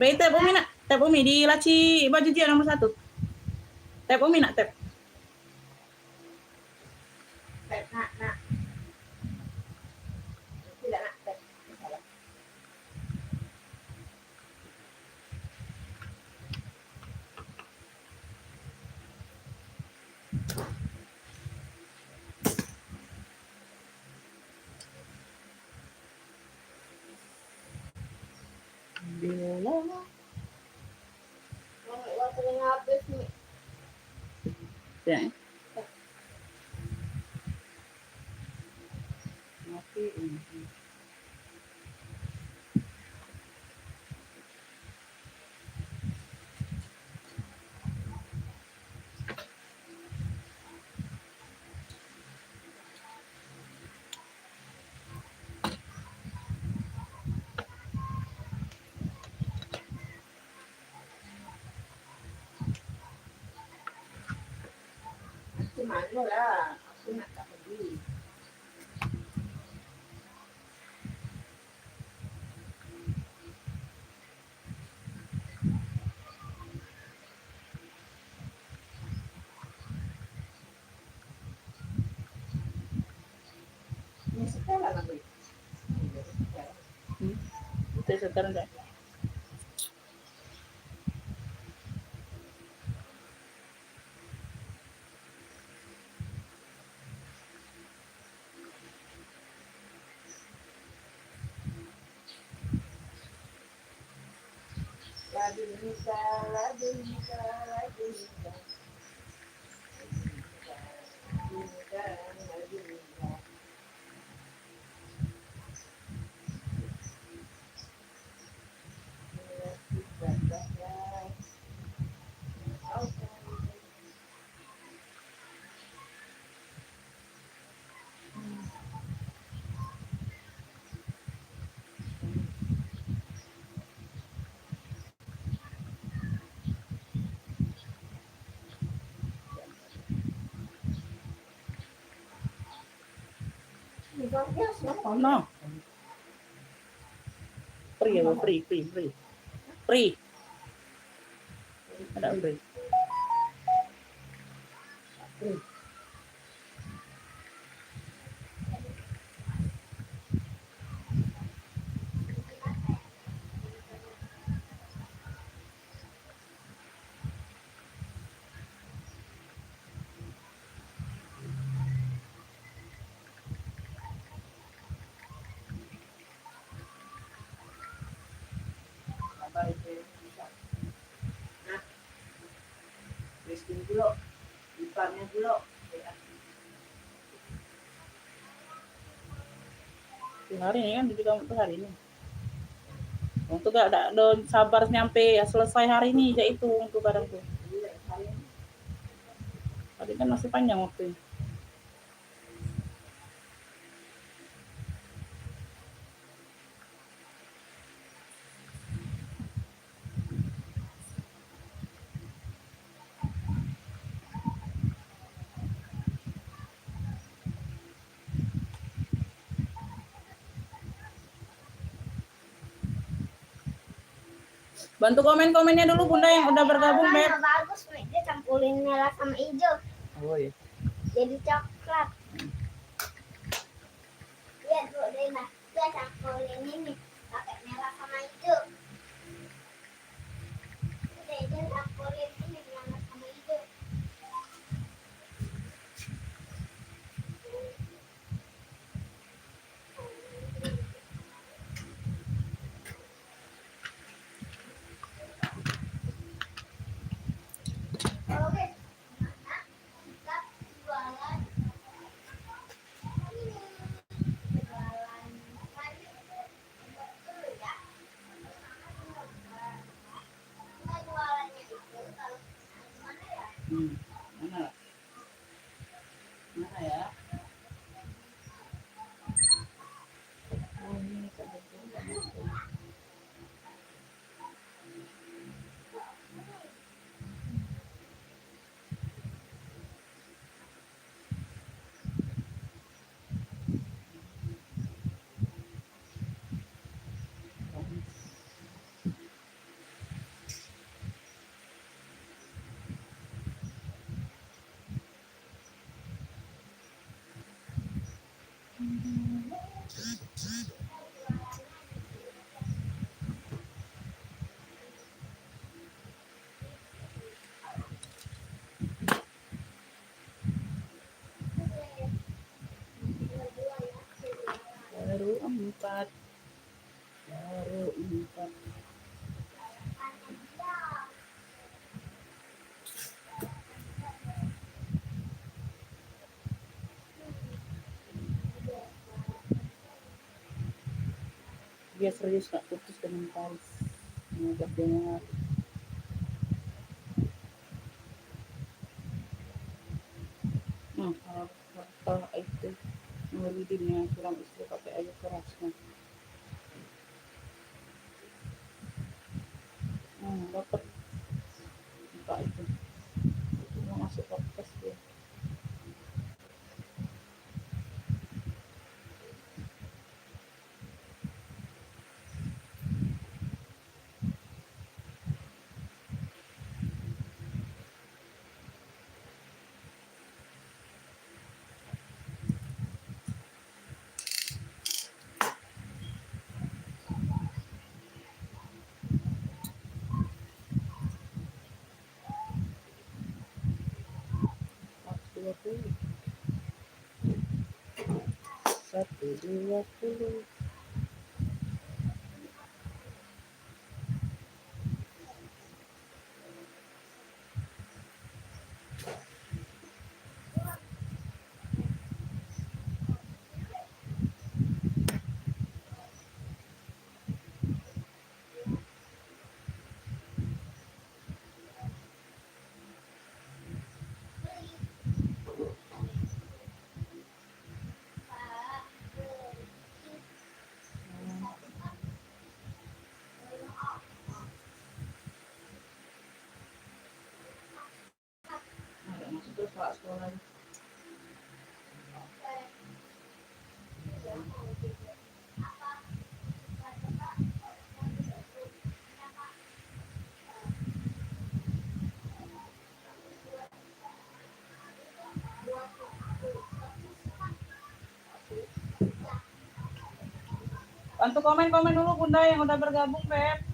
Baik, tap Umi nak. Tap Umi di laci baju dia nomor 1. Tap Umi nak, tap. Tap nak. Tidak nak tap. Bila Waktunya habis nih. ya. Mati ini. Malu lah, aku nak tak pergi. Ini sekarang lagi. Itu sekarang dah. Lagi nikah. No. Free. Ada free. Miskin dulu, iparnya dulu. Hari ini kan di kamu tuh hari ini. Untuk gak ada don sabar nyampe ya selesai hari ini ya itu untuk kadang tuh. Tadi kan masih panjang waktunya. Bantu komen-komennya dulu Bunda yang udah bergabung, Beb. Bagus, dia campurin merah sama hijau. Oh iya. Jadi coklat. Lihat Bu Dena, dia campurin ini pakai merah sama hijau. Dia campurin ini merah sama hijau. Oke. Dia serius nggak putus dengan Paris. Ngajak dia ngomong. Kalau itu ngelidinnya suram istri pakai air keras. Dapat buka itu. Mau masuk podcast dia. Satu dua puluh. Masuk terus Pak sekolah. Bantu komen-komen dulu Bunda yang udah bergabung, Beb.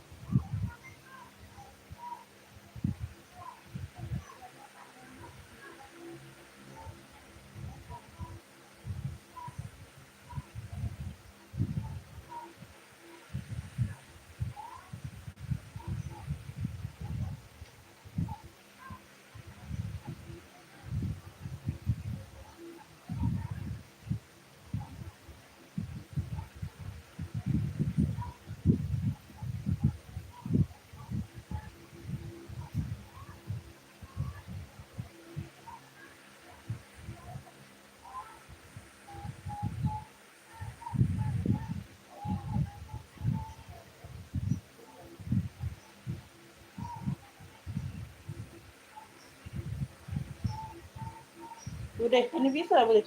Udah, ini bisa boleh.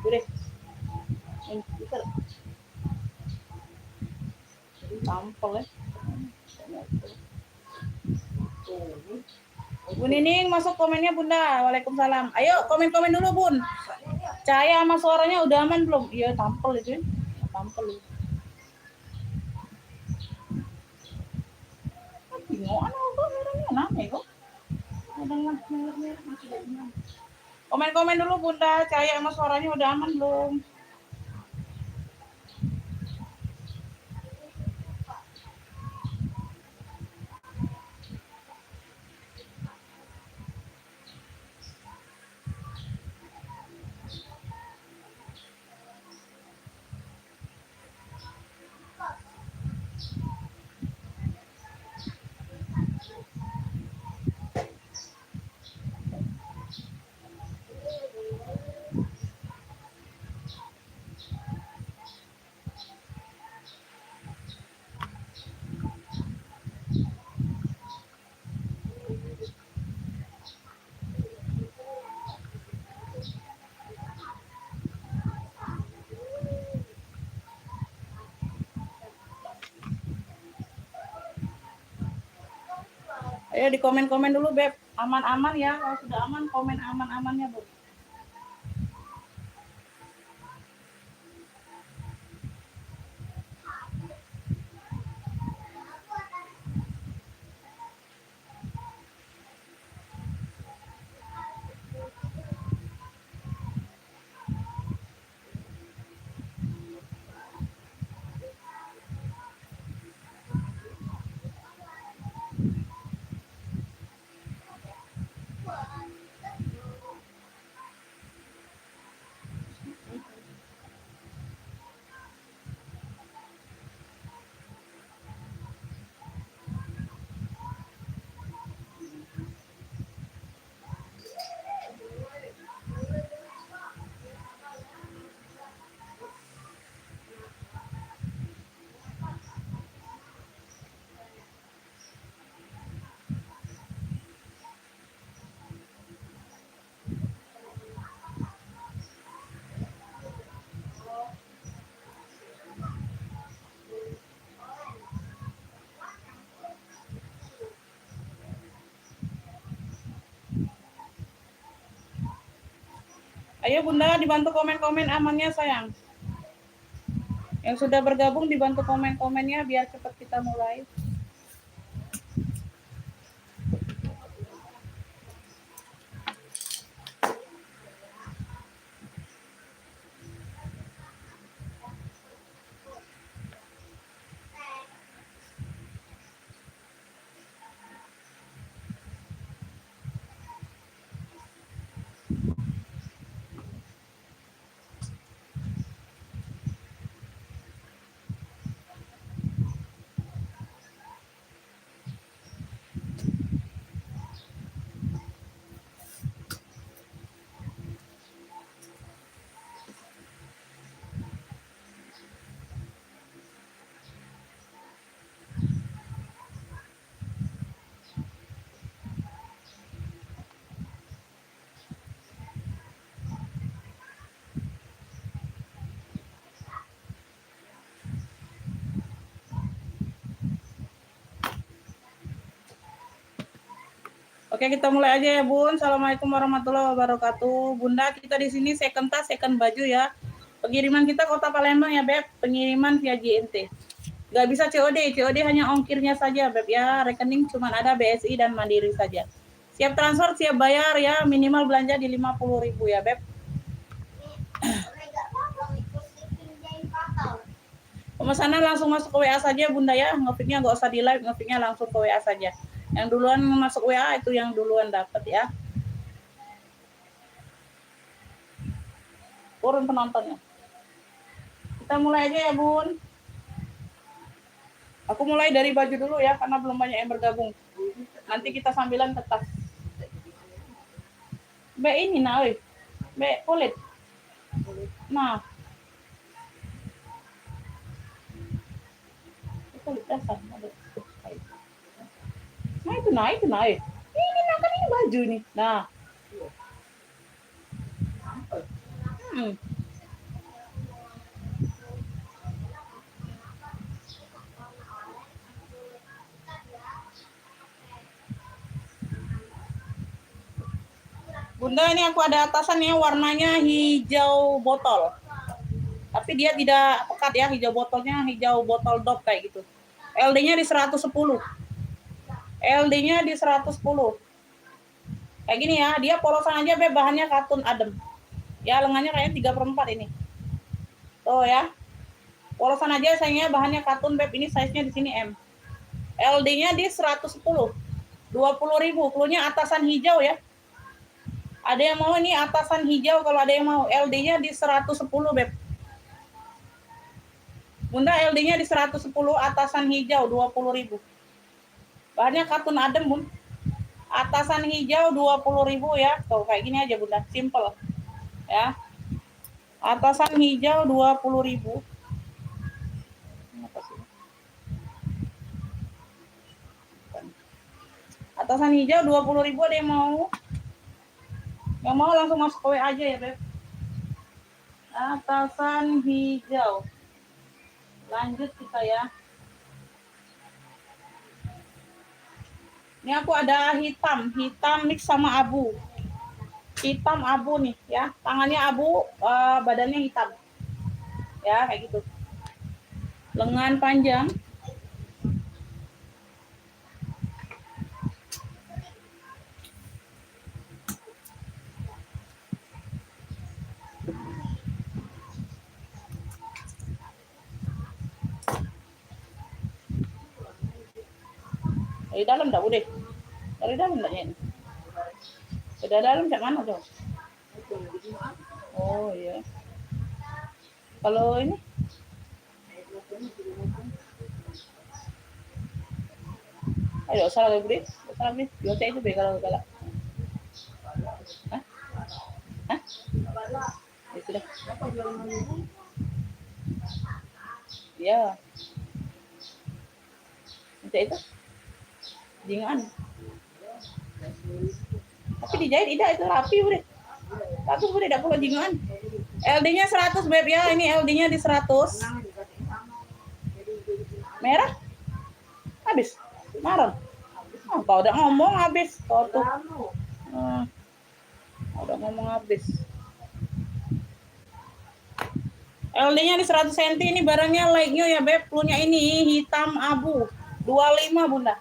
Udah. Ini bisa. Jadi tampil ya. Bu Nining masuk komennya Bunda. Waalaikumsalam. Ayo komen-komen dulu Bun. Cahaya sama suaranya udah aman belum? Iya tampil itu. Tampil. Bingung apa merahnya name kok. Komen-komen dulu Bunda. Cahaya sama suaranya udah aman belum? Ayo di komen-komen dulu Beb. Aman-aman ya. Kalau sudah aman komen aman-amannya Bu. Ayo Bunda dibantu komen-komen amannya sayang. Yang sudah bergabung dibantu komen-komennya biar cepat kita mulai. Oke, kita mulai aja ya, Bun. Assalamualaikum warahmatullahi wabarakatuh. Bunda, kita di sini second tas, second baju ya. Pengiriman kita Kota Palembang ya, Beb. Pengiriman via JNT. Nggak bisa COD, COD hanya ongkirnya saja, Beb ya. Rekening cuma ada BSI dan Mandiri saja. Siap transfer, siap bayar ya. Minimal belanja di 50.000 ya, Beb. Pemesanan langsung masuk ke WA saja, Bunda ya. Ngefiknya nggak usah di live, ngefiknya langsung ke WA saja. Yang duluan masuk WA itu yang duluan dapat ya. Turun penontonnya. Kita mulai aja ya, Bun. Aku mulai dari baju dulu ya, karena belum banyak yang bergabung. Nanti kita sambilan ke tas. Be ini nah, be kulit. Nah. Kulit dasar. Nah itu nah. Ini nah kan ini baju nih. Nah. Bunda, ini aku ada atasan yang warnanya hijau botol. Tapi dia tidak pekat ya, hijau botolnya hijau botol dop kayak gitu. LD-nya di 110. LD-nya di 110. Kayak gini ya, dia polosan aja, Be, bahannya katun adem. Ya, lengannya kayaknya 3/4 ini. Tuh ya. Polosan aja sayangnya bahannya katun, Beb. Ini size-nya di sini M. LD-nya di 110. 20.000. Cluenya atasan hijau ya. Ada yang mau ini atasan hijau, kalau ada yang mau. LD-nya di 110, Beb. Bunda, LD-nya di 110, atasan hijau 20.000. Bahannya katun adem, Bun. Atasan hijau 20.000 ya. Tuh kayak gini aja, Bunda. Simple. Ya. Atasan hijau 20.000. Atasan hijau 20.000, ada yang mau? Yang mau langsung masuk ke WA aja ya, Beb. Atasan hijau. Lanjut kita ya. Ini aku ada hitam mix sama abu. Hitam abu nih ya. Tangannya abu, badannya hitam. Ya, kayak gitu. Lengan panjang. Dari dalam enggak, Bude? Dari dalam enggak ini? Dari dalam cak mana dong? Oh iya. Kalau ini? Ayo, salah lagi, Bude. Salah lagi. Biasa itu be kalau galak. Hah? Hah? Ya sudah. Ya. Bisa itu? Jingan. Tapi dijahit tidak, itu rapi, Bude. Tapi Bude tidak perlu jingan. LD-nya 100, Beb ya. Ini LD-nya di 100. Merah? Habis. Marah. Oh, kau udah ngomong habis. Kau tuh. Udah ngomong habis. LD-nya di 100 cm, ini barangnya light new ya, Beb. Punya ini hitam abu, 25 Bunda.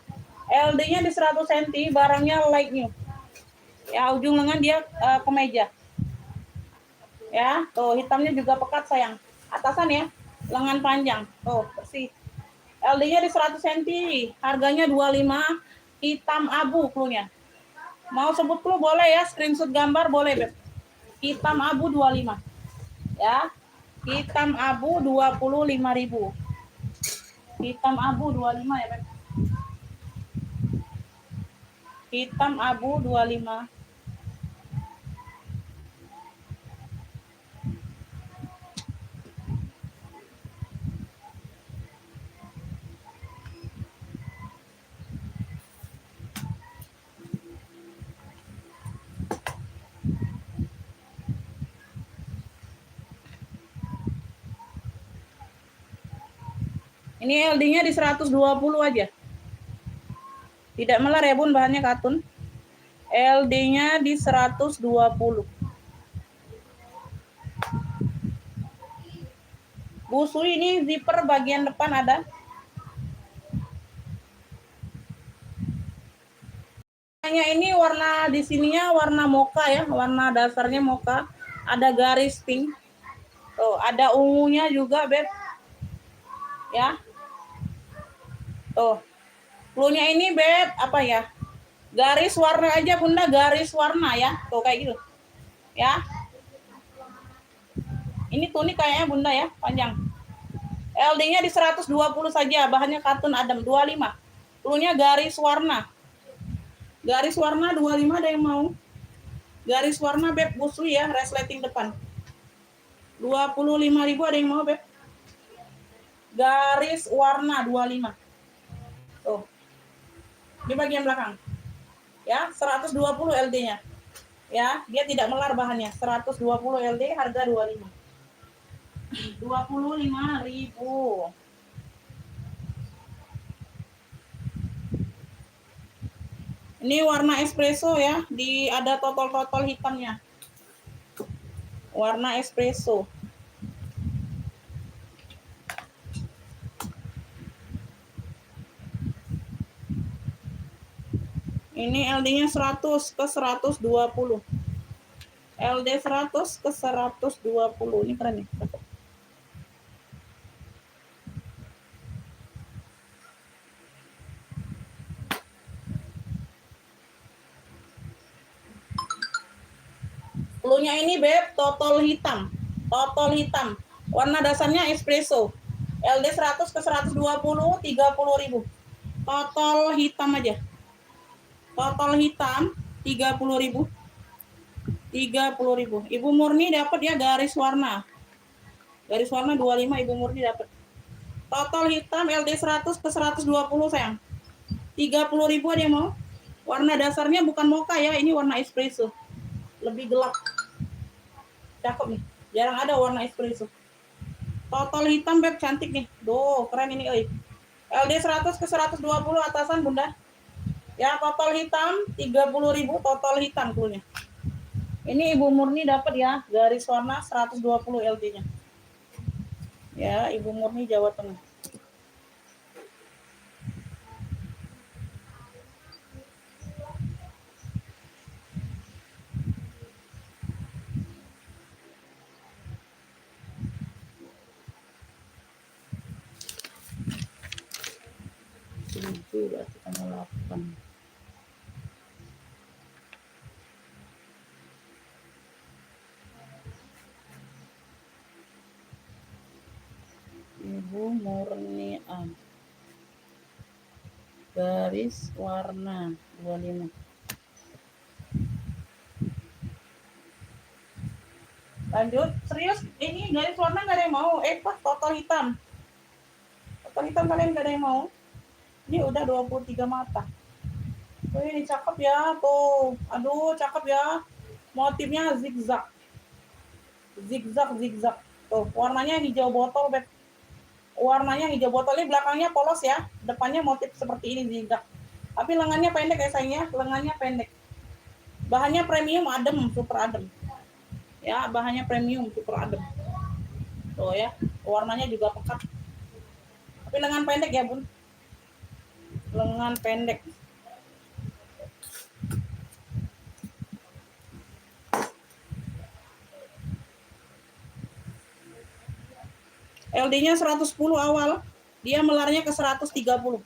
LD-nya di 100 cm, barangnya light new. Ya, ujung lengan dia kemeja. Ya, tuh hitamnya juga pekat sayang. Atasan ya, lengan panjang. Tuh, bersih. LD-nya di 100 cm, harganya 25, hitam abu cluenya. Mau sebut clue boleh ya, screenshot gambar boleh, Beb. Hitam abu 25. Ya. Hitam abu 25.000. Hitam abu 25 ya, Beb. Hitam abu 25. Ini LD-nya di 120 aja. Tidak melar ya, Bun, bahannya katun. LD-nya di 120. Busui ini zipper bagian depan ada. Ini warna di sininya warna mocha ya, warna dasarnya mocha. Ada garis pink. Tuh, ada ungunya juga, Beb. Ya. Tuh. Cluenya ini, Beb, apa ya? Garis warna aja, Bunda, garis warna ya. Tuh kayak gitu. Ya. Ini tunik kayaknya, Bunda ya, panjang. LD-nya di 120 saja, bahannya katun adem 25. Cluenya garis warna. Garis warna 25 ada yang mau? Garis warna, Beb, busui ya, resleting depan. 25.000 ada yang mau, Beb? Garis warna 25. Tuh. Di bagian belakang. Ya, 120 LD-nya. Ya, dia tidak melar bahannya. 120 LD, harga 25. 25.000. Ini warna espresso ya, ada totol-totol hitamnya. Warna espresso. Ini LD-nya 100 ke 120. LD 100 ke 120. Ini keren nih. Cluenya ini, Beb, totol hitam. Totol hitam. Warna dasarnya espresso. LD 100 ke 120, 30.000. Totol hitam aja. Totol hitam 30.000. 30.000. Ibu murni dapat ya garis warna. Garis warna 25 Ibu murni dapat. Total hitam LD 100 ke 120 sayang. 30.000 ada yang mau? Warna dasarnya bukan mocha ya, ini warna espresso. Lebih gelap. Cakep nih. Jarang ada warna espresso. Total hitam, Beb, cantik nih. Duh, keren ini, oi. LD 100 ke 120 atasan, Bunda. Ya, total hitam 30.000, total hitam cluenya. Ini Ibu murni dapat ya, garis warna 120 LD-nya. Ya, Ibu murni Jawa Tengah. Itu berarti tanggal 8. Ibu murni garis warna 25. Lanjut, serius ini garis warna nggak ada yang mau? Pas total hitam. Total hitam kalian nggak ada yang mau? Ini udah 23 mata. Oh, ini cakep ya, tuh. Aduh, cakep ya. Motifnya zigzag. Zigzag. Tuh, warnanya hijau botol, Beb. Warnanya hijau botol, ini belakangnya polos ya. Depannya motif seperti ini zigzag. Tapi lengannya pendek ya sayangnya, lengannya pendek. Bahannya premium adem, super adem. Ya, bahannya premium super adem. Tuh ya, warnanya juga pekat. Tapi lengan pendek ya bun, lengan pendek. LD-nya 110 awal, dia melarnya ke 130.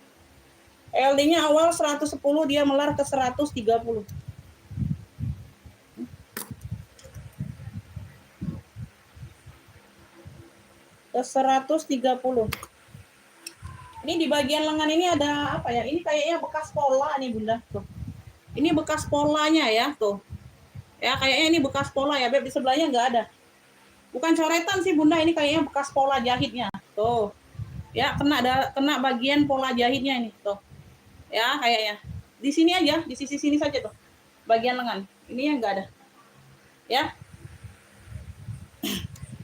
LD-nya awal 110, dia melar ke 130. Ke 130. Ini di bagian lengan ini ada apa ya? Ini kayaknya bekas pola nih bunda. Tuh. Ini bekas polanya ya tuh. Ya kayaknya ini bekas pola ya Beb, di sebelahnya nggak ada. Bukan coretan sih bunda, ini kayaknya bekas pola jahitnya. Tuh. Ya kena bagian pola jahitnya ini tuh. Ya kayaknya. Di sini aja, di sisi sini saja tuh. Bagian lengan. Ini yang nggak ada. Ya.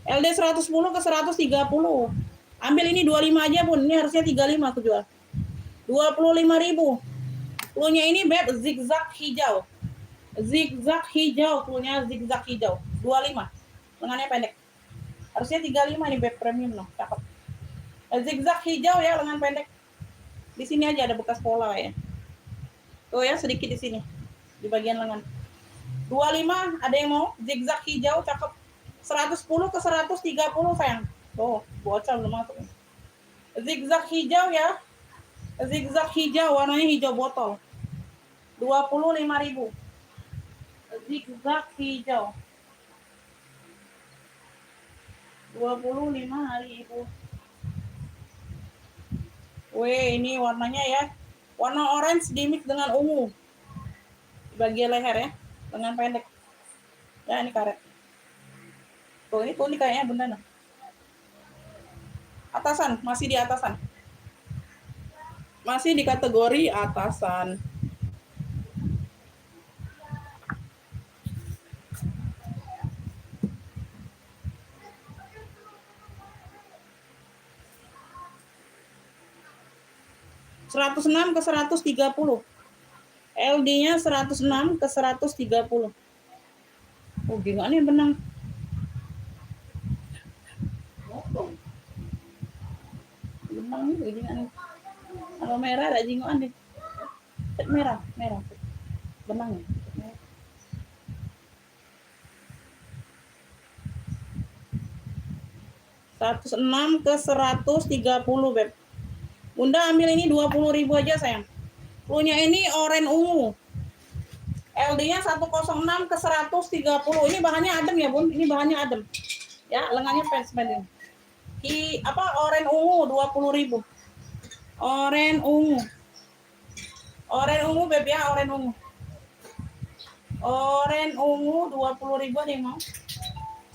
LD 110 ke 130. Ambil ini 25 aja bun, ini harusnya 35 aku jual. 25.000. Cluenya ini Beb zigzag hijau. Zigzag hijau, cluenya zigzag hijau. 25. Lengannya pendek. Harusnya 35 nih Beb premium loh, cakep. Zigzag hijau ya, lengan pendek. Di sini aja ada bekas pola ya. Tuh ya, sedikit di sini. Di bagian lengan. 25, ada yang mau? Zigzag hijau, cakep. 110 ke 130 sayang. Tuh, bocor belum masuk. Zigzag hijau ya. Zigzag hijau, warnanya hijau botol. 25.000. Zigzag hijau. 25.000. Weh, ini warnanya ya. Warna orange dimix dengan ungu. Di bagian leher ya. Lengan pendek. Ya, ini karet. Tuh, ini kayaknya bener. Atasan, masih di atasan. Masih di kategori atasan. ...106 ke 130. LD-nya 106 ke 130. Oh, gimana nih benang? Benang ini gimana? Kalau merah ada jingoan deh. Merah. Benangnya. 106 ke 130 Beb. Bunda ambil ini 20.000 aja sayang. Punya ini oranye ungu. LD-nya 106 ke 130. Ini bahannya adem ya bun. Ini bahannya adem. Ya lengannya pendek. Oranye ungu 20.000. Oranye ungu Beb ya, oranye ungu. Oranye ungu 20.000 ada yang mau?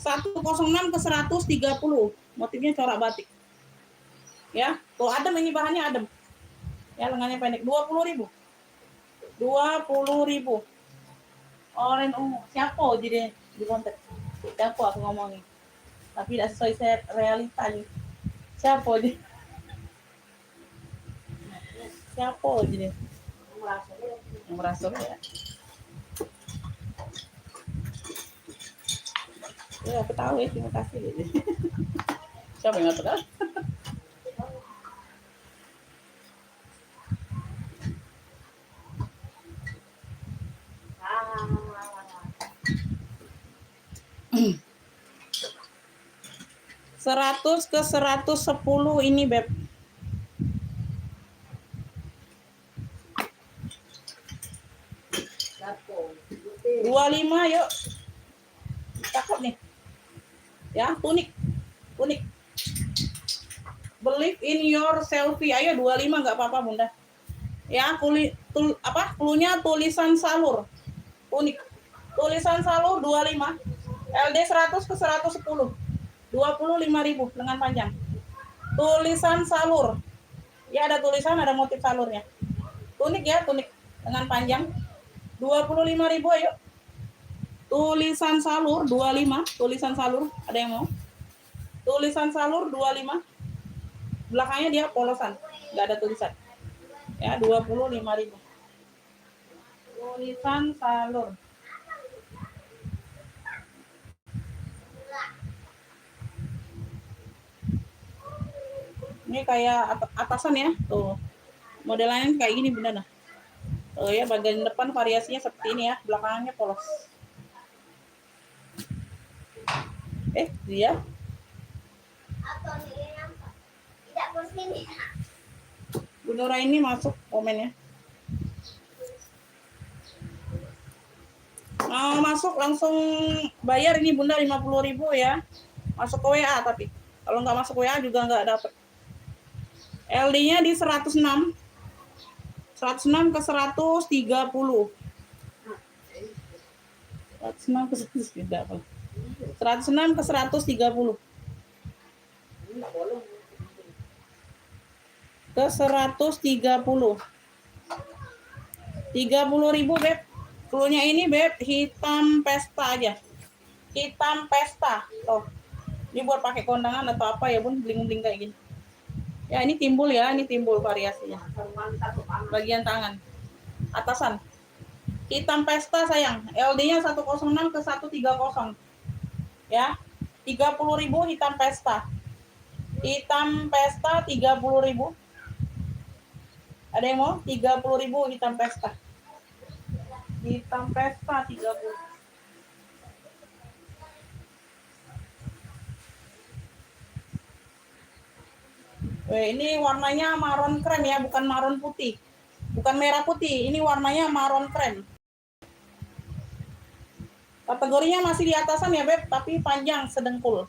106 ke 130. Motifnya corak batik. Ya, tuh adem, ini bahannya adem. Ya, lengannya pendek. 20.000. 20.000. Oranye ungu. Siapa jadi di kontak? Siapa aku ngomongin? Tapi tidak sesuai realita nih. Siapa jadi? Siapa jadi? Yang merasa ya. Ya, aku tahu ya, terima kasih. Siapa yang nggak tahu? Seratus ke 110 ini Beb. Dua lima yuk. Cakep nih. Ya, tunik. Believe in your selfie. Ayo 25 nggak apa-apa Bunda. Ya, cluenya tulisan salur. Unik. Tulisan salur 25. LD 100 ke 110. 25.000 lengan panjang. Tulisan salur. Ya ada tulisan, ada motif salurnya. Tunik ya, tunik lengan panjang. 25.000 ayo. Tulisan salur 25, tulisan salur, ada yang mau? Tulisan salur 25. Belakangnya dia polosan, nggak ada tulisan. Ya, 25.000. Tulisan salur. Ini kayak atasan ya, tuh. Modelannya kayak gini bunda nah. Oh ya, bagian depan variasinya seperti ini ya, belakangnya polos. Dia Atau nilai apa? Tidak bersini. Bunda ini masuk komennya. Mau masuk langsung bayar ini bunda 50.000 ya. Masuk ke WA tapi kalau nggak masuk WA juga nggak dapet. LD-nya di 106 ke 130. 106 ke 130. 106 ke 130. Ke 130. 30.000 beb. Cluenya ini beb hitam pesta aja. Hitam pesta. Tuh. Ini buat pakai kondangan atau apa ya bun, bling-bling kayak gini. Ya ini timbul ya, ini timbul variasinya. Bagian tangan. Atasan. Hitam pesta sayang. LD-nya 106 ke 130. Ya. 30.000 hitam pesta. Hitam pesta 30.000. Ada yang mau? 30.000 hitam pesta. Hitam pesta 30. Ini warnanya maron krem ya, bukan maron putih. Bukan merah putih, ini warnanya maron krem. Kategorinya masih di atasan ya, Beb, tapi panjang sedengkul.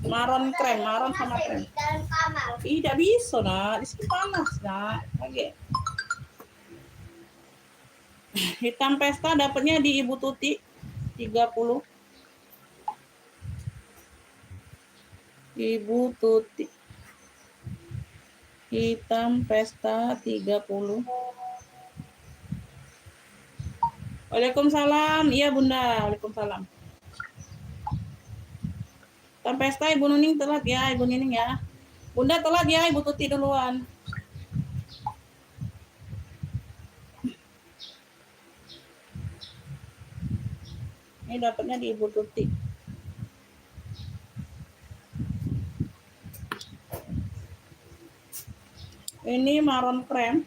Maron krem, maron sama krem. Tidak bisa, nak. Di sini panas, nak. Oke. Hitam pesta dapatnya di Ibu Tuti 30. Ibu Tuti. Hitam pesta 30. Waalaikumsalam. Iya, Bunda. Waalaikumsalam. Hitam pesta Ibu Nuning telat ya, Ibu Nuning ya. Bunda telat ya, Ibu Tuti duluan. Ini dapatnya di Ibu Tuti. Ini maron krem.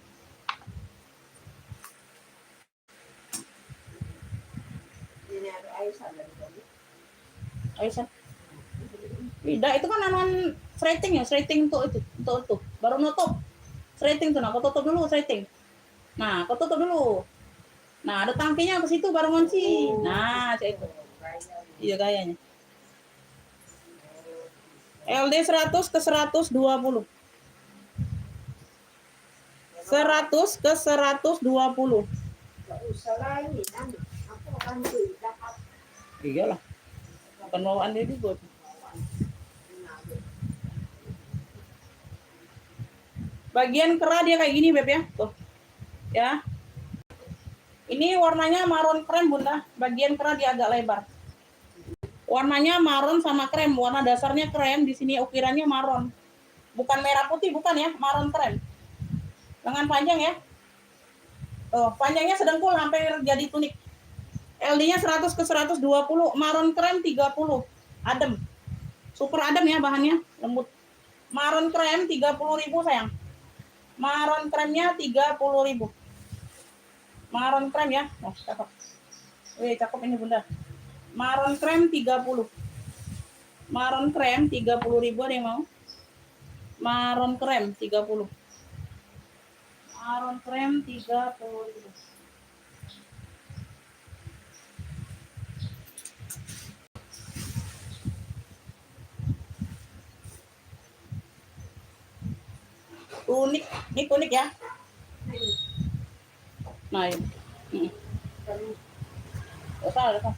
Ini ada Aisyah dari tadi. Aisyah. Tidak, itu kan anuan threading ya, threading untuk itu. Baru nutup. Threading tuh, nah, kau tutup dulu threading. Nah, kau tutup dulu. Nah, ada tangkinya ke situ baru ngunci. Nah, cek itu. Iya gayanya. LD 100 ke 120. 100 ke 120. Iyalah. Bukan bawaan dia juga. Bagian kera dia kayak gini, Beb ya. Tuh. Ya. Ini warnanya maron krem, Bunda. Bagian kera dia agak lebar. Warnanya maron sama krem. Warna dasarnya krem, di sini ukirannya maron. Bukan merah putih, bukan ya, maron krem. Lengan panjang ya. Oh, panjangnya sedengkul hampir jadi tunik. LD-nya 100 ke 120, maron krem 30. Adem. Super adem ya bahannya, lembut. Maron krem 30.000 sayang. Maron kremnya 30.000. Maron krem ya. Oh, cakep. Cakep ini Bunda. Maron krem 30. Maron krem 30.000 ada yang mau? Maron krem 30. Maron krem 30.000. Unik, ini unik ya. Nah, ini. Salah.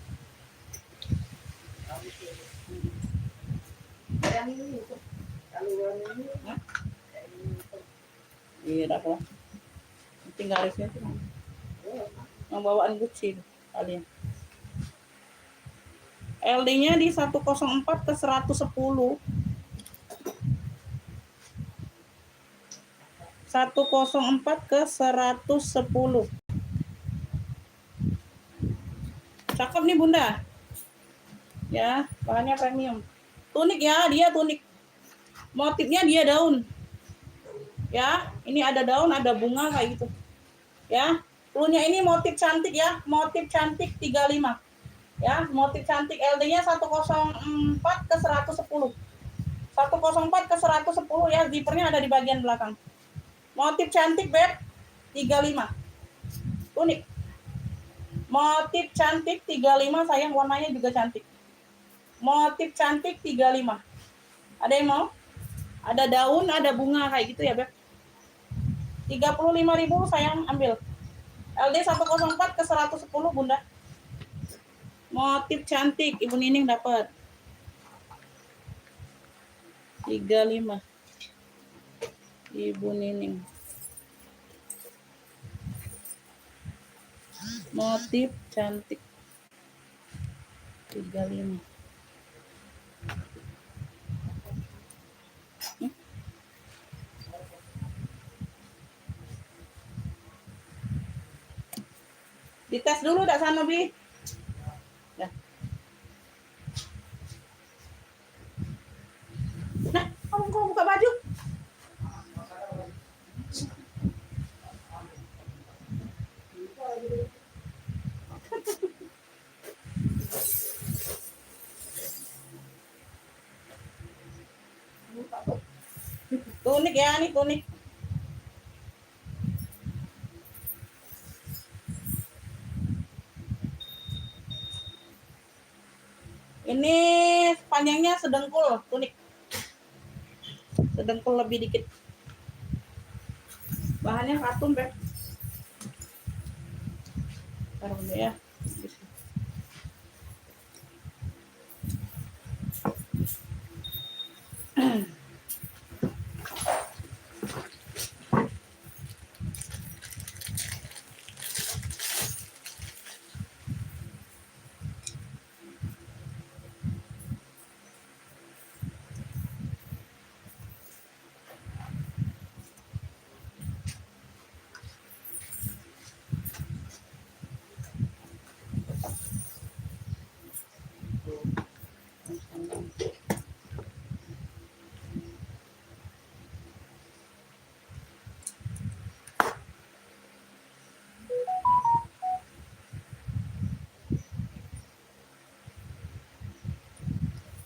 Iya, dapat. Tinggal garisnya tuh. Yang bawaan Gucci kalian. LD-nya di 104 ke 110. 104 ke 110. Cakep nih Bunda. Ya, bahannya premium. Tunik ya, dia tunik. Motifnya dia daun. Ya, ini ada daun, ada bunga kayak gitu. Ya, cluenya ini motif cantik ya, motif cantik 35. Ya, motif cantik LD-nya 104 ke 110. 104 ke 110 ya, zippernya ada di bagian belakang. Motif cantik, Beb. 35. Unik. Motif cantik 35, sayang warnanya juga cantik. Motif cantik 35. Ada yang mau? Ada daun, ada bunga kayak gitu ya, Beb. 35.000 sayang ambil. LD 104 ke 110, Bunda. Motif cantik, Ibu Nining dapat. 35. Ibu Nining. Motif cantik. 35. Dites dulu dak sana, Bi. Ya. Nah, kamu buka baju. Tunik ya, nih tunik. Ini panjangnya sedengkul, tunik. Sedengkul lebih dikit. Bahannya katun, Beb. Taruh dulu ya.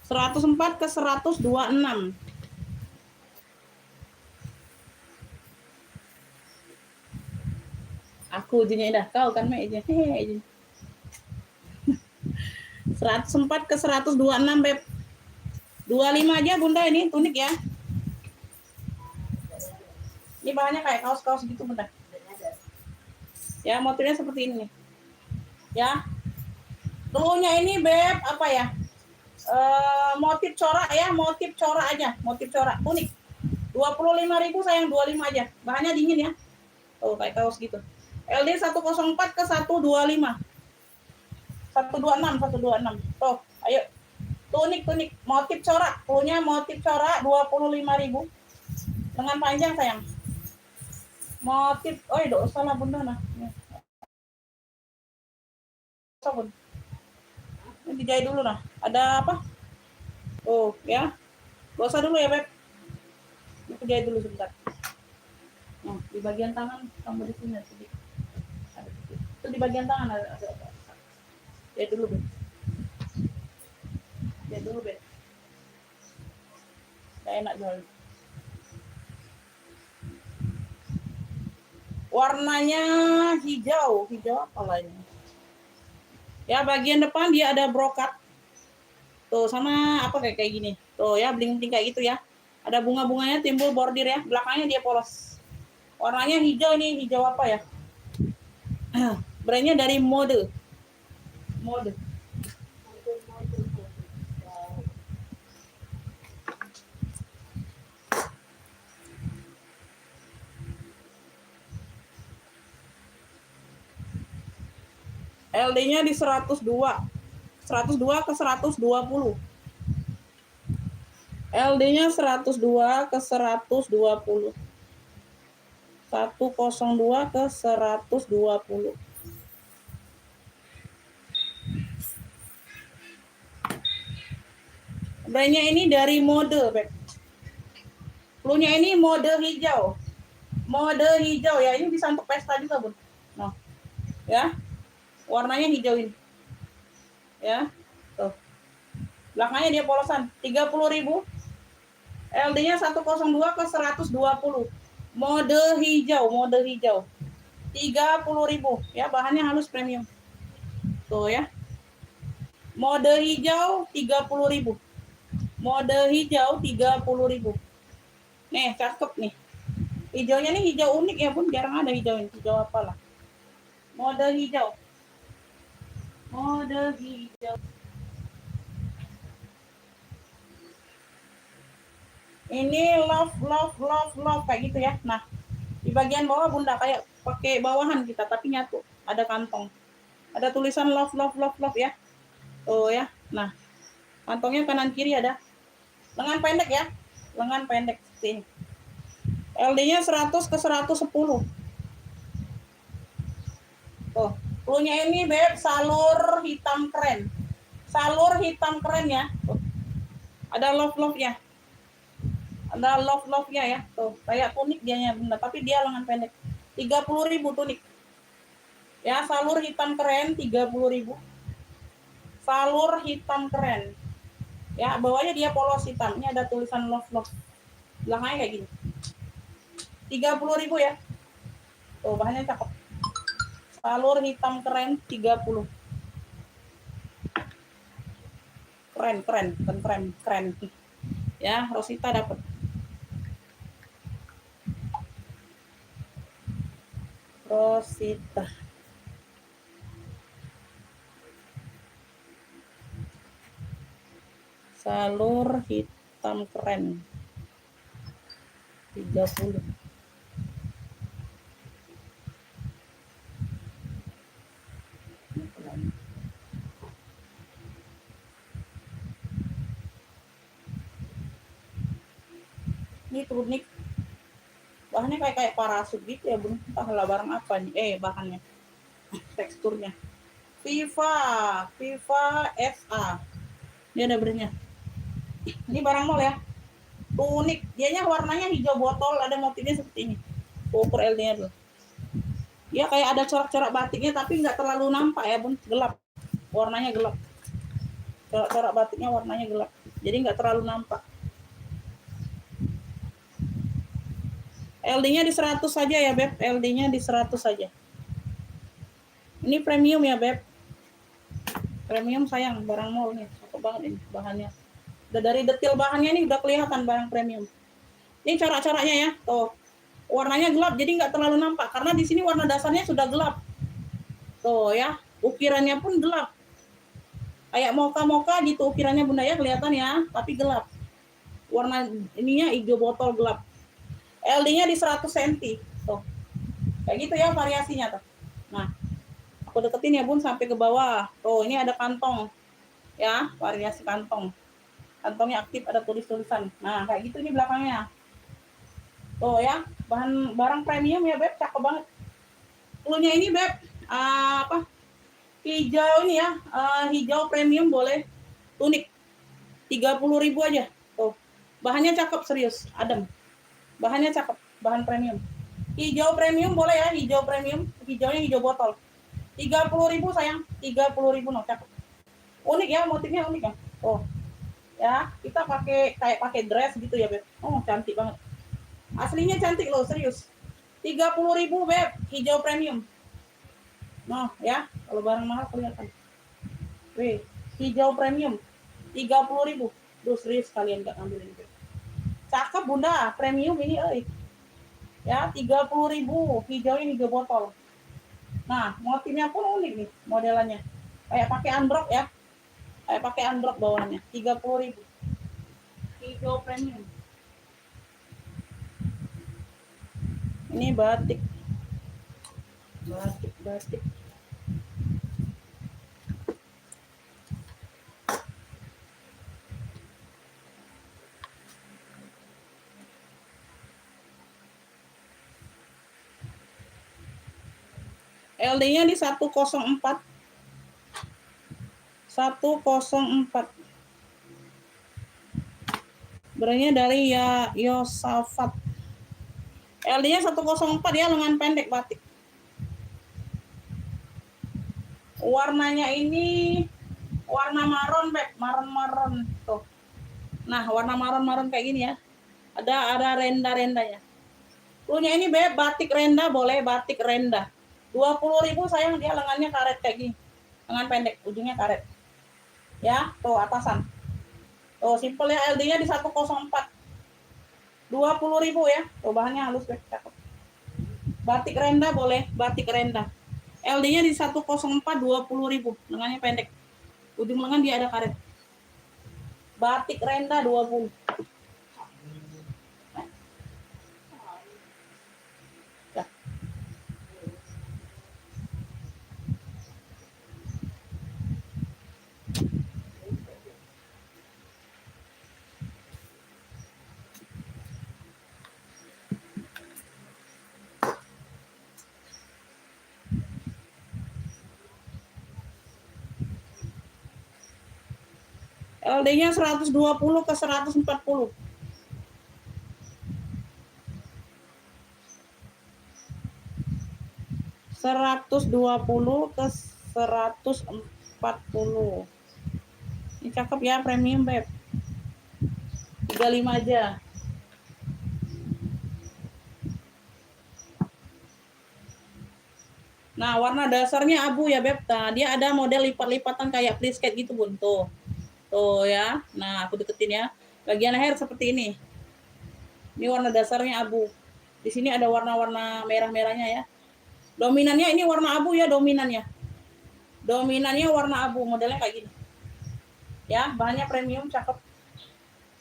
104 ke 126. Aku ujinya indah, kau kan Mek aja. 104 ke 126, Beb. 25 aja Bunda, ini tunik ya. Ini bahannya kayak kaos-kaos gitu, Bunda. Ya, motifnya seperti ini. Ya. Cluenya ini, Beb, apa ya? Motif corak ya, motif corak aja, motif corak unik. 25.000 sayang, 25 aja. Bahannya dingin ya. Oh, kayak kaos gitu. LD 104 ke 125. 126, 126. Tuh, ayo. Tunik, motif corak. Punya motif corak 25.000. Dengan panjang sayang. Motif, oh iya, salah Bunda nah. Sabun. Ini dijahit dulu nah. Ada apa? Oh, ya. Gak usah dulu ya, Beb. Ini jahit dulu sebentar. Nah, di bagian tangan kamu di sini sedikit. Itu di bagian tangan ada. Jahit dulu, Beb. Jahit dulu, Beb. Gak enak jual. Warnanya hijau apa lah ini? Ya, bagian depan dia ada brokat. Tuh, sama apa kayak gini. Tuh ya, bling-bling kayak gitu ya. Ada bunga-bunganya timbul bordir ya. Belakangnya dia polos. Warnanya hijau nih, hijau apa ya? Brandnya dari Mode. LD-nya di 102. 102 ke 120. LD-nya 102 ke 120. 102 ke 120. Brandnya ini dari Mode, Beb. Cluenya ini mode hijau. Mode hijau ya, ini bisa untuk pesta juga, Bun. Nah, ya. Warnanya hijau ini. Ya. Tuh. Belakangnya dia polosan, 30.000. LD-nya 102 ke 120. Mode hijau. 30.000 ya, bahannya halus premium. Tuh ya. Mode hijau 30.000. Mode hijau 30.000. Nih, cakep nih. Hijaunya nih hijau unik ya, Bun. Jarang ada hijau ini. Hijau apalah. Mode hijau. Mode hijau. Ini love kayak gitu ya. Nah, di bagian bawah Bunda kayak pakai bawahan kita tapi nyatu. Ada kantong. Ada tulisan love ya. Oh ya. Nah, kantongnya kanan kiri ada. Lengan pendek ya. Lengan pendek seperti ini. LD-nya 100 ke 110. Tuh, cluenya ini Beb, salur hitam keren. Salur hitam keren ya. Tuh. Ada love-ya. Ada love-nya ya. Tuh, kayak tunik dianya Bunda, tapi dia lengan pendek. 30.000 tunik. Ya, salur hitam keren 30.000. Salur hitam keren. Ya, bawahnya dia polos hitam. Ini ada tulisan love. Belakangnya kayak gini. 30.000 ya. Tuh, bahannya cakep. Salur hitam keren 30. Keren. Ya, Rosita dapat. Rosita. Salur hitam keren 30. Ini tunik. Bahannya kayak parasut gitu ya, Bun. Entahlah barang apa nih. Bahannya. Teksturnya. Viva SA. Ini ada brandnya. Ini barang mall ya. Tunik. Dianya warnanya hijau botol, ada motifnya seperti ini. Ukur LD-nya dulu. Ya kayak ada corak-corak batiknya tapi nggak terlalu nampak ya, Bun. Gelap. Warnanya gelap. Corak-corak batiknya warnanya gelap. Jadi nggak terlalu nampak. LD-nya di 100 saja ya, Beb. LD-nya di 100 saja. Ini premium ya, Beb. Premium sayang, barang mall nih. Cakep banget ini bahannya. Udah dari detail bahannya ini udah kelihatan barang premium. Ini corak-coraknya ya. Tuh. Warnanya gelap jadi nggak terlalu nampak karena di sini warna dasarnya sudah gelap. Tuh ya. Ukirannya pun gelap. Kayak mocha gitu ukirannya Bunda ya, kelihatan ya, tapi gelap. Warna ininya hijau botol gelap. LD-nya di 100 cm. Tuh. Kayak gitu ya variasinya tuh. Nah, aku deketin ya, Bun, sampai ke bawah. Tuh, ini ada kantong. Ya, variasi kantong. Kantongnya aktif, ada tulis-tulisan. Nah, kayak gitu nih belakangnya. Tuh ya, barang premium ya, Beb, cakep banget. Cluenya ini, Beb, hijau ini ya, hijau premium boleh tunik. 30.000 aja. Tuh. Bahannya cakep serius, adem. Bahannya cakep, bahan premium. Hijau premium boleh ya, hijau premium. Hijaunya hijau botol. 30.000 sayang, 30.000 no, cakep. Unik ya, motifnya unik ya. Oh. Ya, kita kayak pakai dress gitu ya, Beb. Oh, cantik banget. Aslinya cantik loh, serius. 30.000, Beb, hijau premium. Nah, ya, kalau barang mahal kelihatan. Wih, hijau premium 30.000. Duh, serius kalian gak ngambil ini, Beb. Cakep, Bunda, premium ini, Ya, 30.000, hijaunya hijau botol. Nah, motifnya pun unik nih, modelannya. Kayak pakai androk ya. Kayak pakai androk bawahnya, 30.000. Hijau premium. Ini batik. Batik. LD-nya di 104. 104. Brandnya dari ya Yosafat. LD-nya 104 ya, lengan pendek batik. Warnanya ini warna maron, Beb, maron tuh. Nah, warna maron kayak gini ya. Ada renda-rendanya. Punya ini Beb, batik renda boleh, batik renda. 20.000 sayang, dia lengannya karet kayak gini. Lengan pendek, ujungnya karet. Ya, tuh atasan. Tuh simple ya, LD-nya di 104. 20.000 ya. Tuh bahannya halus Beb, cakep. Batik renda boleh, batik renda. LD-nya di 104, 20.000. Lengannya pendek. Ujung lengan dia ada karet. Batik renda 20. LD-nya 120 ke 140. ke 140. Ini cakep ya, premium Beb. 35 aja. Nah, warna dasarnya abu ya Beb. Nah, dia ada model lipat-lipatan kayak plisket gitu Bun. Tuh ya. Nah, aku deketin ya. Bagian leher seperti ini. Ini warna dasarnya abu. Di sini ada warna-warna merah-merahnya ya. Dominannya ini warna abu ya, dominannya. Dominannya warna abu, modelnya kayak gini. Ya, bahannya premium, cakep.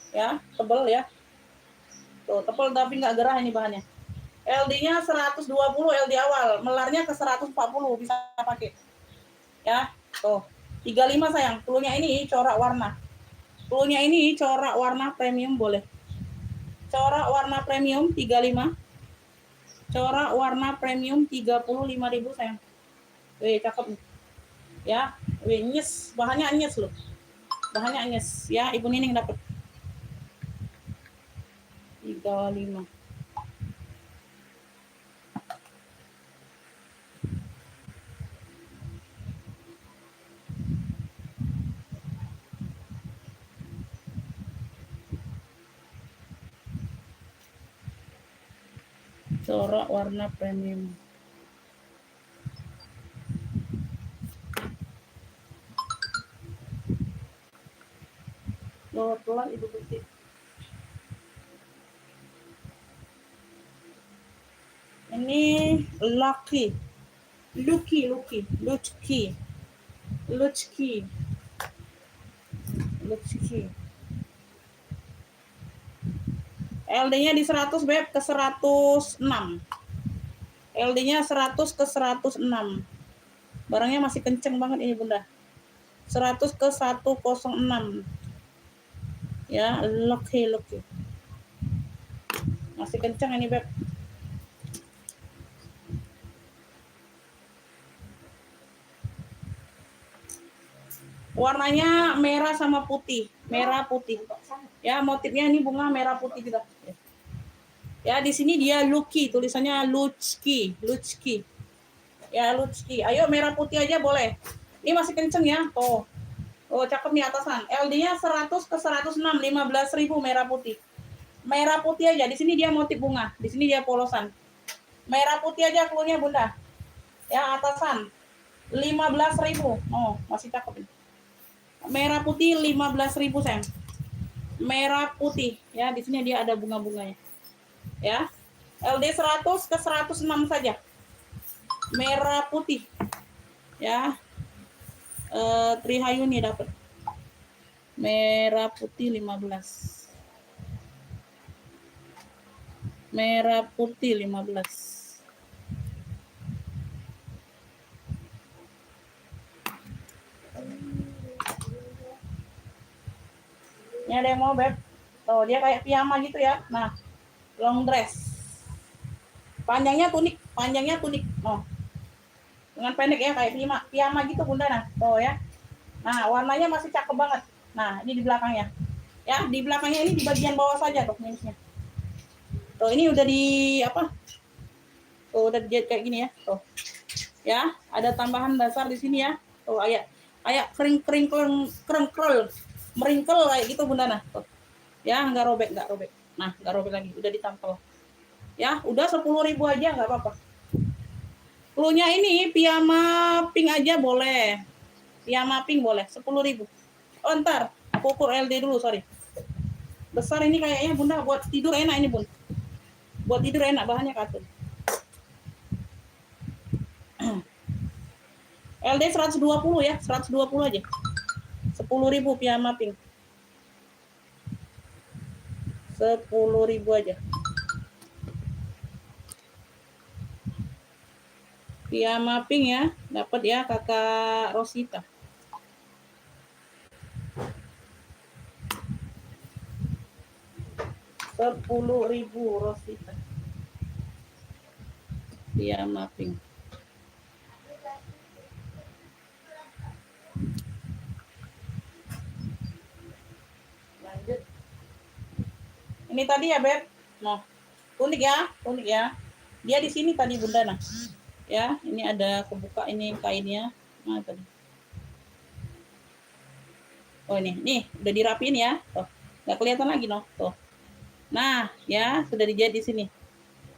Ya, tebel ya. Tuh, tebel tapi nggak gerah ini bahannya. LD-nya 120 LD awal, melarnya ke 140 bisa pakai. Ya, tuh. 35 sayang, pelunya ini corak warna. Pelunya ini corak warna premium boleh. Corak warna premium 35. Corak warna premium 35.000 sayang. Wih, cakep nih. Ya, wih, nyes, bahannya nyes loh. Bahannya nyes ya, Ibu Nining dapat. 35. Corak warna premium. Pelan Ibu Putih. Ini Lucky. LD-nya di 100 Beb ke 106. LD-nya 100 ke 106. Barangnya masih kenceng banget ini Bunda. 100 ke 106. Ya, Lucky. Masih kenceng ini Beb. Warnanya merah sama putih, merah putih. Ya, motifnya ini bunga merah putih juga. Ya, di sini dia Lucky, tulisannya Lucky. Ya, Lucky. Ayo merah putih aja boleh. Ini masih kenceng ya. Tuh. Oh, cakep nih atasan. LD-nya 100 ke 106, 15.000 merah putih. Merah putih aja. Di sini dia motif bunga, di sini dia polosan. Merah putih aja klunya Bunda. Ya, atasan. 15.000. Oh, masih cakep nih. Merah putih 15.000 sayang. Merah putih ya, di sini dia ada bunga-bunganya. Ya. LD 100 ke 106 saja. Merah putih. Ya. Trihayuni dapat. Merah putih 15. Merah putih 15. Ini ada yang mau Beb. Tuh, dia kayak piyama gitu ya. Nah, long dress. Panjangnya tunik. Oh. Dengan pendek ya kayak piyama gitu Bunda. Nah, tuh ya. Nah, warnanya masih cakep banget. Nah, ini di belakangnya. Ya, di belakangnya ini di bagian bawah saja tuh minusnya. Tuh, ini udah di apa? Tuh, udah dijahit kayak gini ya. Tuh. Ya, ada tambahan dasar di sini ya. Tuh, kayak kering meringkel kayak gitu Bunda nah. Tuh. Ya, nggak robek. Nah, nggak robek lagi, udah ditampel. Ya, udah 10.000 aja nggak apa-apa. Cluenya ini piyama pink aja boleh. Piyama pink boleh, 10.000. Oh, ntar aku ukur LD dulu, sorry. Besar ini kayaknya Bunda buat tidur enak ini Bun. Buat tidur enak, bahannya katun. LD 120 ya, 120 aja. 10.000 piyama pink. 10.000 aja. Piyama pink ya, dapat ya Kakak Rosita. Rp10.000 Rosita. Piyama pink. Lanjut. Ini tadi ya Beb. Nah, unik ya. Dia di sini tadi Bunda nah. Ya, ini ada kebuka ini kainnya. Nah, tadi. Oh ini udah dirapiin ya. Tuh, nggak kelihatan lagi noh. Tuh. Nah, ya sudah dijahit di sini.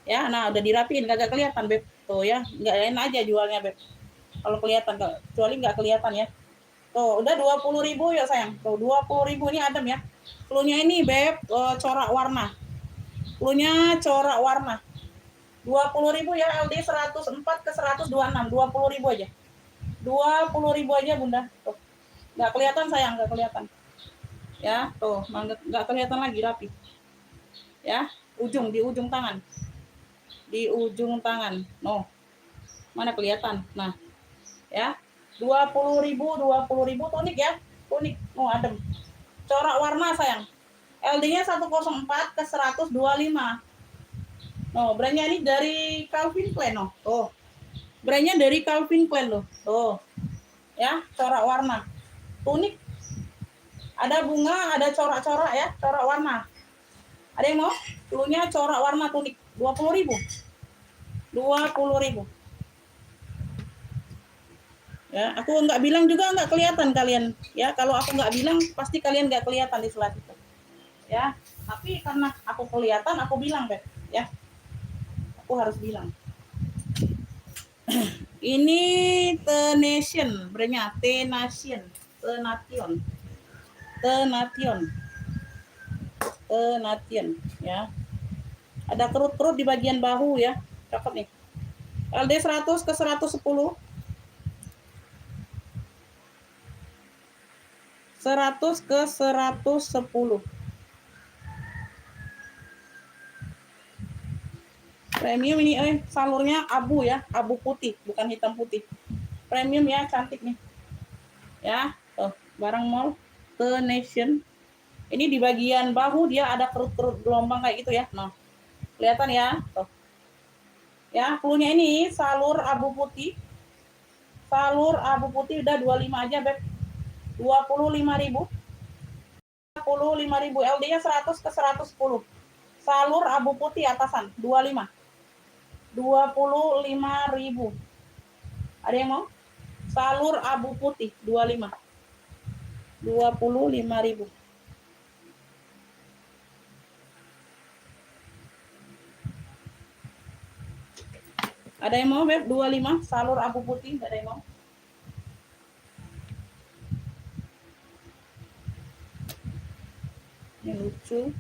Ya, nah udah dirapiin, nggak kelihatan Beb. Tuh ya, nggak enak aja jualnya Beb. Kalau kelihatan, kecuali nggak kelihatan ya. Tuh, udah 20.000 ya sayang. Tuh, 20.000 ini adem ya. Cluenya ini Beb, corak warna. Cluenya corak warna. 20.000 ya, LD 104 ke 126, 20.000 aja. 20.000 aja Bunda. Tuh. Nggak kelihatan sayang, nggak kelihatan. Ya, tuh, nggak kelihatan lagi rapi. Ya, di ujung tangan. Di ujung tangan. No. Mana kelihatan? Nah, ya. 20.000 tonik ya. Tonik. Oh, adem. Corak warna sayang. LD-nya 104 ke 125. No, brandnya ini dari Calvin Klein no. Oh. Brandnya dari Calvin Klein loh. Tuh. Ya, corak warna. Tunik. Ada bunga, ada corak-corak ya, corak warna. Ada yang mau? Cluenya corak warna tunik. 20.000. 20.000. Ya, aku nggak bilang juga nggak kelihatan kalian. Ya, kalau aku nggak bilang pasti kalian nggak kelihatan di selat itu. Ya, tapi karena aku kelihatan, aku bilang Beb. Ya, aku harus bilang. Ini Tenation, brandnya Tenation, Tenation, ya. Ada kerut-kerut di bagian bahu ya, cakep nih. LD 100 ke 110. 100 ke 110. Premium ini salurnya abu ya, abu putih, bukan hitam putih. Premium ya, cantik nih. Ya, tuh, barang mall The Nation. Ini di bagian bahu dia ada kerut-kerut gelombang kayak gitu ya. Nah, kelihatan ya, tuh. Ya, cluenya ini salur abu putih. Salur abu putih udah 25 aja, Beb. 25.000. 25.000 LD-nya 100 ke 110. Salur abu putih atasan 25. 25.000. Ada yang mau? Salur abu putih 25. 25.000. Ada yang mau Beb? 25 salur abu putih, ada yang mau? Ini lucu.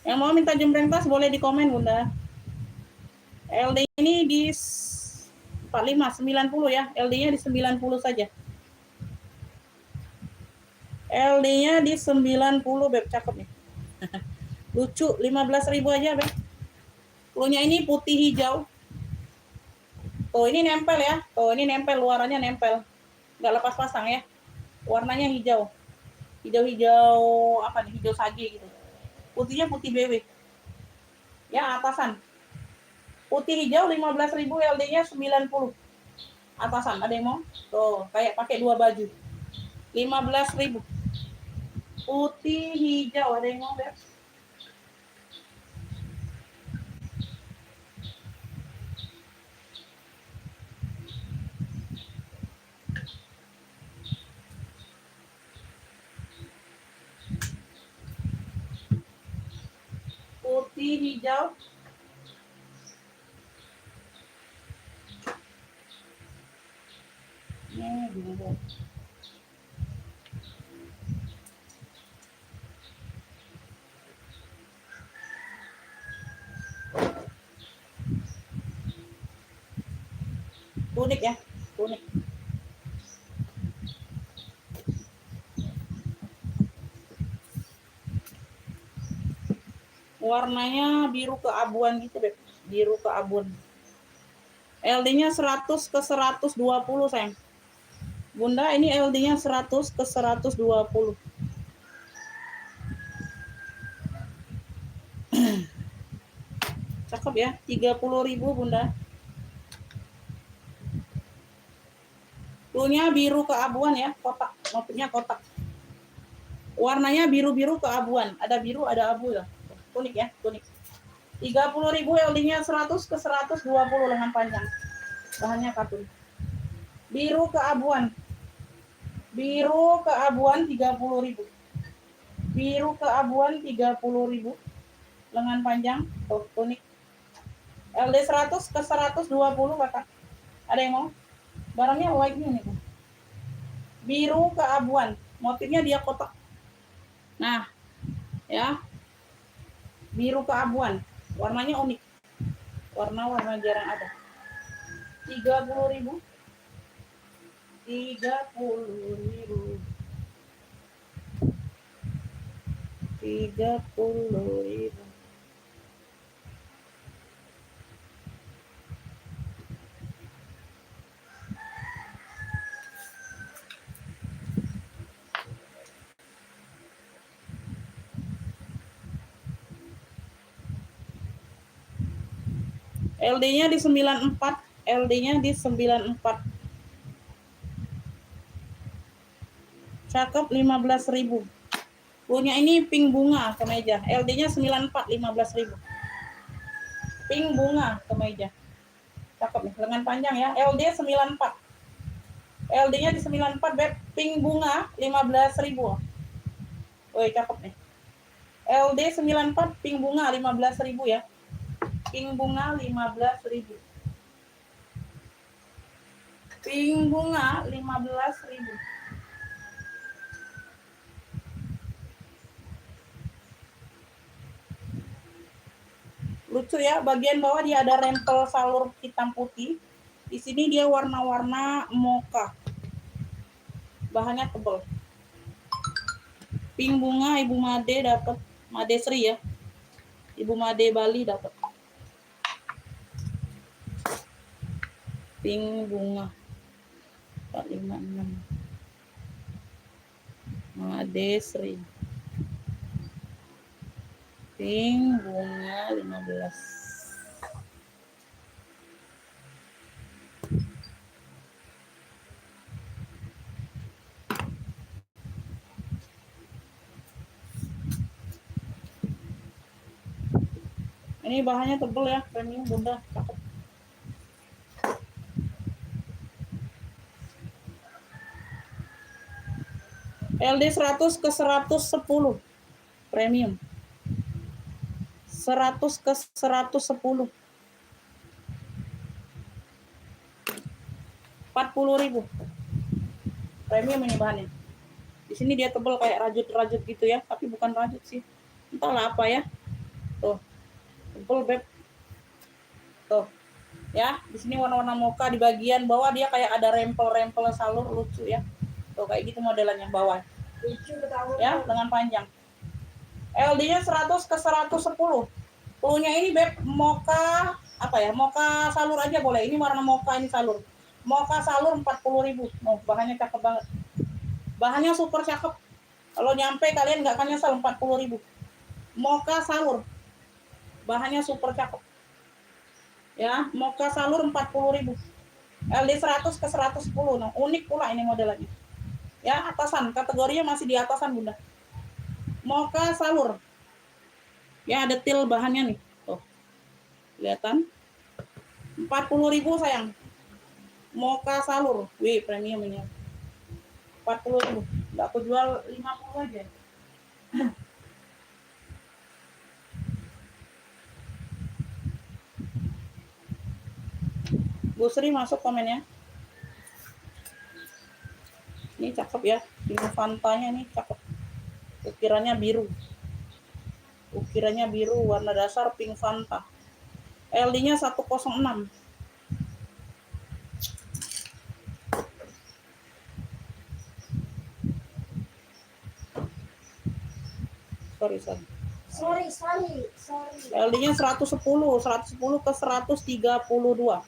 Yang mau minta jembreng tas boleh di komen Bunda. LD ini di 45, 90 ya. LD-nya di 90 saja. LD-nya di 90 Beb, cakep nih. Lucu, 15.000 aja Beb. Cluenya ini putih hijau. Tuh ini nempel ya. Tuh ini nempel, luarannya nempel. Nggak lepas pasang ya. Warnanya hijau. Hijau-hijau apa nih? Hijau sage gitu. Putihnya putih BW. Ya, atasan. Putih hijau 15.000, LD-nya 90. Atasan ada yang mau? Tuh, kayak pakai 2 baju. 15.000. Putih hijau ada yang mau, Beb? Putih hijau. Gini. Tunik ya, tunik. Warnanya biru keabuan gitu, Beb. Biru keabuan. LD-nya 100 ke 120, sayang. Bunda, ini LD-nya 100 ke 120. Cakep ya, 30.000, Bunda. Tunya biru keabuan ya, kotak. Motifnya kotak. Warnanya biru-biru keabuan. Ada biru, ada abu ya. Tunik ya, tunik. 30.000, LD-nya 100 ke 120 lengan panjang. Bahannya katun. Biru keabuan. Biru keabuan 30.000. Biru keabuan 30.000. Lengan panjang, tuh, tunik. LD 100 ke 120, Kakak. Ada yang mau? Barangnya white nih. Biru keabuan. Motifnya dia kotak. Nah, ya. Biru keabuan. Warnanya unik. Warna-warna jarang ada. 30.000. 30.000. 30.000. LD-nya di 94, LD-nya di 94. Cakep 15.000. Punya ini pink bunga kemeja. LD-nya 94, 15.000. Pink bunga kemeja. Cakep nih, lengan panjang ya. LD 94. LD-nya di 94, Beb. Pink bunga 15.000. Woi, cakep nih. LD 94, pink bunga 15.000 ya. Pink bunga 15.000. Pink bunga 15.000. Lucu ya, bagian bawah dia ada rempel salur hitam putih. Di sini dia warna-warna mocha. Bahannya tebal. Pink bunga Ibu Made dapat, Made Sri ya. Ibu Made Bali dapat. Pink bunga 456. Made Sri. Pink bunga 15. Ini bahannya tebal ya, premium, Bunda. Cakep. LD 100 ke 110. Premium. 100 ke 110. 40.000. Premium ini bahannya. Di sini dia tebal kayak rajut-rajut gitu ya, tapi bukan rajut sih. Entahlah apa ya. Tuh. Tebal, Beb. Tuh. Ya, di sini warna-warna mocha, di bagian bawah dia kayak ada rempel-rempel salur, lucu ya. Tuh kayak gitu modelannya bawah. Lucu betul. Ya, lengan panjang. LD-nya 100 ke 110. Pelunya ini, Beb, mocha apa ya? Mocha salur aja boleh. Ini warna mocha, ini salur. Mocha salur 40.000. Oh, bahannya cakep banget. Bahannya super cakep. Kalau nyampe kalian nggak akan nyesel, 40.000. Mocha salur. Bahannya super cakep. Ya, mocha salur 40.000. LD 100 ke 110. Nah, unik pula ini modelnya. Ya, atasan, kategorinya masih di atasan, Bunda. Mocha salur. Ya, detail bahannya nih. Tuh. Kelihatan? 40.000 sayang. Mocha salur. Wih, premium ini. 40.000. Enggak aku jual 50 aja. Bu Sri masuk komennya. Ini cakep ya. Ini Fantanya nih cakep. Ukirannya biru. Ukirannya biru, warna dasar pink Fanta. LD-nya 106. Sorry. LD-nya 110 ke 132.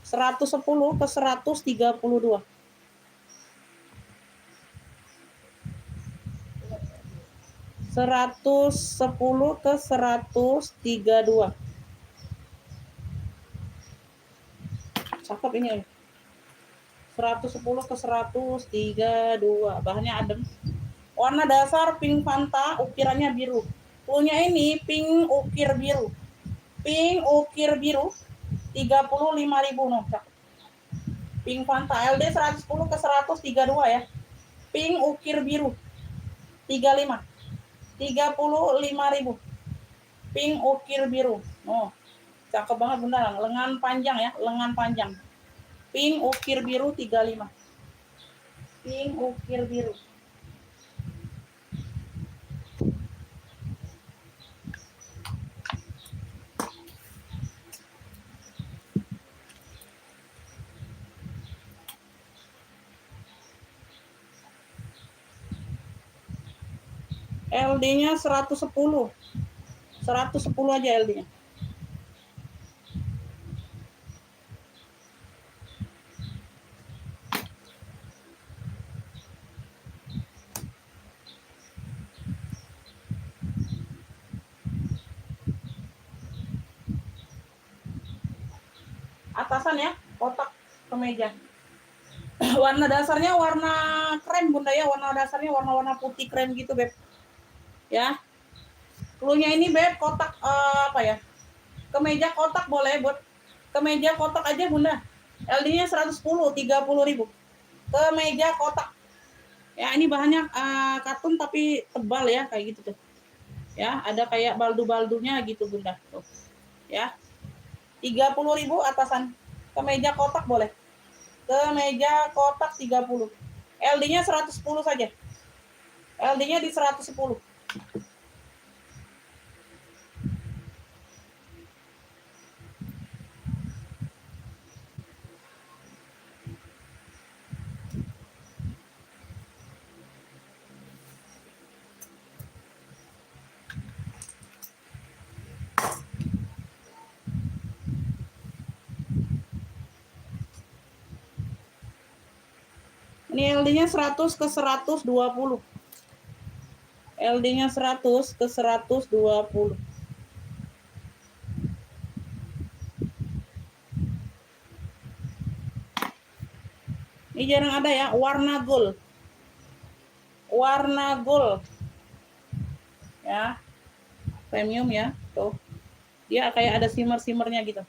110 ke 132. 110 ke 132. Cakep ini. 110 ke 132. Bahannya adem. Warna dasar pink Fanta, ukirannya biru. Punya ini pink ukir biru. Pink ukir biru 35.000 no. Pink Fanta LD 110 ke 132 ya. Pink ukir biru 35. 35.000. Pink ukir biru. Oh. Cakep banget Bunda, lengan panjang ya, lengan panjang. Pink ukir biru 35. Pink ukir biru. LD-nya 110. 110 aja LD-nya. Atasan ya, kotak kemeja. Warna dasarnya warna krem Bunda ya, warna dasarnya warna-warna putih krem gitu Beb. Ya. Cluenya ini Beb, kotak apa ya? Kemeja kotak boleh buat kemeja kotak aja Bunda. LD-nya 110, 30.000. Kemeja kotak. Ya, ini bahannya katun tapi tebal ya, kayak gitu tuh. Ya, ada kayak baldu-baldunya gitu Bunda. Tuh. Ya. 30.000 atasan. Kemeja kotak boleh. Kemeja kotak 30. LD-nya 110 saja. LD-nya di 110. Ini LD-nya 100 ke 120. LD-nya 100 ke 120. Ini jarang ada ya, warna gold. Warna gold. Ya. Premium ya, tuh. Dia kayak ada shimmer-shimmernya gitu.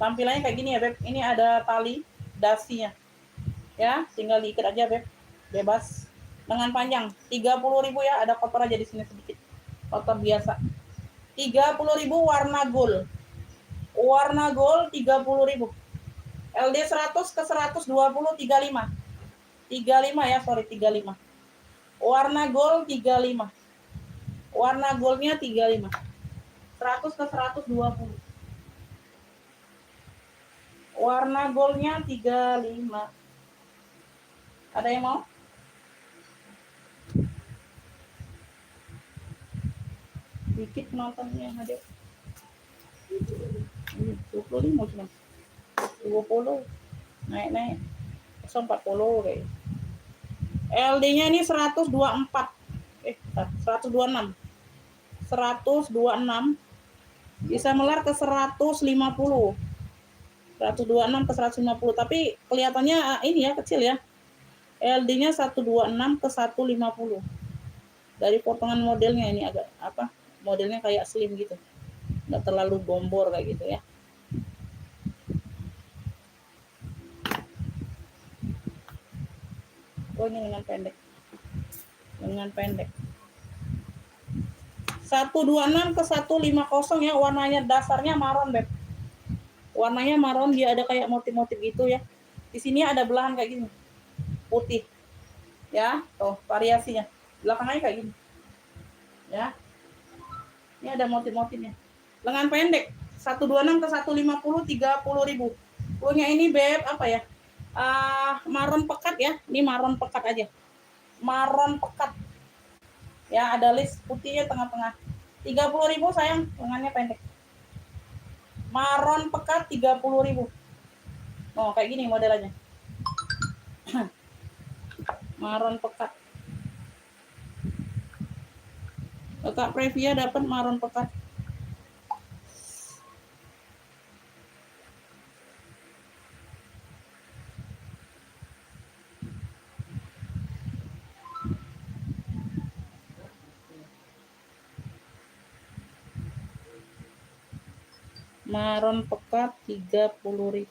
Tampilannya kayak gini ya, Beb. Ini ada tali dasinya. Ya, tinggal diikat aja, Beb. Bebas. Lengan panjang, 30.000 ya, ada kotor aja di sini sedikit. Kotor biasa. 30.000 warna gold. Warna gold 30.000. LD 100 ke 120 35. 35 ya, sorry 35. Warna gold 35. Warna goldnya 35. 100 ke 120. Warna goldnya 35. Ada yang mau? Dikit penontonnya yang hadir. 25 cuma. 20. Naik. 140 kayak. LD-nya ini 124. 126. 126. Bisa melar ke 150. 126 ke 150, tapi kelihatannya ini ya kecil ya. LD-nya 126 ke 150. Dari potongan modelnya ini agak apa? Modelnya kayak slim gitu. Nggak terlalu gombor kayak gitu ya. Oh, ini lengan pendek. Lengan pendek. 126 ke 150 ya, warnanya dasarnya marron, Beb. Warnanya marron, dia ada kayak motif-motif gitu ya. Di sini ada belahan kayak gini. Putih. Ya, tuh variasinya. Belakangnya kayak gini. Ya. Ini ada motif-motifnya. Lengan pendek 126 ke 150 30.000. Punya ini Beb apa ya? Marron pekat ya. Ini marron pekat aja. Marron pekat. Ya, ada list putihnya tengah-tengah. 30.000 sayang, lengannya pendek. Marron pekat 30.000. Oh, kayak gini modelannya. Marron pekat. Kak Previa dapat marron pekat. Marron pekat 30.000.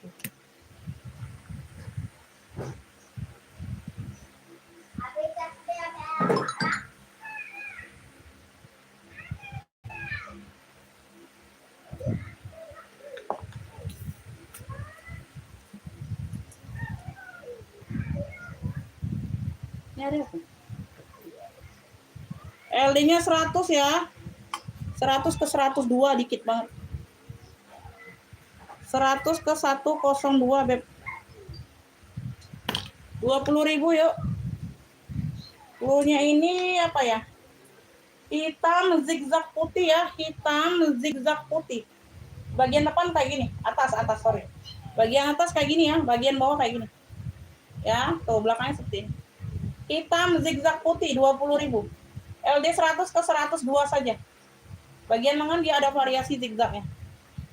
Ini ada apa? LD-nya 100 ya. 100 ke 102 dikit banget. 100 ke 102 Beb. 20.000 yuk. Bluenya ini apa ya? Hitam zigzag putih ya, hitam zigzag putih. Bagian depan kayak gini, atas sorry. Bagian atas kayak gini ya, bagian bawah kayak gini. Ya, tuh belakangnya seperti ini. Hitam zigzag putih 20.000. LD 100 ke 102 saja. Bagian lengan dia ada variasi zigzagnya.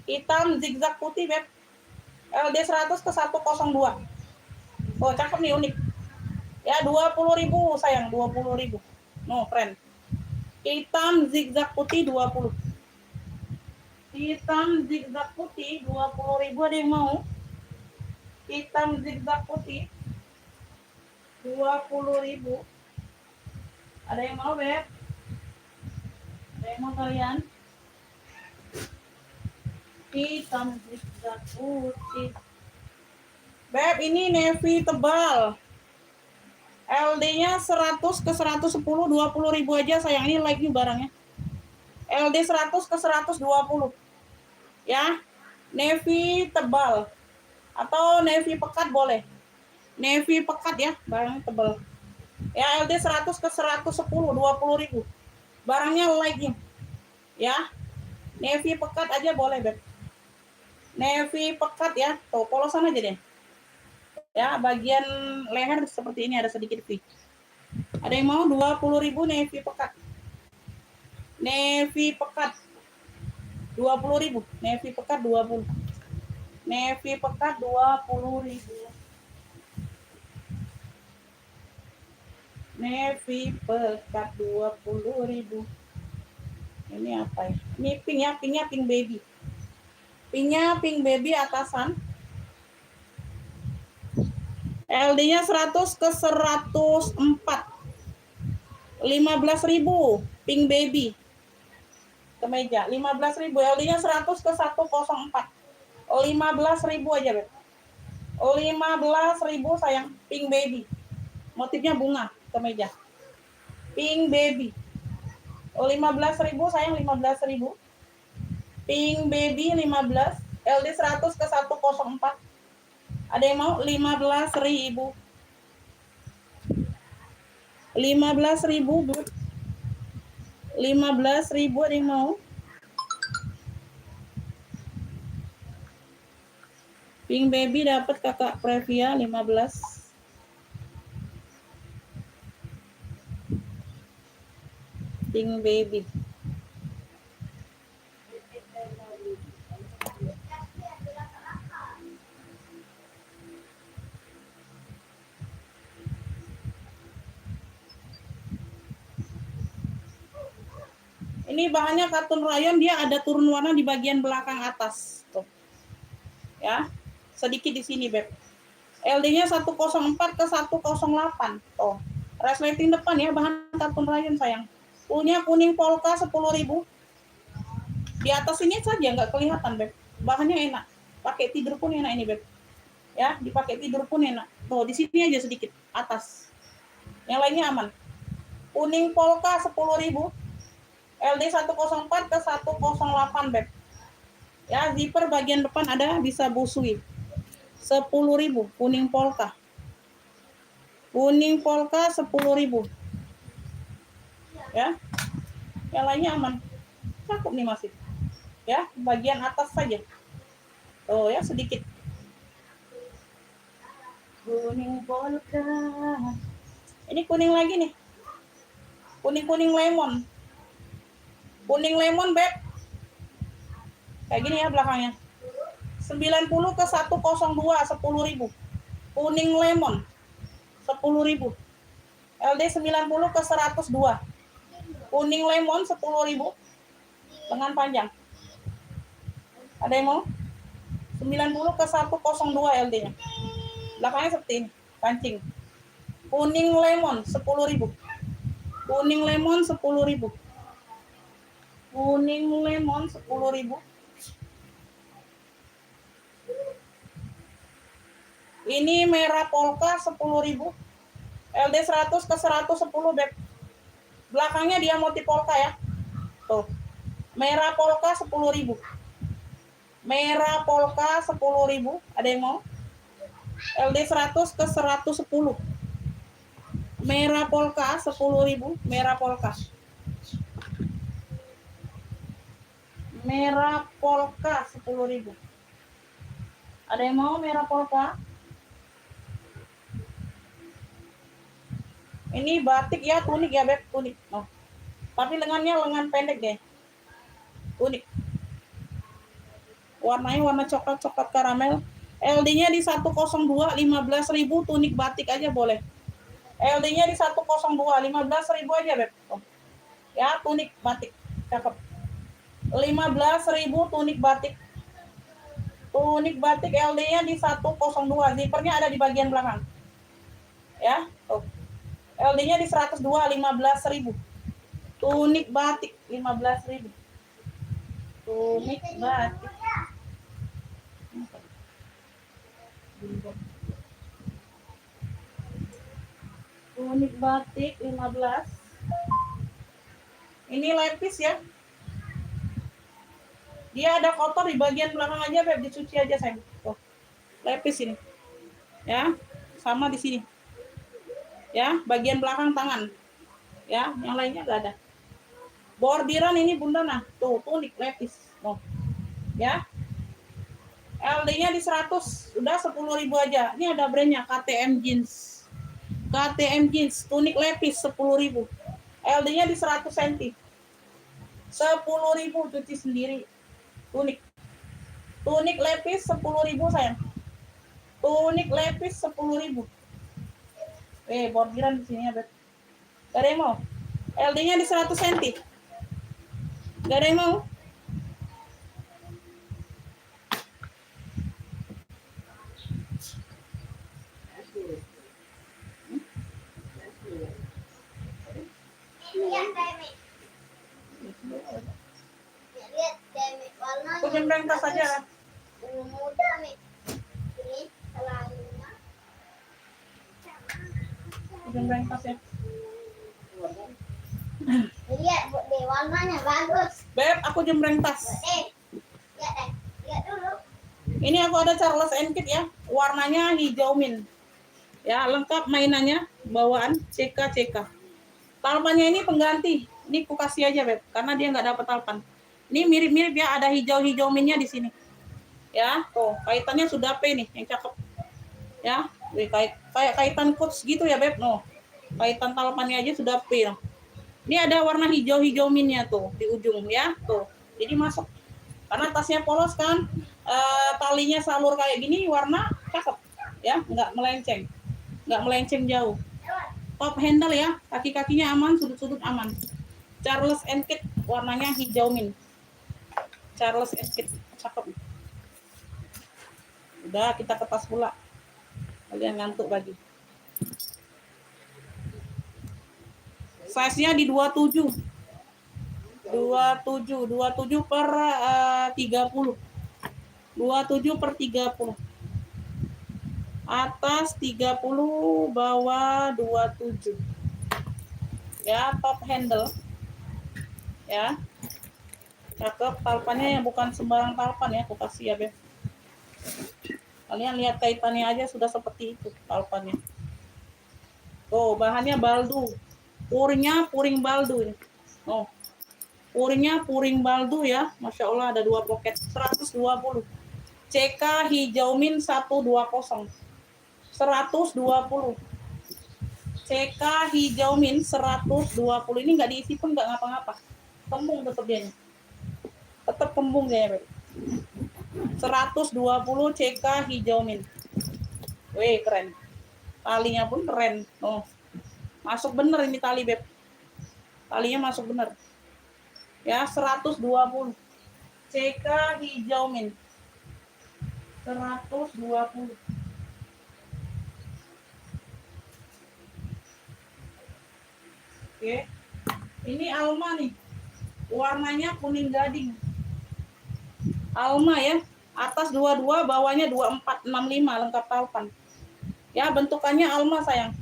Hitam zigzag putih Beb. LD 100 ke 102. Oh, cakep nih, unik. Ya, 20.000 sayang, 20.000. No, keren. Hitam zigzag putih 20. Hitam zigzag putih 20.000, ada yang mau? Hitam zigzag putih 20.000. Ada yang mau, Beb? Ada yang mau kalian? Hitam zigzag putih. Beb, ini navy tebal. LD-nya 100 ke 110, 20.000 aja sayang. Ini like nih barangnya. LD 100 ke 120. Ya. Navy tebal. Atau navy pekat boleh. Navy pekat ya, barangnya tebal. Ya, LD 100 ke 110, 20.000. Barangnya like nih. Ya. Navy pekat aja boleh, Beb. Navy pekat ya. Tuh, polosan aja deh. Ya, bagian leher seperti ini ada sedikit V. Ada yang mau 20.000 navy pekat. Navy pekat 20.000. Navy pekat 20. Navy pekat 20.000. Navy pekat 20.000. Ini apa ya? Ini pink ya, pinknya pink baby. Pinknya pink baby atasan. LD-nya 100 ke 104. 15.000 pink baby. Kemeja 15.000, LD-nya 100 ke 104. 15.000 aja, Beb. 15.000 sayang, pink baby. Motifnya bunga kemeja. Pink baby. 15.000 sayang, 15.000. Pink baby 15. LD 100 ke 104. Ada yang mau 15.000. 15.000, Bu. 15.000 ada yang mau? Pink baby dapat Kakak Previa 15. Pink baby. Ini bahannya katun rayon, dia ada turun warna di bagian belakang atas. Tuh. Ya, sedikit di sini, Beb. LD-nya 104 ke 108. Tuh. Resleting depan ya, bahan katun rayon sayang. Punya kuning polka 10.000. Di atas ini saja nggak kelihatan, Beb. Bahannya enak. Pakai tidur pun enak ini, Beb. Ya, dipakai tidur pun enak. Tuh, di sini aja sedikit atas. Yang lainnya aman. Kuning polka 10.000. LD 104 ke 108, Beb. Ya, zipper bagian depan ada bisa busui. 10.000 kuning polka. Kuning polka 10.000. Ya. Yang lainnya aman. Cakep nih masih. Ya, bagian atas saja. Oh ya, sedikit. Kuning polka. Ini kuning lagi nih. Kuning-kuning lemon. Kuning lemon, Beb. Kayak gini ya belakangnya. 90 ke 102, 10.000. Kuning lemon, 10.000. LD 90 ke 102. Kuning lemon 10.000. Lengan panjang. Ada yang mau? 90 ke 102 LD-nya. Belakangnya seperti ini, kancing. Kuning lemon 10.000. Kuning lemon 10.000. Kuning lemon 10.000. Ini merah polka 10.000. LD 100 ke 110, Beb. Belakangnya dia motif polka ya. Tuh. Merah polka 10.000. Merah polka 10.000. Ada yang mau? LD 100 ke 110. Merah polka 10.000. Merah polka. Merah polka 10.000. Ada yang mau merah polka? Ini batik ya, tunik ya, Beb, tunik. Oh. Tapi lengannya lengan pendek deh. Tunik. Warnanya warna coklat-coklat karamel. LD-nya di 102, 15.000, tunik batik aja boleh. LD-nya di 102, 15.000 aja, Beb. Oh. Ya, tunik batik. Cakep. 15.000 tunik batik. Tunik batik LD-nya di 102. Zippernya ada di bagian belakang. Ya, tuh. LD-nya di 102, 15.000. Tunik batik 15.000. Tunik batik. Tunik batik 15. Ini lepis ya. Dia ada kotor di bagian belakang aja, Beb, dicuci aja sayang. Tuh. Lepis ini. Ya, sama di sini. Ya, bagian belakang tangan. Ya, yang lainnya enggak ada. Bordiran ini Bunda, nah, tuh tunik lepis. Oh. Ya. LD-nya di 100, udah 10.000 aja. Ini ada brandnya KTM Jeans. KTM Jeans, tunik lepis 10.000. LD-nya di 100 cm. 10.000 cuci sendiri. Tunik. Tunik lepis 10.000 sayang. Tunik lepis 10.000. Bordiran di sini ya, Beb. Gak ada yang mau? LD-nya di 100 cm. Gak ada yang mau? Lihat deh, warnanya. Aku jembreng tas aja. Muda, Mi. Ini selalunya. Aku jembreng tas ya. Lihat, Bu, deh, warnanya bagus. Beb, aku jembreng tas. Lihat deh. Lihat dulu. Ini aku ada Charles & Kit ya. Warnanya hijau mint. Ya, lengkap mainannya. Bawaan CK. Talpannya ini pengganti. Ini aku kasih aja, Beb, karena dia nggak dapat talpan. Ini mirip-mirip ya, ada hijau-hijau mintnya di sini. Ya, tuh kaitannya sudah P nih, yang cakep. Ya, kayak kaitan coach gitu ya, Beb. No, kaitan talpannya aja sudah P. No. Ini ada warna hijau-hijau mintnya tuh di ujung ya, tuh. Jadi masuk. Karena tasnya polos kan, talinya salur kayak gini, warna cakep. Ya, nggak melenceng jauh. Top handle ya, kaki-kakinya aman, sudut-sudut aman. Charles and Kit, warnanya hijau mint. Charles and Kit, cakep. Udah, kita ke tas pula. Kalian ngantuk lagi. Size-nya di 27. 27 per 30. 27 per 30. Atas 30, bawah 27. Ya, top handle. Ya. Cakep, talpannya yang bukan sembarang talpan ya, aku kasih ya, Beb. Kalian lihat kaitannya aja sudah seperti itu talpannya. Tuh, bahannya baldu. Puringnya puring baldu ini. Oh. Puringnya puring baldu ya. Masya Allah ada 2 pocket. 120. CK hijau mint 120. 120. CK hijau mint 120. Ini nggak diisi pun nggak ngapa-ngapa. Kembung tetap dia. Tetap kembung dia, Beb. 120 CK hijau mint. Wih, keren. Talinya pun keren. Oh. Masuk bener ini tali, Beb. Talinya masuk bener. Ya, 120. CK hijau mint. 120. Oke. Ini Alma nih. Warnanya kuning gading. Alma ya. Atas 22, bawahnya 2465 lengkap talpan. Ya, bentukannya Alma sayang.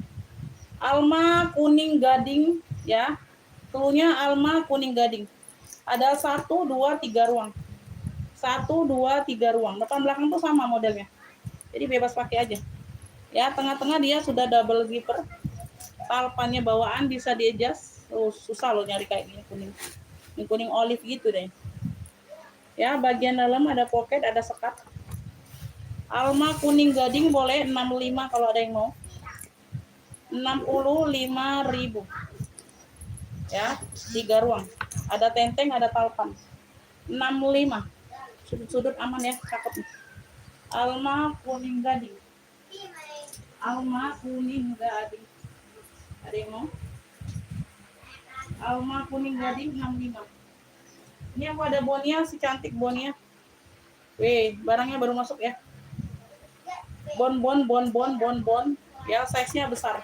Alma kuning gading ya. Cluenya Alma kuning gading. Ada 1, 2, 3 ruang. 1, 2, 3 ruang. Depan belakang tuh sama modelnya. Jadi bebas pakai aja. Ya, tengah-tengah dia sudah double zipper. Talpannya bawaan bisa di-adjust. Oh, susah loh nyari kayak gini kuning. Ini kuning olive gitu deh. Ya, bagian dalam ada pocket, ada sekat. Alma kuning gading boleh 65 kalau ada yang mau. 65.000. Ya, 3 ruang. Ada tenteng, ada talpan. 65. Sudut-sudut aman ya, cakep. Alma kuning gading. Alma kuning gading. Ada yang mau? Alma kuning gading 65. Ini aku ada Bonia, si cantik Bonia. Wih, barangnya baru masuk ya. Bon. Ya, size-nya besar.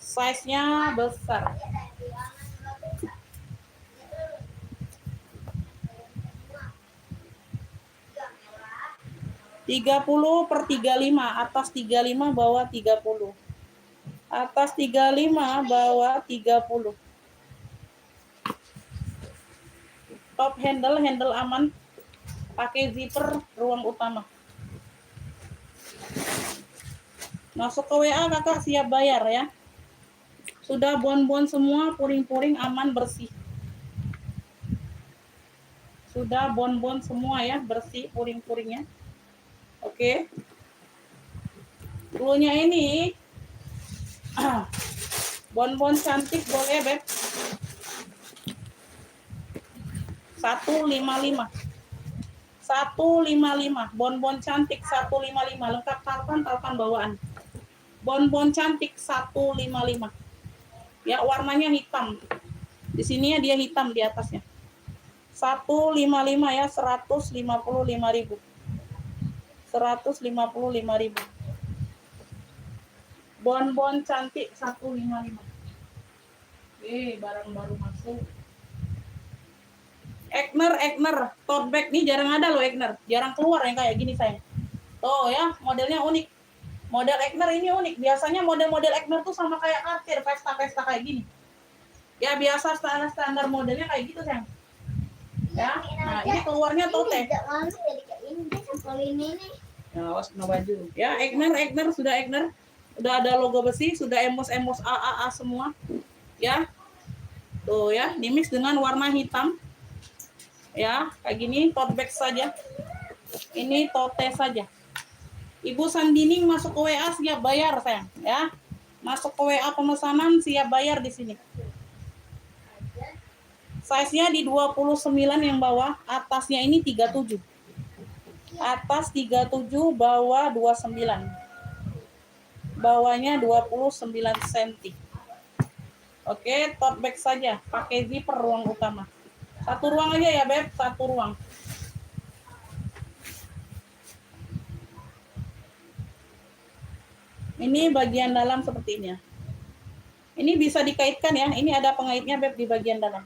Size-nya besar. 30 per 35, atas 35, bawah 30. Atas 35, bawah 30. Top handle, handle aman. Pakai zipper ruang utama. Masuk ke WA kakak siap bayar ya. Sudah bon-bon semua, puring-puring aman bersih. Sudah bon-bon semua ya, bersih puring-puringnya. Oke. Cluenya ini bon-bon cantik boleh, Beb. 155. 155. Bon-bon cantik 155. Lengkap talpan bawaan. Bon-bon cantik 155. Ya, warnanya hitam. Di sini ya dia hitam di atasnya. 155 ya, 155.000. 155.000. Bon-bon cantik 155. Barang baru masuk. Egner, tote bag nih jarang ada loh Egner. Jarang keluar yang kayak gini sayang. Tuh ya, modelnya unik. Model Egner ini unik. Biasanya model-model Egner tuh sama kayak Cartier, pesta-pesta kayak gini. Ya biasa standar modelnya kayak gitu sayang. Ya, nah ini keluarnya tote. Nah, awas kena baju. Ya, Egner sudah Egner. Udah ada logo besi, sudah emos AAA semua. Ya. Tuh ya, dimix dengan warna hitam. Ya, kayak gini tote bag saja. Ini tote saja. Ibu Sandining masuk ke WA siap bayar sayang, ya. Masuk ke WA pemesanan siap bayar di sini. Size-nya di 29 yang bawah, atasnya ini 37. Atas 37, bawah 29. Bawahnya 29 cm. Oke, tote bag saja, pakai zipper ruang utama. Satu ruang aja ya, Beb, satu ruang. Ini bagian dalam seperti ini ya. Ini bisa dikaitkan ya, ini ada pengaitnya, Beb, di bagian dalam.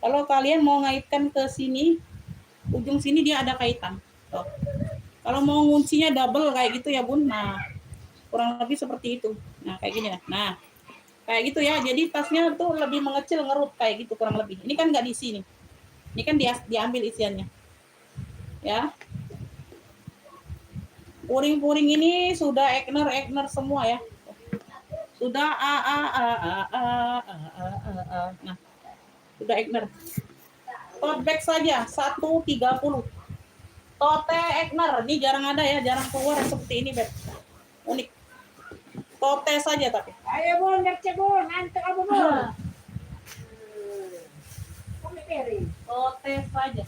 Kalau kalian mau ngaitkan ke sini, ujung sini dia ada kaitan. Tuh. Kalau mau nguncinya double kayak gitu ya, Bun. Nah, kurang lebih seperti itu. Nah, kayak gini ya. Nah, kayak gitu ya. Jadi tasnya tuh lebih mengecil, ngerut kayak gitu kurang lebih. Ini kan nggak diisi nih. Ini kan diambil isiannya. Ya. Puring-puring ini sudah Egner semua ya. Sudah Nah, sudah Egner. Tote bag saja 130. Tote Egner, ini jarang ada ya, jarang keluar seperti ini, Beb. Unik. Tote saja tapi. Ayo Bun, ngerti Bun, antuk apa Bun? Kami beri. Tote saja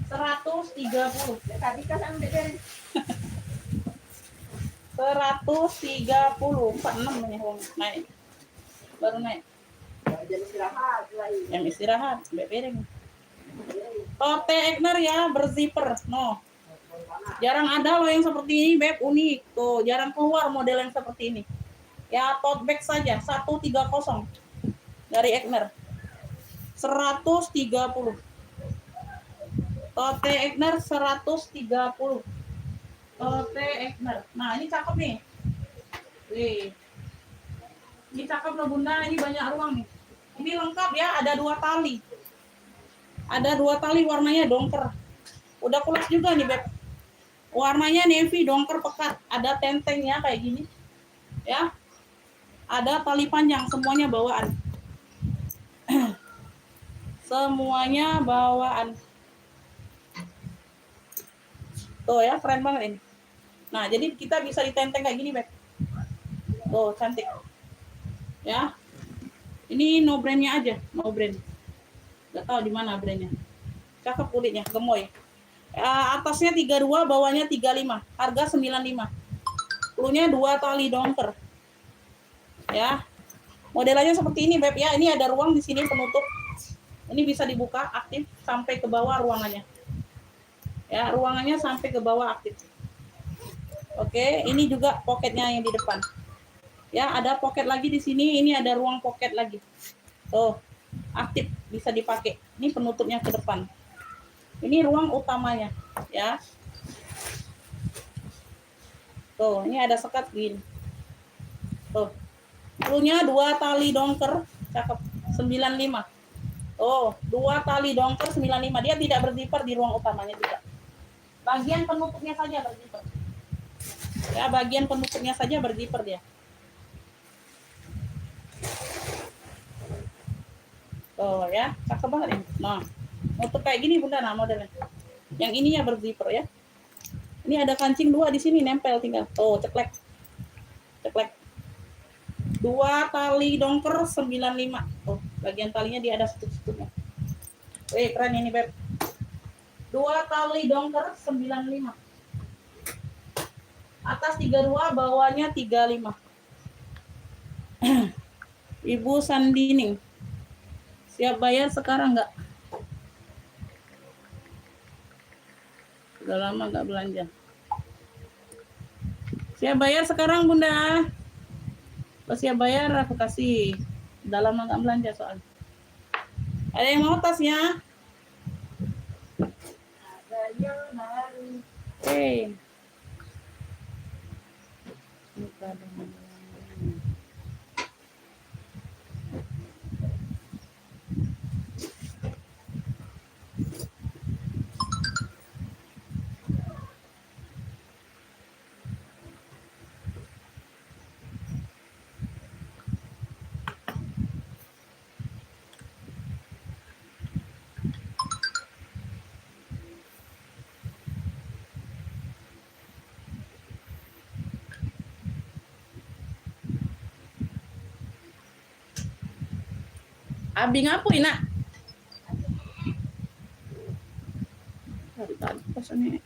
130. Tadi kan ambil beri. 130, 46 nih naik. Baru naik. Jadi istirahat lagi. Yang istirahat, Beb piring. Tote Egner ya, berzipper. No. Jarang ada loh yang seperti ini, Beb, unik. Tuh, jarang keluar model yang seperti ini. Ya, tote bag saja 130 dari Egner. 130. Tote Egner 130. Tote Egner. Nah, ini cakep nih. Wih. Ini cakep loh, Bunda. Ini banyak ruang nih. Ini lengkap ya, ada 2 tali. Ada 2 tali, warnanya dongker. Udah kulas juga nih, Beb. Warnanya navy, dongker pekat. Ada tentengnya kayak gini. Ya. Ada tali panjang, semuanya bawaan. Semuanya bawaan. Tuh ya, keren banget ini. Nah, jadi kita bisa ditenteng kayak gini, Beb. Tuh, cantik. Ya. Ini no brandnya aja, no brand. Gak tahu di mana brandnya. Cakep kulitnya, gemoy. Atasnya 32, bawahnya 35. Harga 95. Klunya 2 tali dongker. Ya. Modelnya seperti ini, Beb ya. Ini ada ruang di sini penutup. Ini bisa dibuka aktif sampai ke bawah ruangannya. Ya, ruangannya sampai ke bawah aktif. Oke, ini juga poketnya yang di depan. Ya, ada poket lagi di sini. Ini ada ruang poket lagi. Tuh, aktif bisa dipakai. Ini penutupnya ke depan. Ini ruang utamanya, ya. Tuh, ini ada sekat gini. Tuh. Klunya 2 tali dongker, cakep, 95. Oh, 2 tali dongker 95. Dia tidak berzipper di ruang utamanya juga. Bagian penutupnya saja berzipper. Ya, bagian penutupnya saja berzipper dia. Oh ya, cakep banget ini. Nah, nutup kayak gini Bunda, nah modelnya. Yang ini ya berzipper ya. Ini ada kancing 2 di sini nempel tinggal. Oh, ceklek. Ceklek. 2 tali dongker 95. Oh, bagian talinya dia ada stup-stupnya. Wih, keren ini, Beb. 2 tali dongker 95. Atas 32, bawahnya 35. Ibu Sandining. Siap bayar sekarang nggak? Udah lama nggak belanja. Siap bayar sekarang, Bunda. Kalau siap bayar aku kasih. Udah lama nggak belanja soalnya. Ada yang mau tasnya? Ada yang harus. Hey. Abi ngapain nak? Tadi pesannya.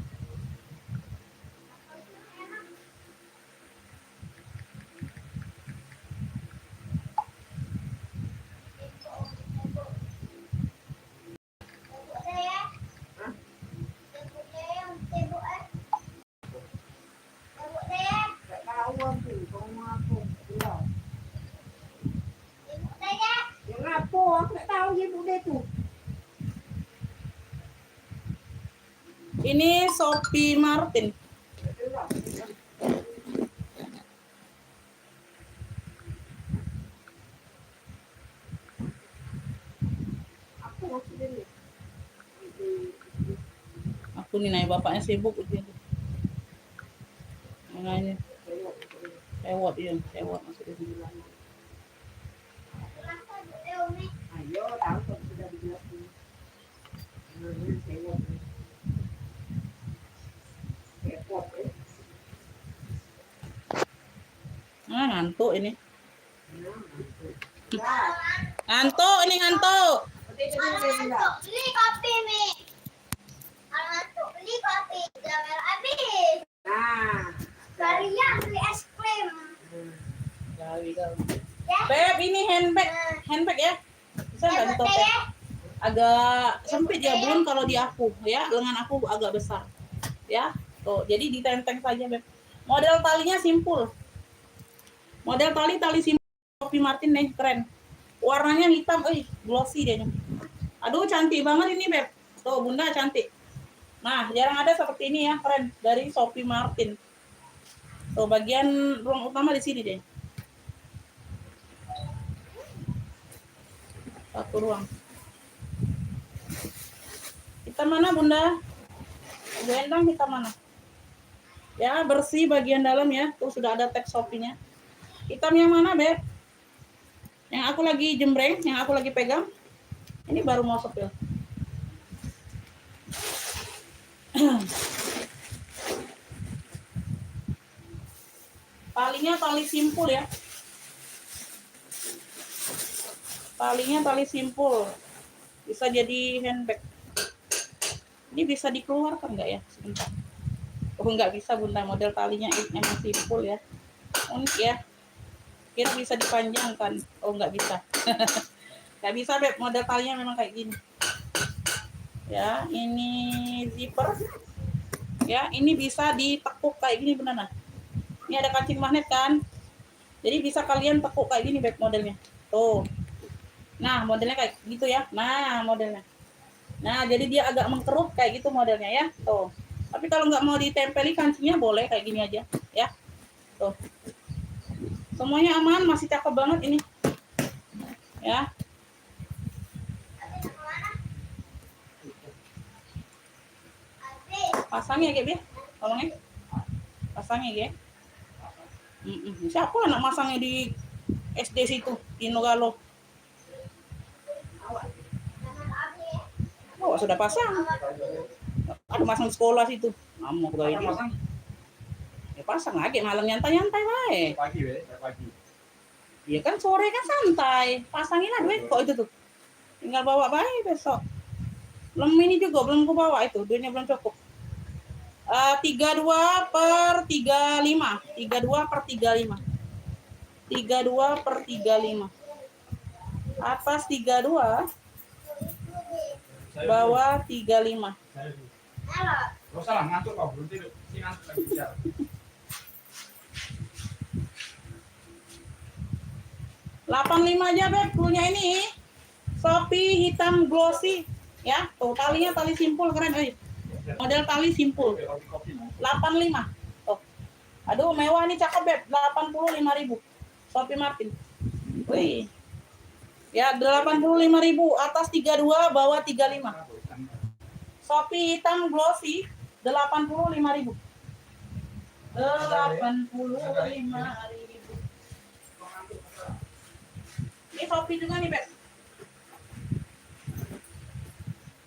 Ini Shopee Martin. Aku masih ini. Aku nih nanya bapaknya sibuk gitu. Makanya lewat ya, lewat maksudnya. Kenapa dulu Umi? Ayo, tahu kalau sudah dijelasin. Sewot. Repot, Ah, ngantuk ini. Nah, Ngantuk ini ngantuk. Beli kopi Mi. Kalau ngantuk beli kopi. Jamel habis. nah. Kalian beli es krim. Ya. Beb, ini handbag ya. Bisa nggak Hebat ditopeng? ya. Agak sempit ya bun kalau di aku ya, lengan aku agak besar ya. Tuh, jadi ditenteng saja Beb. Model talinya simpul. Model tali simpul Shopee Martin nih, keren. Warnanya hitam, glossy deh. Aduh, cantik banget ini Beb. Tuh, Bunda cantik. Nah, jarang ada seperti ini ya, keren dari Shopee Martin. Tuh, bagian ruang utama di sini deh. Satu ruang. Kita mana Bunda? Bu Endang kita mana? Ya, bersih bagian dalam ya. Tuh sudah ada teks Shopee-nya. Hitam yang mana, Beb? Yang aku lagi jembreng, yang aku lagi pegang. Ini baru mau sepil. Talinya tali simpul ya. Talinya tali simpul. Bisa jadi handbag. Ini bisa dikeluarkan nggak ya? Sebentar. Oh, nggak bisa Bunda, model talinya emang simpul ya. Unik ya. Kira bisa dipanjangkan. Oh, nggak bisa. Nggak bisa Beb, model talinya memang kayak gini. Ya, ini zipper. Ya, ini bisa ditekuk kayak gini benar. Nah. Ini ada kancing magnet kan. Jadi bisa kalian tekuk kayak gini Beb modelnya. Tuh. Nah, modelnya kayak gitu ya. Nah, modelnya. Nah, jadi dia agak mengkerut kayak gitu modelnya ya. Tuh. Tapi kalau nggak mau ditempeli kancingnya boleh kayak gini aja ya. Tuh. Semuanya aman, masih cakep banget ini. Ya. Pasangnya ya, Beb. Tolongnya. Pasangnya ya. Siapa anak masangnya di SD situ di Nogalo? Oh, sudah pasang. Ada masang di sekolah situ. Kamu pegawai ini. Ya pasang lagi malam nyantai-nyantai baik. Pagi. Iya kan sore kan santai. Pasangin lah duit kok itu tuh. Tinggal bawa baik besok. Belum ini juga belum ku bawa itu, duitnya belum cukup. 32 per 35. 32 per 35. 32 per 35. Atas 32, bawah 35. Gak salah ngantuk kok, belum tidur. Si ngantuk lagi bicara. 85 aja Beb, punya ini. Shopee hitam glossy. Ya, tuh talinya tali simpul keren, model tali simpul. 85. Tuh. Aduh, mewah nih cakep Beb, 85.000. Shopee Martin. Wih. Ya, 85.000, atas 32, bawah 35. Shopee hitam glossy 85.000. 85.000. Ini Shopee juga nih, Beb.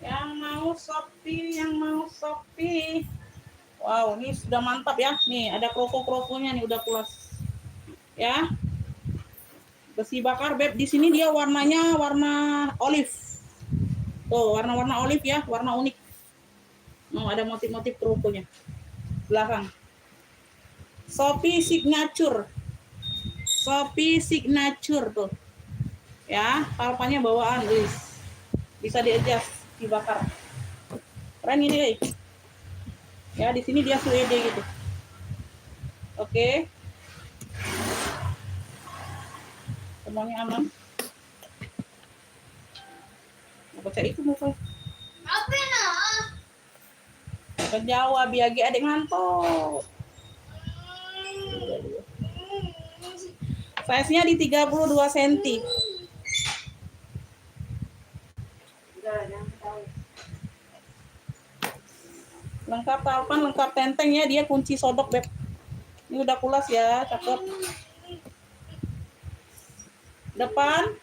Yang mau Shopee. Wow, ini sudah mantap ya. Nih, ada kroko-krokonya nih udah pulas. Ya. Besi bakar, Beb. Di sini dia warnanya warna olive. Tuh, warna-warna olive ya, warna unik. Ada motif-motif krokonya. Belakang. Shopee Signature. Shopee Signature tuh. Ya, palpanya bawaan, guys. Bisa di-adjust, dibakar. Keren ini, guys. Ya, di sini dia suede gitu. Oke. Semuanya aman. Baca itu muka. Apa nah? Menjawab biagi adik ngantuk. Size-nya di 32 cm. Udah, jangan tahu. Lengkap talpan, lengkap tenteng ya, dia kunci sodok, Beb. Ini udah pulas ya, cakep. Depan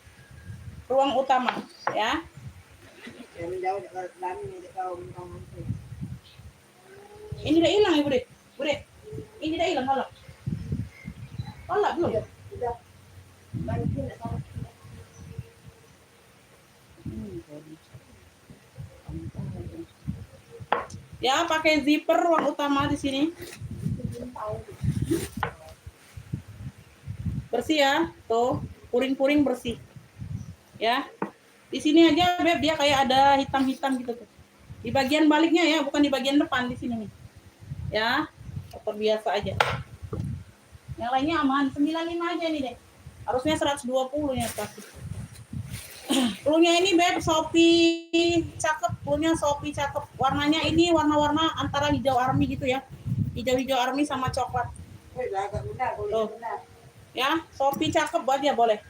ruang utama ya. Ya menjauh dekat kami nih, kau bintang nanti. Ini udah hilang Ibu Dek. Bu Dek. Ini udah hilang kolak. Kolak belum? Udah. Banting enggak tahu. Ya, pakai zipper ruang utama di sini. Bersih ya, tuh puring-puring bersih. Ya, di sini aja Beb dia kayak ada hitam-hitam gitu tuh. Di bagian baliknya ya, bukan di bagian depan di sini nih. Ya, kotor biasa aja. Yang lainnya aman, 95 aja nih deh. Harusnya 120 ya pasti. Pelunya ini Beb, Shopee cakep, pelunya Shopee cakep. Warnanya ini warna-warna antara hijau army gitu ya. Hijau-hijau army sama coklat. Agak benar, boleh benar. Ya, Shopee cakep buat dia boleh.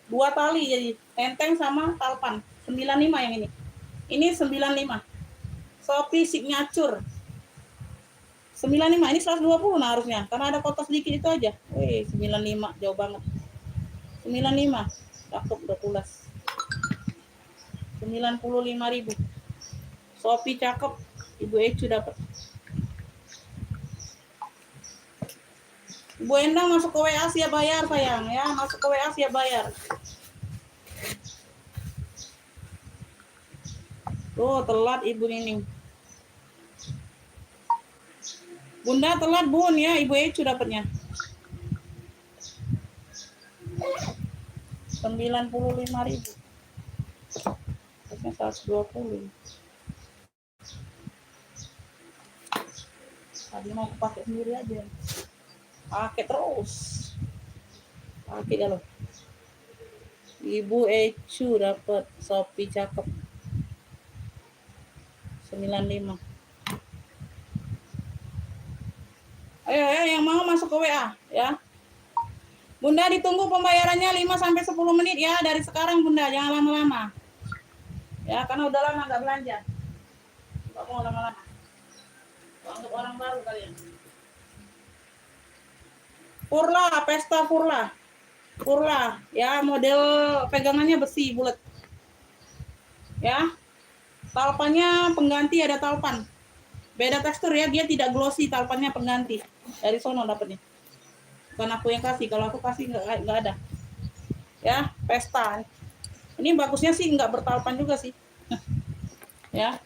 2 tali jadi tenteng sama talpan. 95 yang ini. Ini 95. Shopee signature. 95 ini 120 nah harusnya karena ada kotak sedikit itu aja. Wih, 95 jauh banget. 95. Cakep udah pulas. 95.000. Shopee cakep. Ibu Ecu dapat. Ibu Endang masuk ke WA siap bayar sayang ya, masuk ke WA siap bayar. Tuh telat Ibu Nining. Bunda telat Bun ya, Ibu Ecu dapatnya. 95.000. Harusnya 120. Tadi mau pakai sendiri aja. Pakai terus. Pakai dah loh. Ibu Ecu dapat Shopee cakep. 95. Ayo yang mau masuk ke WA ya. Bunda ditunggu pembayarannya 5 sampai 10 menit ya dari sekarang Bunda, jangan lama-lama. Ya, karena udah lama enggak belanja. Enggak mau lama-lama. Untuk orang baru kalian. Purla, Pesta Purla. Purla, ya model pegangannya besi bulat. Ya. Talpannya pengganti ada talpan. Beda tekstur ya, dia tidak glossy, talpannya pengganti. Dari sono dapatnya. Bukan aku yang kasih, kalau aku kasih nggak ada. Ya, Pesta. Ini bagusnya sih nggak bertalpan juga sih. Ya.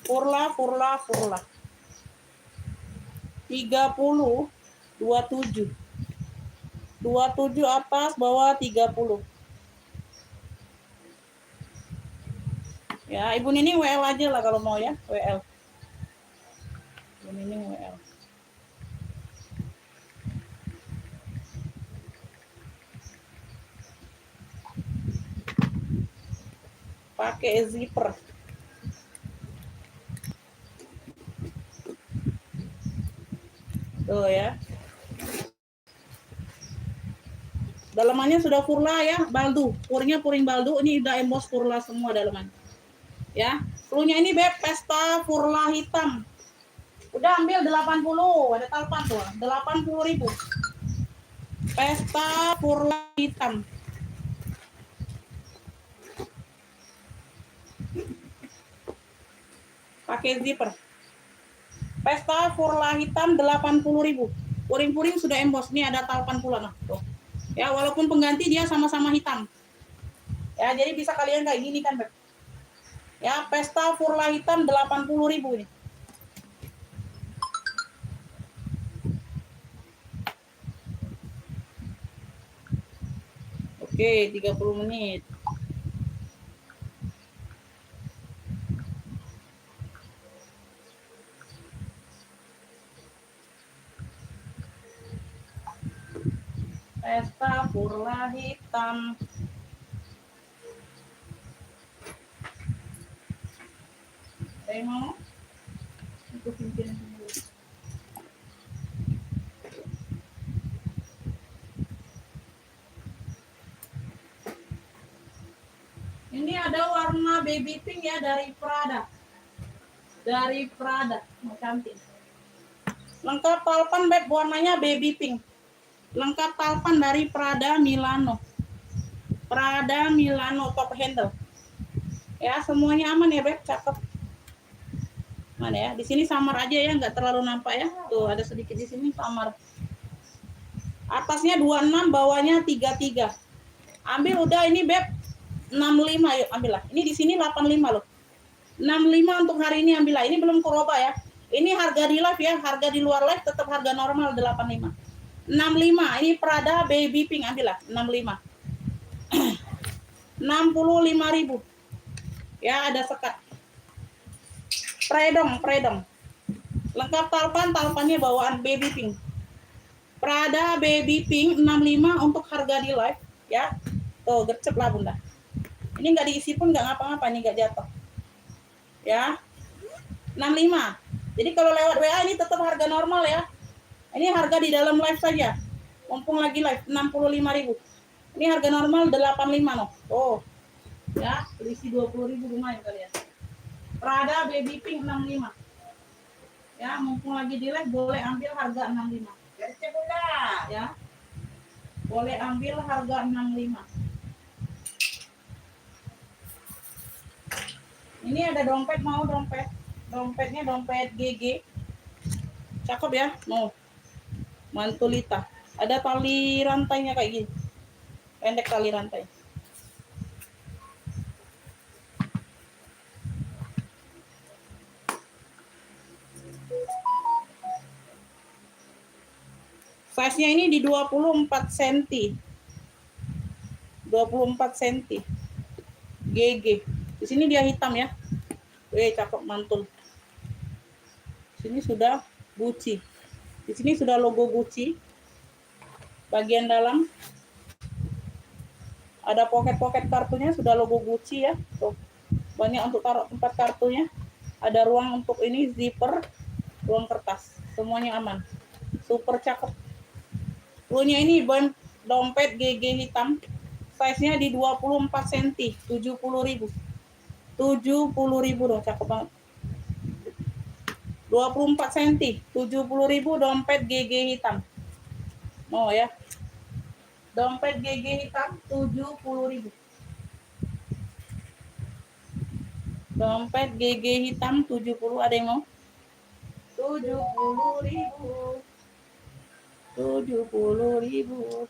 Purla. 30 27. 27 atas, bawah 30. Ya, Ibu Nining WL aja lah kalau mau ya, WL. Ibu Nining WL. Pakai zipper. Tuh ya. Dalamannya sudah Purla ya, baldu. Puringnya puring baldu, ini udah emboss Purla semua dalaman. Ya. Pelunya ini Beb, Pesta Purla hitam. Udah ambil 80, ada talpan tuh, 80.000. Pesta Purla hitam. Pakai zipper. Pesta Purla hitam 80.000. Puring-puring sudah emboss, ini ada talpan pula nah. Tuh. Ya, walaupun pengganti dia sama-sama hitam. Ya, jadi bisa kalian kayak gini kan, Beb. Ya, Pesta Purla hitam 80.000 ini. Oke, 30 menit. Pesta Purla hitam. Saya mau itu pimpinan dulu. Ini ada warna baby pink ya dari Prada. Dari Prada, oh, cantik. Lengkap talpan beb, warnanya baby pink. Lengkap talpan dari Prada Milano. Prada Milano top handle. Ya, semuanya aman ya beb, cakep. Mana ya? Di sini samar aja ya, nggak terlalu nampak ya. Tuh, ada sedikit di sini samar. Atasnya 26, bawahnya 33. Ambil udah ini beb 65, yuk ambillah. Ini di sini 85 loh. 65 untuk hari ini ambillah. Ini belum kuroba ya. Ini harga di live ya, harga di luar live tetap harga normal 85. 65, ini Prada baby pink ambillah 65. 65.000. Ya, ada sekat. Predong. Lengkap talpan, talpannya bawaan baby pink. Prada baby pink 65 untuk harga di live ya. Tuh, gercep lah bunda. Ini nggak diisi pun nggak ngapa-ngapa, ini nggak jatuh. Ya. 65. Jadi kalau lewat WA ini tetap harga normal ya. Ini harga di dalam live saja. Mumpung lagi live 65.000. Ini harga normal 85 noh. Oh. Ya, berisi 20.000 lumayan kali ya. Prada baby pink 65. Ya, mumpung lagi di live boleh ambil harga 65. Ya. Boleh ambil harga 65. Ini ada dompet, mau dompet. Dompetnya dompet GG. Cakep ya. No. Mantulita. Ada tali rantainya kayak gini. Pendek tali rantai. Size-nya ini di 24 cm. 24 cm. GG. Di sini dia hitam ya. Cakep mantul. Di sini sudah Gucci. Di sini sudah logo Gucci. Bagian dalam ada pocket kartunya, sudah logo Gucci ya. Tuh. Banyak untuk taruh tempat kartunya. Ada ruang untuk ini zipper, ruang kertas. Semuanya aman. Super cakep. Punya ini dompet GG hitam. Size-nya di 24 cm, 70.000. 70.000 dong, cakep banget. 24 cm, 70.000 dompet GG hitam. Oh ya. Dompet GG hitam 70.000. Dompet GG hitam 70, ada yang mau? 70.000. 70.000.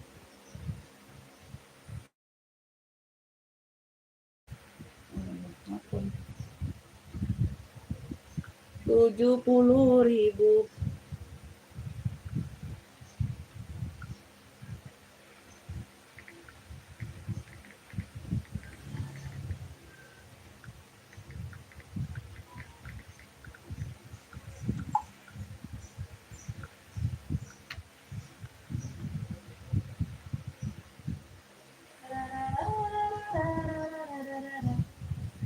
Maupun 70.000.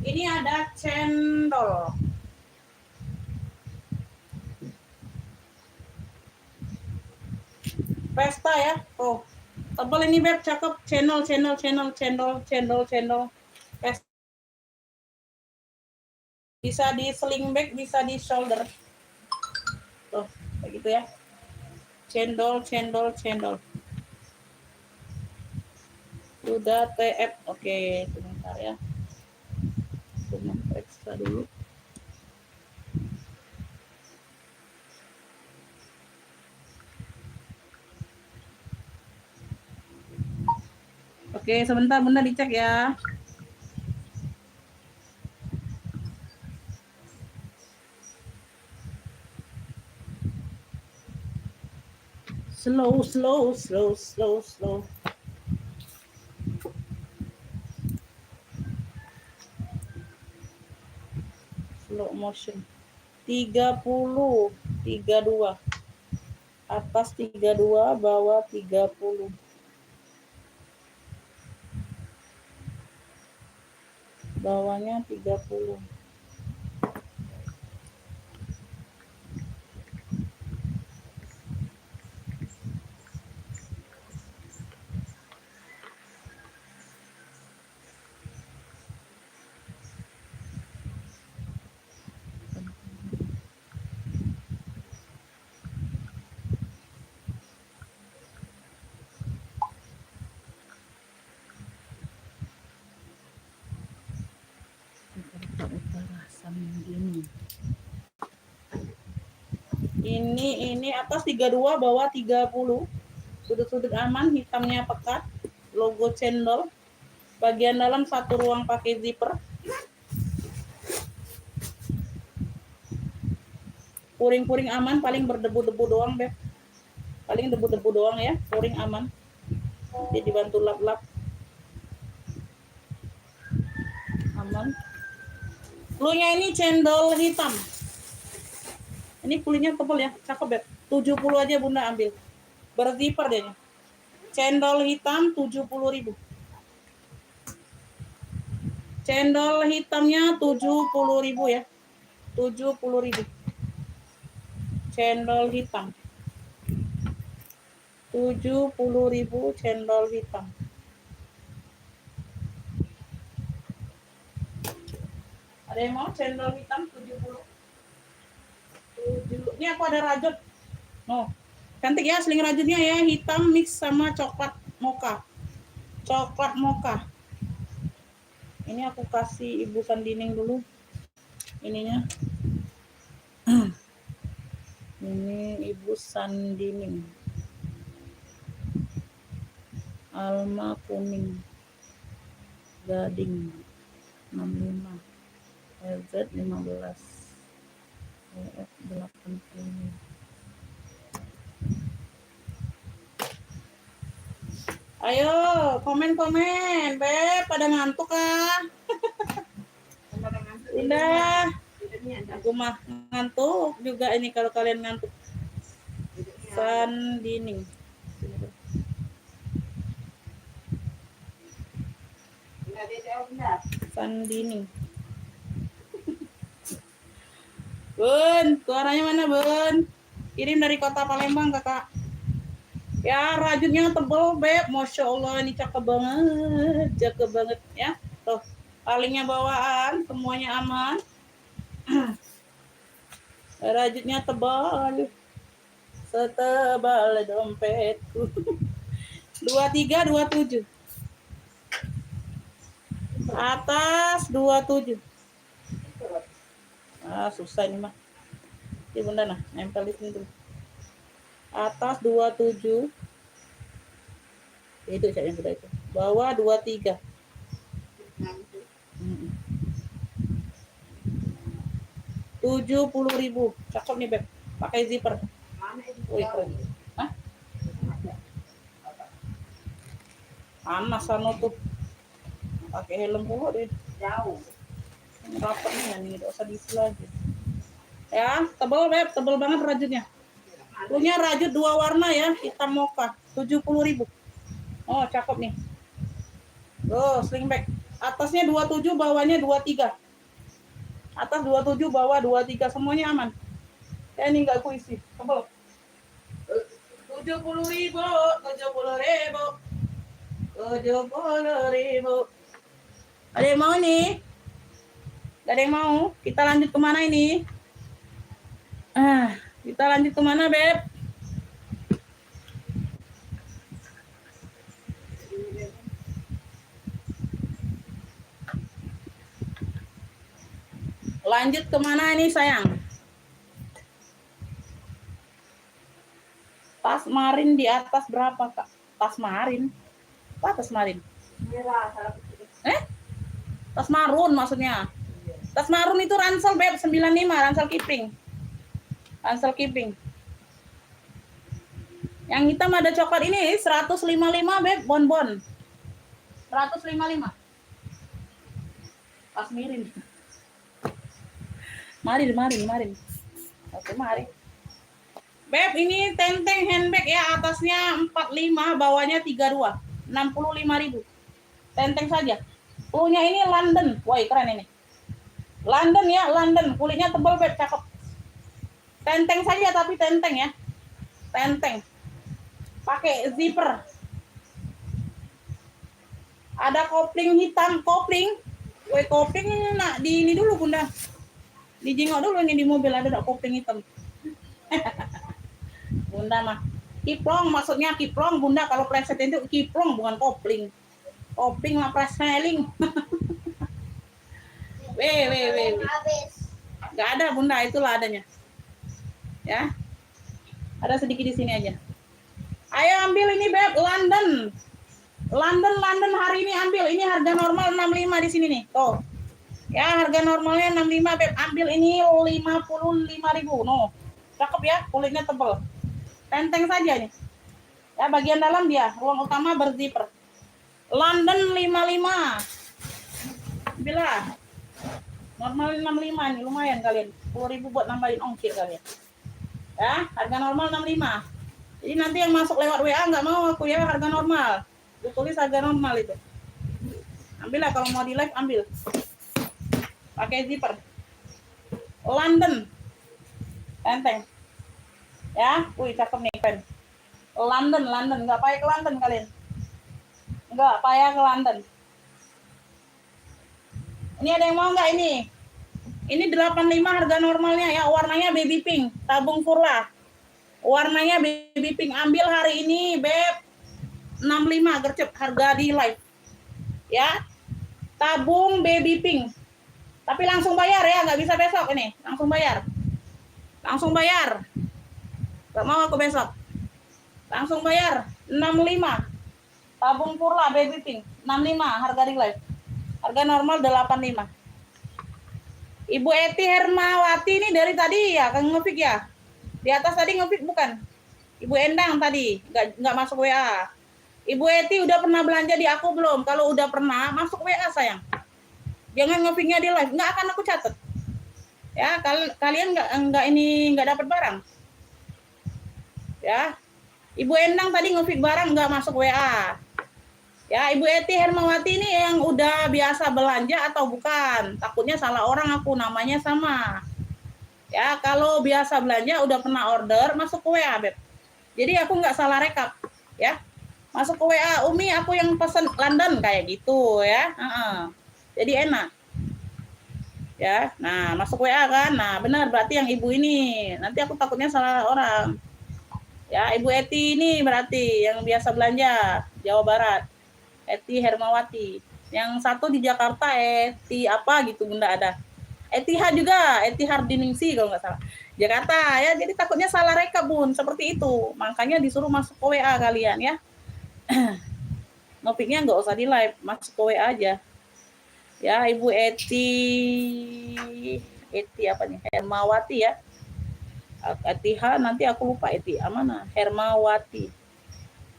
Ini ada cendol. Pesta ya. Oh. Tebal ini beb, cakep. Cendol. Pesta. Bisa di sling bag, bisa di shoulder. Tuh, kayak gitu ya. Cendol. Sudah TF. Oke, sebentar ya. Cuma periksa dulu. Oke, sebentar bunda dicek ya. Slow. Slow motion. 30, 32. Atas 32, bawah 30. Bawahnya 30. Sandini. Ini atas 32, bawah 30. Sudut-sudut aman, hitamnya pekat. Logo cendol. Bagian dalam satu ruang pakai zipper. Puring-puring aman, paling berdebu-debu doang, Beb. Paling debu-debu doang ya, puring aman. Nanti dibantu lap-lap. Aman. Klunya ini cendol hitam. Ini kulitnya tebal ya, cakep Beb. 70 aja Bunda ambil. Berzipper dia. Cendol hitam 70.000. Cendol hitamnya 70.000 ya. 70.000. Cendol hitam. 70.000 cendol hitam. Ada yang mau cendol hitam 70? Ini aku ada rajut. Oh, cantik ya seling rajutnya ya, hitam mix sama coklat mocha. Coklat mocha. Ini aku kasih Ibu Sandining dulu. Ininya. Ini Ibu Sandining. Alma kuning. Gading 65. LZ 15. EF 80. Ayo, komen-komen, Beb. Pada ngantuk kah? Udah. Aku mah ngantuk juga ini kalau kalian ngantuk. Sandining. Sandining. Bun, suaranya mana Bun? Kirim dari kota Palembang Kakak. Ya rajutnya tebel Beb, Masya Allah ini cakep banget ya. Tuh, palingnya bawaan, semuanya aman. Rajutnya tebal, setebal dompetku. 23, 27. Atas 27. Ah, susah ini mah. Ini Bunda nah, nempel di sini dulu. Atas 27. Itu saya yang sudah itu. Bawah 23. 70.000. Cakep nih, Beb. Pakai zipper. Wih, keren. Hah? Panas sana tuh. Pakai helm pula deh. Jauh. Rapatnya nih, enggak usah diisi lagi. Ya, tebal Beb, tebal banget rajutnya. Punya rajut 2 warna ya, hitam mocha, 70.000. Oh, cakep nih. Tuh, sling bag. Atasnya 27, bawahnya 23. Atas 27, bawah 23, semuanya aman. Ya, ini enggak aku isi. Tebal. 70.000, 70.000. 70.000. Ada yang mau nih? Gak ada yang mau? Kita lanjut kemana ini? Kita lanjut kemana, Beb? Lanjut kemana ini, sayang? Tas marin di atas berapa, Kak? Tas marin? Apa tas marin? Merah. Tas marun maksudnya. Tas marun itu ransel, Beb, 95, ransel keeping. Ransel keeping. Yang hitam ada coklat ini 155, Beb, bonbon. 155. Tas mirin. Marin. Oke, mari. Beb, ini tenteng handbag ya, atasnya 45, bawahnya 32. 65.000. Tenteng saja. Kulitnya ini London. Woi, keren ini. London ya, London. Kulitnya tebal, Beb, cakep. Tenteng saja tapi tenteng ya. Tenteng. Pakai zipper. Ada kopling hitam, kopling. Woi, kopling nak di ini dulu, Bunda. Dijengok dulu ini di mobil ada kopling hitam. Bunda mah. Kiplong maksudnya kiplong, Bunda, kalau preset itu kiplong bukan kopling. Kopling mah preseling. Weh. Habis. Nggak ada Bunda, itulah adanya. Ya. Ada sedikit di sini aja. Ayo ambil ini Beb, London. London hari ini ambil. Ini harga normal 65 di sini nih. Tuh. Ya, harga normalnya 65 Beb. Ambil ini 55.000. No. Cakep ya, kulitnya tebal. Tenteng saja nih. Ya, bagian dalam dia, ruang utama berzipper. London 55. Bila normal 65 nih, lumayan kalian. 10.000 buat nambahin ongkir kalian. Ya, harga normal 65. Jadi nanti yang masuk lewat WA nggak mau aku ya harga normal. Tulis harga normal itu. Ambil lah kalau mau di live ambil. Pakai zipper. London. Tenteng. Ya, wih cakep nih pen. London nggak payah ke London kalian. Nggak payah ke London. Ini ada yang mau nggak ini? Ini 85 harga normalnya ya, warnanya baby pink, tabung Furla. Warnanya baby pink, ambil hari ini Beb. 65 gercep harga di live. Ya. Tabung baby pink. Tapi langsung bayar ya, nggak bisa besok ini. Langsung bayar. Langsung bayar. Gak mau aku besok. Langsung bayar 65. Tabung Furla baby pink 65 harga di live. Harga normal 85. Ibu Eti Hermawati ini dari tadi ya, Kang Ngefik ya. Di atas tadi Ngefik bukan? Ibu Endang tadi, nggak masuk WA. Ibu Eti udah pernah belanja di aku belum? Kalau udah pernah, masuk WA sayang. Jangan Ngefiknya di live, nggak akan aku catat. Ya, kalian nggak dapat barang. Ya, Ibu Endang tadi Ngefik barang nggak masuk WA. Ya, Ibu Eti Hermawati ini yang udah biasa belanja atau bukan? Takutnya salah orang aku, namanya sama. Ya, kalau biasa belanja udah pernah order, masuk ke WA, Beb. Jadi aku nggak salah rekap, ya. Masuk ke WA, Umi aku yang pesen London kayak gitu, ya. Jadi enak. Ya, nah masuk WA kan, nah benar berarti yang ibu ini. Nanti aku takutnya salah orang. Ya, Ibu Eti ini berarti yang biasa belanja Jawa Barat. Eti Hermawati. Yang satu di Jakarta Eti apa gitu Bunda ada. Etihad juga, Etihad Diningsi kalau nggak salah. Jakarta ya, jadi takutnya salah rekap Bun, seperti itu. Makanya disuruh masuk ke WA kalian ya. Ngopiknya nggak usah di live, masuk ke WA aja. Ya, Ibu Eti apa nih? Hermawati ya. Etihad nanti aku lupa Eti mana? Hermawati.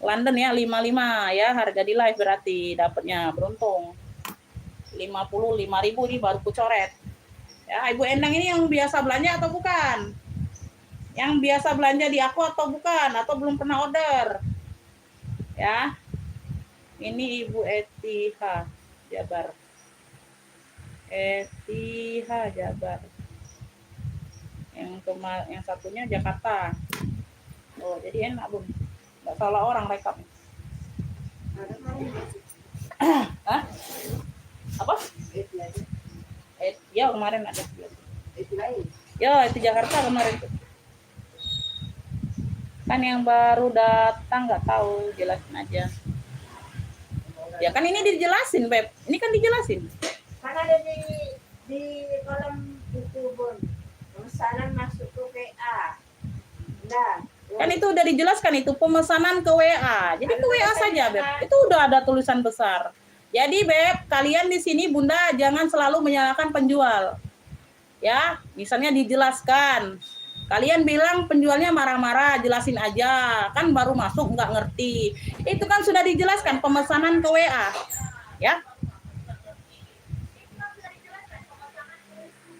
London ya 55 ya, harga di live berarti dapatnya beruntung. 55.000 nih baru kucoret. Ya, Ibu Endang ini yang biasa belanja atau bukan? Yang biasa belanja di aku atau bukan? Atau belum pernah order? Ya. Ini Ibu Etiha Jabar. Etiha Jabar. Yang satunya Jakarta. Oh, jadi enak, Bun. Nggak salah orang rekap. Hah? Apa? Ya kemarin ada. Ya itu Jakarta kemarin tuh. Kan yang baru datang nggak tahu, jelasin aja. Ya kan ini dijelasin Beb. Ini kan dijelasin. Kan ada di kolom itu Bun. Pemesanan masuk ke WA. Nah. Kan itu udah dijelaskan itu pemesanan ke WA. Jadi ke WA saja, Beb. Itu udah ada tulisan besar. Jadi, Beb, kalian di sini Bunda jangan selalu menyalahkan penjual. Ya, misalnya dijelaskan. Kalian bilang penjualnya marah-marah, jelasin aja. Kan baru masuk nggak ngerti. Itu kan sudah dijelaskan pemesanan ke WA. Ya.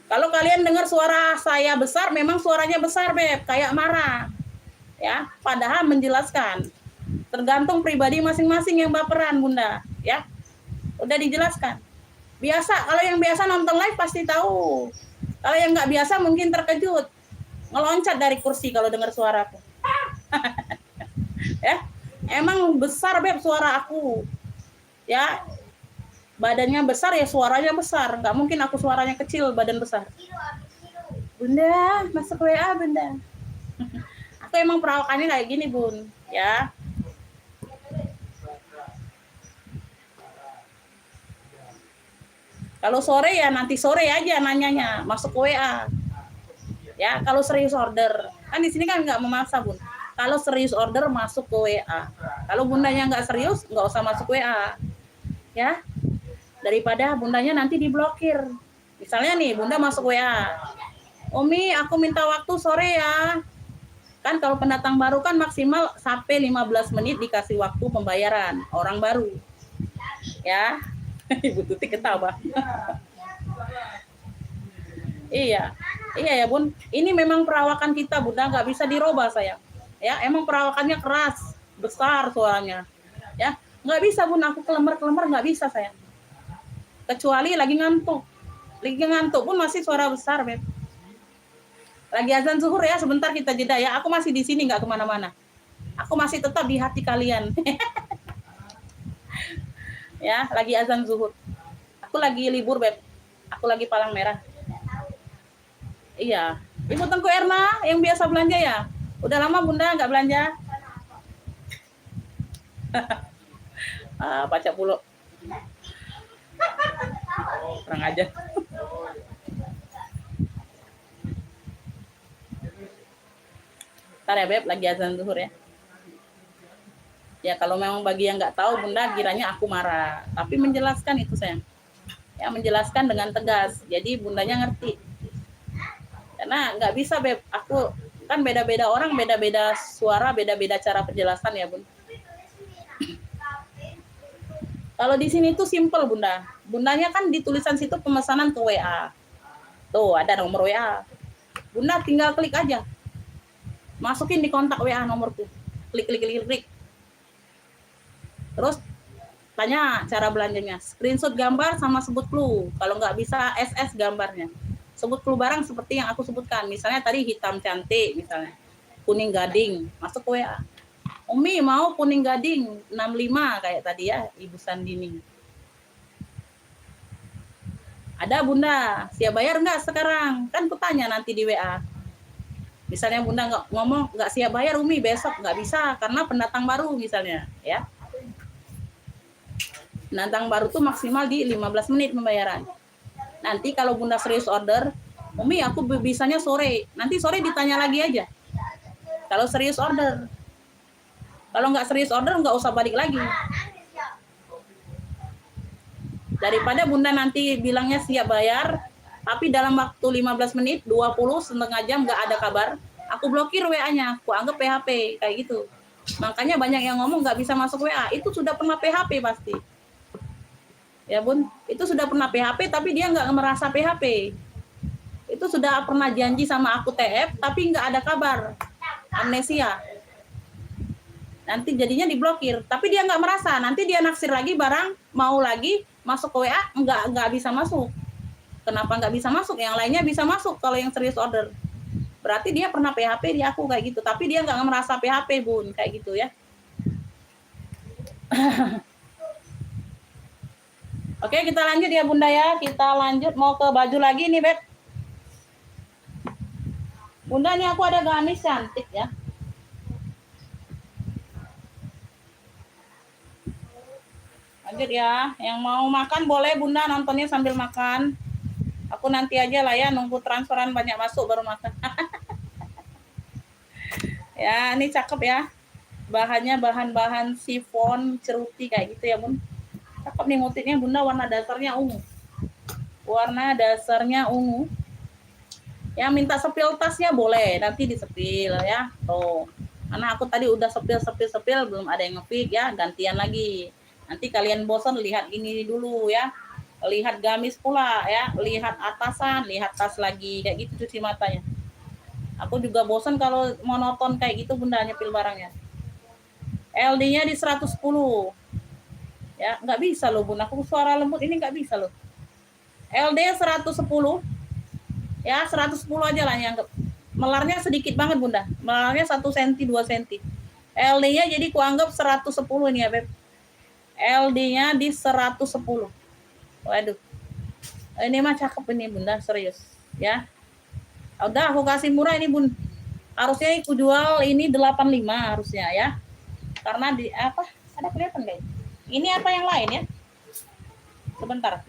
Kalau kalian dengar suara saya besar, memang suaranya besar, Beb, kayak marah. Ya, padahal menjelaskan. Tergantung pribadi masing-masing yang baperan, Bunda, ya. Udah dijelaskan. Biasa, kalau yang biasa nonton live pasti tahu. Kalau yang nggak biasa mungkin terkejut. Ngeloncat dari kursi kalau dengar suaraku. Ya, emang besar Beb suara aku. Ya, badannya besar ya suaranya besar. Nggak mungkin aku suaranya kecil, badan besar. Bunda, masuk WA, Bunda. Aku emang perawakannya kayak gini Bun, ya. Kalau sore ya nanti sore aja nanyanya, masuk ke WA. Ya, kalau serius order, kan di sini kan nggak memaksa Bun. Kalau serius order masuk ke WA. Kalau bundanya nggak serius, nggak usah masuk WA. Ya, daripada bundanya nanti diblokir. Misalnya nih, bunda masuk WA. Umi, aku minta waktu sore ya. Kan kalau pendatang baru kan maksimal sampai 15 menit dikasih waktu pembayaran. Orang baru. Ya, Ibu Tuti ketawa. Iya, iya ya Bun. Ini memang perawakan kita Bunda, nggak bisa dirubah sayang. Ya, emang perawakannya keras, besar suaranya. Ya, nggak bisa Bun, aku kelemar nggak bisa sayang. Kecuali lagi ngantuk pun masih suara besar Beb. Lagi azan zuhur ya, sebentar kita jeda ya. Aku masih di sini nggak kemana-mana. Aku masih tetap di hati kalian. Ya, lagi azan zuhur. Aku lagi libur Beb. Aku lagi Palang Merah. Iya, Ibu Tengku Erna yang biasa belanja ya? Udah lama Bunda nggak belanja? Baca pula. Kurang aja. Ntar ya Beb, lagi azan zuhur ya. Ya kalau memang bagi yang nggak tahu Bunda kiranya aku marah. Tapi menjelaskan itu sayang. Ya menjelaskan dengan tegas. Jadi Bundanya ngerti. Karena nggak bisa Beb, aku kan beda-beda orang, beda-beda suara, beda-beda cara penjelasan ya Bun. Kalau di sini tuh simple Bunda. Bundanya kan di tulisan situ pemesanan ke WA. Tuh ada nomor WA. Bunda tinggal klik aja. Masukin di kontak WA nomorku. Klik. Terus tanya cara belanjanya. Screenshot gambar sama sebut clue. Kalau nggak bisa SS gambarnya. Sebut clue barang seperti yang aku sebutkan. Misalnya tadi hitam cantik, misalnya kuning gading, masuk ke WA. Umi mau kuning gading 65 kayak tadi ya, Ibu Sandini. Ada Bunda, siap bayar nggak sekarang? Kan kutanya nanti di WA. Misalnya Bunda nggak ngomong nggak siap bayar Umi besok, nggak bisa karena pendatang baru misalnya, ya. Pendatang baru tuh maksimal di 15 menit pembayaran. Nanti kalau Bunda serius order, Umi aku bisanya sore. Nanti sore ditanya lagi aja. Kalau serius order. Kalau nggak serius order, nggak usah balik lagi. Daripada Bunda nanti bilangnya siap bayar, tapi dalam waktu 15 menit, 20, setengah jam nggak ada kabar, aku blokir WA-nya. Aku anggap PHP, kayak gitu. Makanya banyak yang ngomong nggak bisa masuk WA. Itu sudah pernah PHP pasti. Ya Bun, itu sudah pernah PHP tapi dia nggak merasa PHP. Itu sudah pernah janji sama aku TF tapi nggak ada kabar, amnesia. Nanti jadinya diblokir, tapi dia nggak merasa. Nanti dia naksir lagi barang, mau lagi masuk ke WA nggak bisa masuk. Kenapa nggak bisa masuk? Yang lainnya bisa masuk kalau yang serius order. Berarti dia pernah PHP di aku kayak gitu, tapi dia nggak merasa PHP Bun, kayak gitu ya. Oke, kita lanjut ya Bunda ya. Kita lanjut mau ke baju lagi nih, Beb. Bunda, ini aku ada gamis cantik ya. Lanjut ya. Yang mau makan boleh Bunda nontonnya sambil makan. Aku nanti aja lah ya, nunggu transferan banyak masuk baru makan. Ya, ini cakep ya. Bahannya bahan-bahan chiffon ceruti kayak gitu ya, Bun. Cakep nih motifnya Bunda, warna dasarnya ungu. Warna dasarnya ungu. Ya minta sepil tasnya boleh, nanti disepil ya. Tuh. Karena aku tadi udah sepil belum ada yang ngefit ya, gantian lagi. Nanti kalian bosan lihat ini dulu ya. Lihat gamis pula ya, lihat atasan, lihat tas lagi kayak gitu cuci matanya. Aku juga bosan kalau monoton kayak gitu Bunda nyepil barangnya. LD-nya di 110. Ya, nggak bisa loh Bun, aku suara lembut ini nggak bisa loh. LD 110. Ya, 110 aja lah yang melarnya sedikit banget Bunda. Melarnya 1 cm 2 cm. LD-nya jadi kuanggap 110 ini ya, Beb. LD-nya di 110. Waduh. Ini mah cakep ini Bunda, serius, ya. Udah aku kasih murah ini Bun. Harusnya aku jual ini 85 harusnya ya. Karena di apa? Ada kelihatan guys. Ini apa yang lain ya? Sebentar.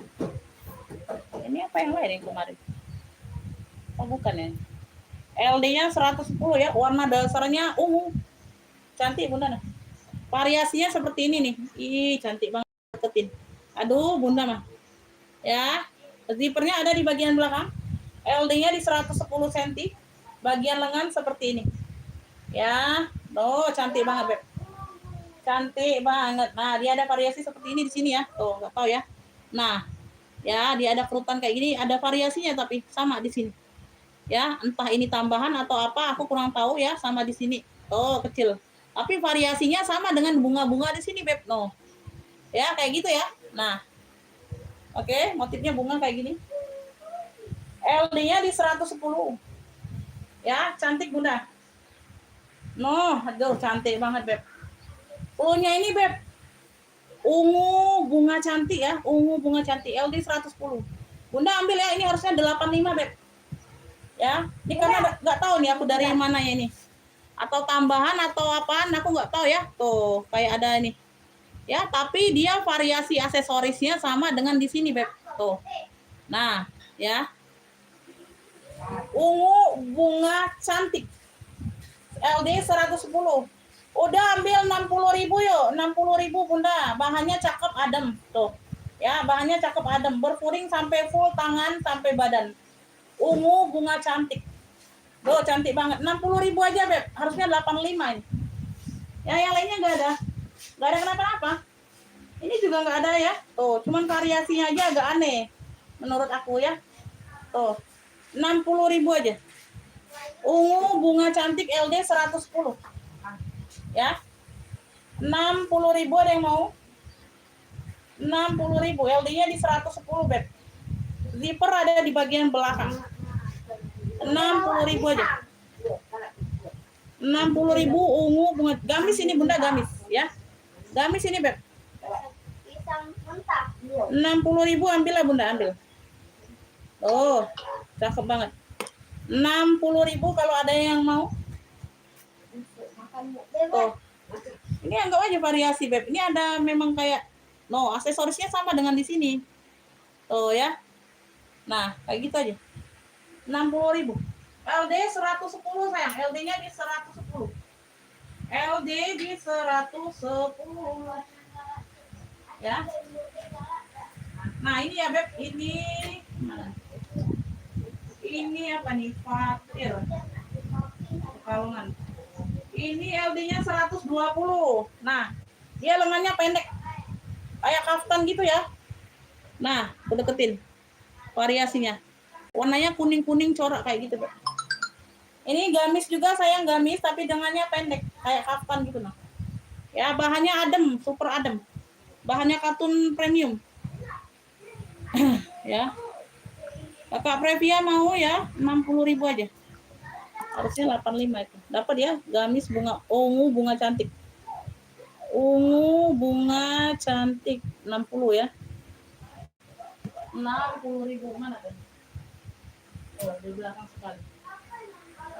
Ini apa yang lain yang kemarin? Oh bukan ya? LD-nya 110 ya, warna dasarnya ungu. Cantik Bunda nah. Variasinya seperti ini nih. Ih, cantik banget deketin. Aduh, Bunda mah. Ya. Zippernya ada di bagian belakang. LD-nya di 110 cm. Bagian lengan seperti ini. Ya. Tuh, cantik banget, Beb. Cantik banget. Nah, dia ada variasi seperti ini di sini ya. Tuh, nggak tahu ya. Nah, ya, dia ada kerutan kayak gini, ada variasinya tapi sama di sini. Ya, entah ini tambahan atau apa, aku kurang tahu ya, sama di sini. Tuh, kecil. Tapi variasinya sama dengan bunga-bunga di sini, Beb. No. Ya, kayak gitu ya. Nah. Oke, motifnya bunga kayak gini. LD-nya di 110. Ya, cantik Bunda. No, aduh cantik banget, Beb. Punya ini, Beb. Ungu bunga cantik ya, ungu bunga cantik LD 110. Bunda ambil ya, ini harusnya 85, Beb. Ya, ini karena nggak tahu nih aku dari mana ya ini. Atau tambahan atau apaan, aku nggak tahu ya. Tuh, kayak ada ini. Ya, tapi dia variasi aksesorisnya sama dengan di sini, Beb. Tuh. Nah, ya. Ungu bunga cantik. LD 110. Udah ambil 60.000 yuk. 60.000 Bunda. Bahannya cakep adem. Tuh. Ya, bahannya cakep adem. Berfuring sampai full tangan sampai badan. Ungu bunga cantik. Tuh, cantik banget. 60.000 aja, Beb. Harusnya 85 ini. Ya, yang lainnya nggak ada. Nggak ada kenapa-napa. Ini juga nggak ada ya. Tuh, cuman variasinya aja agak aneh. Menurut aku ya. Tuh. 60.000 aja. Ungu bunga cantik LD 110. Ya. 60.000 ada yang mau? 60.000. LD-nya di 110, Beb. Zipper ada di bagian belakang. 60.000 aja. 60.000 ungu bunga gamis ini Bunda, gamis ya. Gamis ini, Beb. Pisang mentah. 60.000 ambil lah Bunda, ambil. Oh, cakep banget. 60.000 kalau ada yang mau. Tuh. Ini anggap aja variasi, Beb. Ini ada memang kayak aksesorisnya sama dengan di sini. Tuh ya. Nah, kayak gitu aja. 60.000. LD 110 sayang. LD-nya di 110. LD di 110. Ya. Nah, ini ya, Beb. Ini mana? Ini apa nih? Fatir. Kalungan. Ini LD-nya 120. Nah, dia lengannya pendek. Kayak kaftan gitu ya. Nah, aku deketin. Variasinya. Warnanya kuning-kuning corak kayak gitu, Beb. Ini gamis juga sayang, gamis tapi dengannya pendek. Kayak kaftan gitu nah. Ya, bahannya adem, super adem. Bahannya katun premium. Ya. Kakak Previa mau ya 60.000 aja. Harusnya 85 itu. Dapat ya, gamis bunga ungu bunga cantik. Ungu bunga cantik 60 ya. 60.000 mana kan? Oh, di belakang sekali.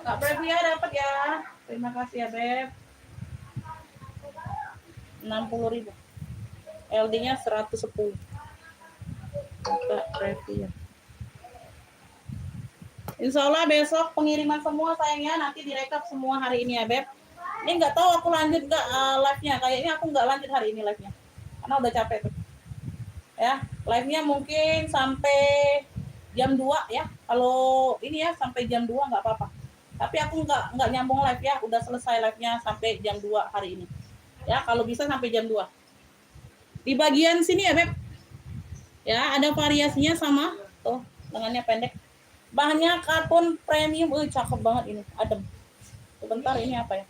Kak Previa dapat ya. Terima kasih ya, Beb. 60.000. LD-nya 110. Kak Previa. Insya Allah besok pengiriman semua sayangnya, nanti direkap semua hari ini ya, Beb. Ini nggak tahu aku lanjut nggak live-nya. Kayaknya aku nggak lanjut hari ini live-nya. Karena udah capek tuh. Ya, live-nya mungkin sampai jam 2 ya. Kalau ini ya sampai jam 2 nggak apa-apa. Tapi aku nggak nyambung live ya. Udah selesai live-nya sampai jam 2 hari ini. Ya, kalau bisa sampai jam 2. Di bagian sini ya, Beb. Ya, ada variasinya sama. Tuh, lengannya pendek. Bahannya katun premium, cakep banget ini, adem. Sebentar, ini apa ya?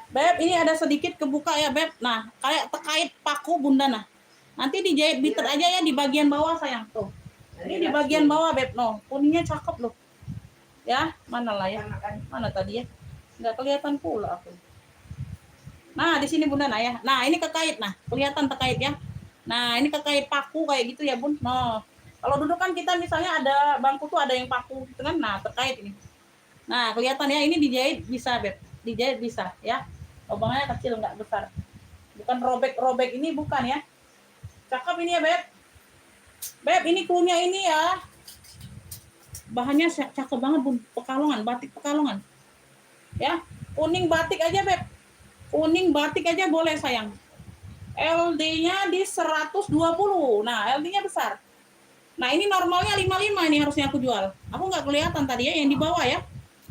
Beb, ini ada sedikit kebuka ya, Beb. Nah, kayak terkait paku Bunda nah. Nanti dijahit bitter aja ya di bagian bawah sayang tuh. Ini di bagian bawah, Beb. No, kuningnya cakep loh. Ya, mana lah ya? Mana tadi ya? Nggak kelihatan pula aku. Nah, di sini Bunda nah ya. Nah, ini kekait nah. Kelihatan terkait ya. Nah, ini kekait paku kayak gitu ya, Bun. Nah, kalau duduk kan kita misalnya ada bangku tuh ada yang paku gitu kan. Nah, terkait ini. Nah, kelihatan ya ini dijahit bisa, Beb. dijahit bisa ya. Lubangnya kecil nggak besar. Bukan robek-robek ini bukan ya. Cakep ini ya, Beb. Beb, ini cluenya ini ya. Bahannya cakep banget, Bun. Pekalongan, batik Pekalongan. Ya, kuning batik aja, Beb. Kuning batik aja boleh, sayang. LD-nya di 120. Nah, LD-nya besar. Nah, ini normalnya 55 ini harusnya aku jual. Aku nggak kelihatan tadi ya, yang di bawah ya.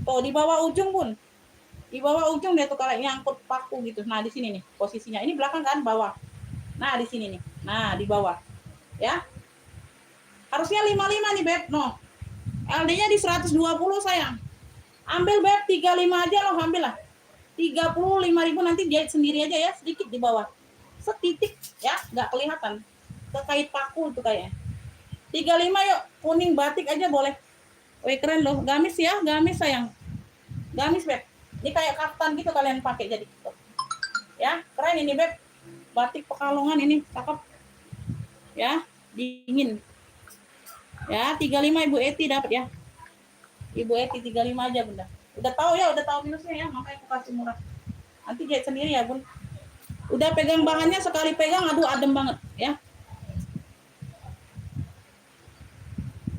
Tuh, di bawah ujung, Bun. Di bawah ujung dia tuh kalau nyangkut paku gitu. Nah, di sini nih posisinya. Ini belakang kan, bawah. Nah, di sini nih. Nah, di bawah. Ya. Harusnya 55 nih, Beb. No. LD-nya di 120, sayang. Ambil, Beb, 35 aja loh, ambil lah. 35.000 nanti jahit sendiri aja ya, sedikit di bawah. Setitik ya, nggak kelihatan. Kekait paku tuh kayaknya. 35 yuk, kuning batik aja boleh. Wih, keren loh. Gamis ya, gamis sayang. Gamis, Beb. Ini kayak kaftan gitu kalian pakai jadi. Ya, keren ini, Beb. Batik Pekalongan ini, cakep. Ya, dingin. Ya, 35 Ibu Eti dapat ya. Ibu Eti 35 aja, Bunda. Udah tahu ya, udah tahu minusnya ya, makanya aku kasih murah. Nanti jahit sendiri ya, Bun. Udah pegang bahannya, sekali pegang, aduh adem banget ya.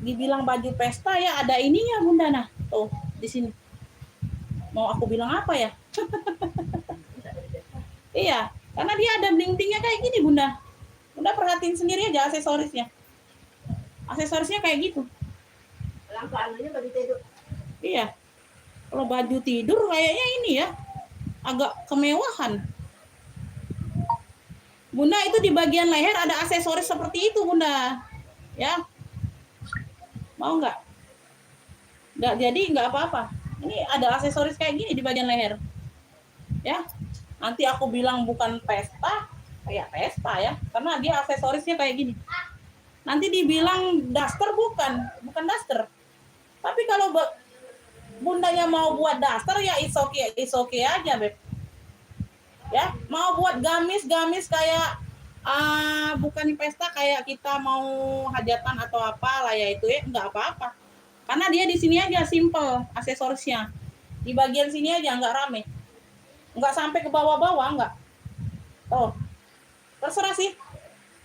Dibilang baju pesta ya, ada ininya, Bunda. Nah, tuh di sini. Mau aku bilang apa ya? Iya, karena dia ada bling-blingnya kayak gini, Bunda. Bunda perhatiin sendiri aja aksesorisnya. Aksesorisnya kayak gitu. Langkah-langkahnya bagi tidur. Iya. Kalau baju tidur kayaknya ini ya, agak kemewahan. Bunda, itu di bagian leher ada aksesoris seperti itu, Bunda. Ya. Mau nggak? Nggak jadi, nggak apa-apa. Ini ada aksesoris kayak gini di bagian leher. Ya. Nanti aku bilang bukan pesta, kayak pesta ya. Karena dia aksesorisnya kayak gini. Nanti dibilang daster, bukan daster. Tapi kalau Bundanya mau buat daster ya it's okay aja, Beb. Ya, mau buat gamis kayak bukan pesta, kayak kita mau hajatan atau apa lah ya, itu ya nggak apa-apa. Karena dia di sini aja simple aksesorisnya. Di bagian sini aja, nggak rame. Nggak sampai ke bawah-bawah, nggak. Oh, terserah sih.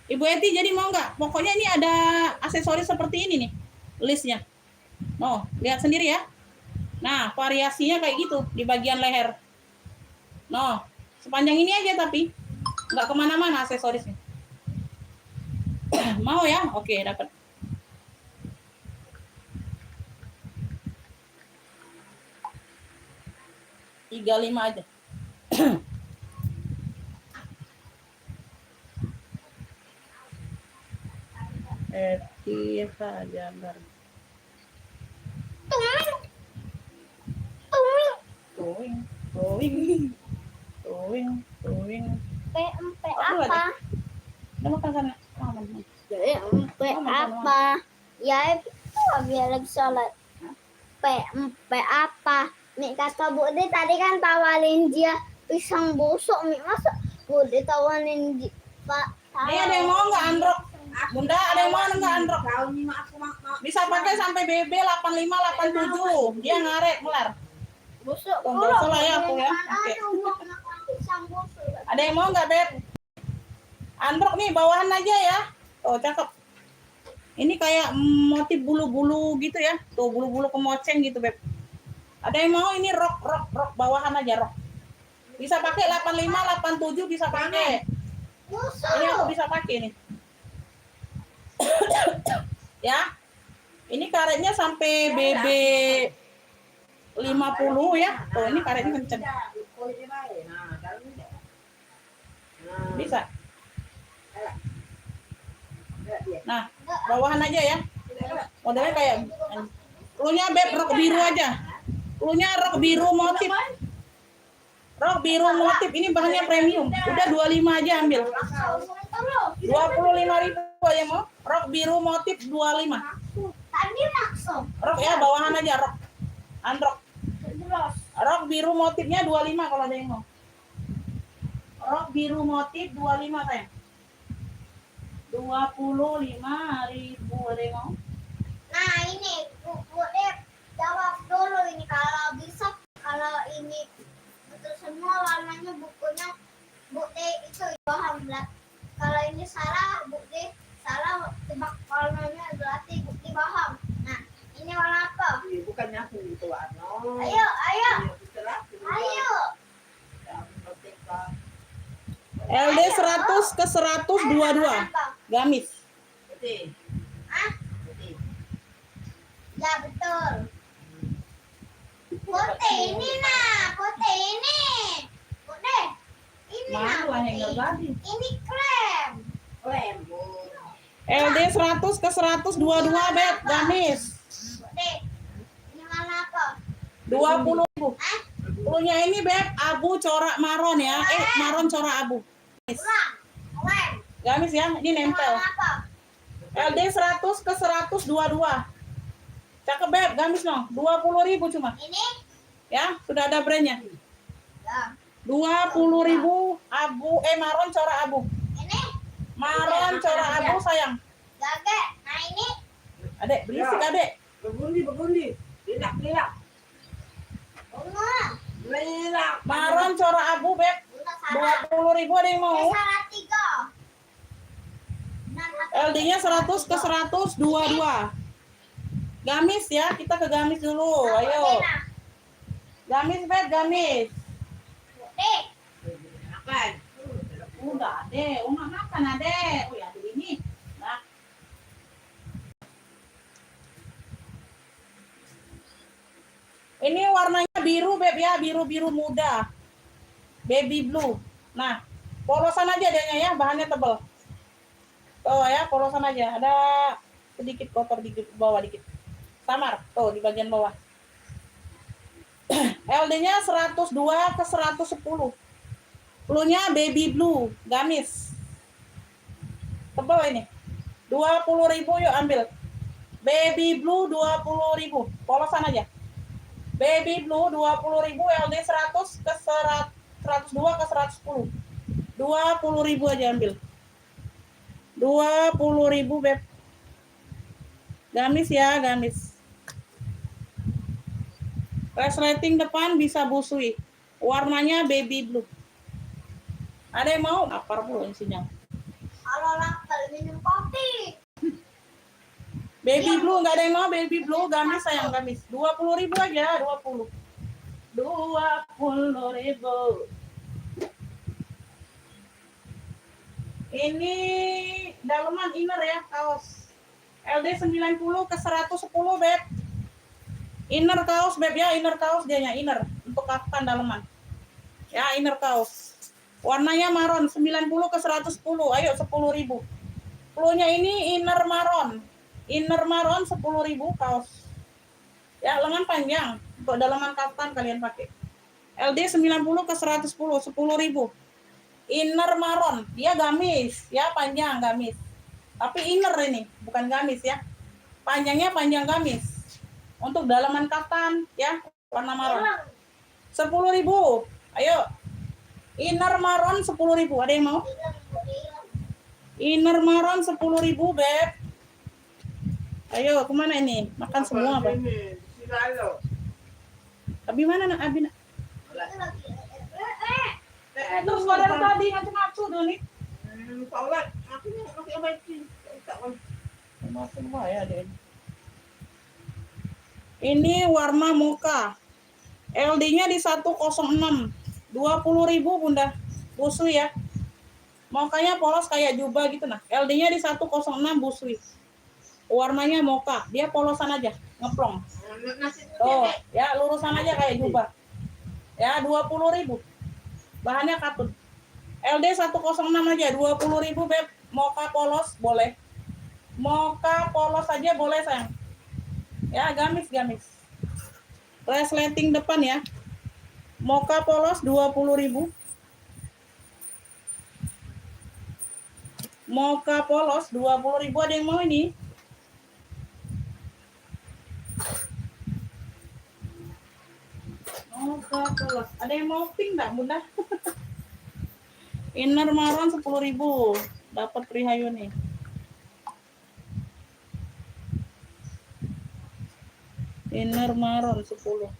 Ibu Eti jadi mau nggak? Pokoknya ini ada aksesoris seperti ini nih listnya. Oh, lihat sendiri ya. Nah, variasinya kayak gitu di bagian leher. No, sepanjang ini aja tapi nggak kemana-mana aksesorisnya. Mau ya? Oke, dapat. $35 aja. Jabar. Tuing. PMP apa? Udah makan sana. PMP apa? Ya itu biar lagi sholat. PMP apa? Mik kata Bude tadi kan tawarin dia pisang busuk. Mik masa Bude tawarin dia Pak? Ini ada yang mau nggak androk? Bunda, ada yang mau nggak androk? Kau ni mak aku mak. Bisa pakai sampai BB 85, 87. Dia ngaret kelar. Busuk Nggak salah ya aku ya. Oke. Pisang busuk. Ada yang mau nggak, Beb? Androk nih, bawahan aja ya. Tuh, cakep. Ini kayak motif bulu-bulu gitu ya. Tuh, bulu-bulu kemoceng gitu, Beb. Ada yang mau ini rok bawahan aja, rok. Bisa pakai 85, 87 bisa pakai. Ini aku bisa pakai nih. Ya. Ini karetnya sampai BB 50 ya. Tuh, ini karetnya kenceng. Bisa. Nah, bawahan aja ya. Modelnya kayak cluenya, Beb, rok biru aja. Cluenya rok biru motif. Rok biru motif, ini bahannya premium. Udah 25 aja ambil. 25.000 aja mau. Rok biru motif 25. Tadi langsung. Rok ya, bawahan aja rok. Androk. Rok biru motifnya 25 kalau ada yang mau. Rok biru motif 25 sayang. 25.000 ada yang mau. Nah ini Bude jawab dulu ini kalau bisa, kalau ini Ayo, ayo, ayo. LD 100 ke 100 22. Gamis. Putih. Hah? Putih. Ya betul. Putih ini nah, putih ini. Putih. Ini nah. Malah yang Putih. ganti. Ini krem. Lembut. LD 100 ke 100 22, Beb. Gamis. Putih. Ini warna apa? 20.000. Hah? Punya ini, Beb, abu corak maron ya. Maron corak abu. Ulang. Ulang. Gamis ya, ini Ini nempel. warna apa? LD 100 ke 100 22. Cakep, Beb. Gamis no. 20.000 cuma. Ini? Ya, sudah ada brandnya. Ya. 20.000 abu maron corak abu. Ini? Maron corak abu sayang. Gage. Nah ini? Adek, berisik Adek. Bergundi. Linak. Bunga. Linak. Maron corak abu, Beb. Bunga salah. 20.000 ada yang mau. Salah 3. LD-nya 100 ke 100 22. Gamis ya, kita ke gamis dulu. Ayo. Gamis, Beb, gamis. Putih. Makan. Udah, Adek. Uma makan, Adek. Oh ya, ini. Nah. Ini warnanya biru, Beb ya, biru-biru muda. Baby blue. Nah, polosan aja adanya ya, bahannya tebal. Oh ya, polosan aja. Ada sedikit kotor di bawah dikit. Samar, tuh di bagian bawah. LD-nya 102 ke 110. Blue-nya baby blue, gamis. Tebal ini. 20.000 yuk ambil. Baby blue 20.000. Polosan aja. Baby blue 20.000, LD 100 ke 102 ke 110. 20.000 aja ambil. 20.000, Beb. Gamis ya, gamis. Resleting depan bisa busui. Warnanya baby blue. Ada yang mau? Lapar pula isinya. Kalau lapar minum kopi. Baby blue, nggak ada yang mau baby blue, gamis sayang, gamis. 20.000 aja, 20. 20.000. Ini daleman inner ya, kaos. LD 90 ke 110, Beb. Inner kaos, Beb ya, inner kaos dianya, inner. Untuk kaftan daleman. Ya, inner kaos. Warnanya maron, 90 ke 110. Ayo, 10.000. Flu-nya ini inner maron. Inner maron 10.000 kaos. Ya, lengan panjang. Untuk daleman kaftan kalian pakai. LD 90 ke 110, 10.000. Inner maron, dia gamis, ya panjang gamis. Tapi inner ini, bukan gamis ya. Panjangnya panjang gamis. Untuk dalaman kaftan ya, warna maron. 10.000. Ayo. Inner maron 10.000. Ada yang mau? Inner maron 10.000, Beb. Ayo, kemana ini? Makan semua apa? Abi mana nak? Abi nak? Terus dari tadi ngacu-ngacu dulu nih. Paulat, aku ni pakai obat ni. Tak kan. Makan ya, Den. Ini warna mocha. LD-nya di 106. 20.000, Bunda. Busui ya. Mokanya polos kayak jubah gitu nah. LD-nya di 106 busui. Warnanya mocha. Dia polosan aja, ngeplong. Tuh, ya lurusan aja kayak jubah. Ya, 20.000. Bahannya katun. LD 106 aja, 20.000, Beb. Mocha polos boleh. Mocha polos aja boleh, sayang. Ya, gamis. Resleting depan ya. Mocha polos 20.000. Mocha polos 20.000, ada yang mau ini? Mocha polos. Ada yang mau pink enggak, Bunda? Inner maron 10.000. Dapat Prihayu nih. Inner maron 10.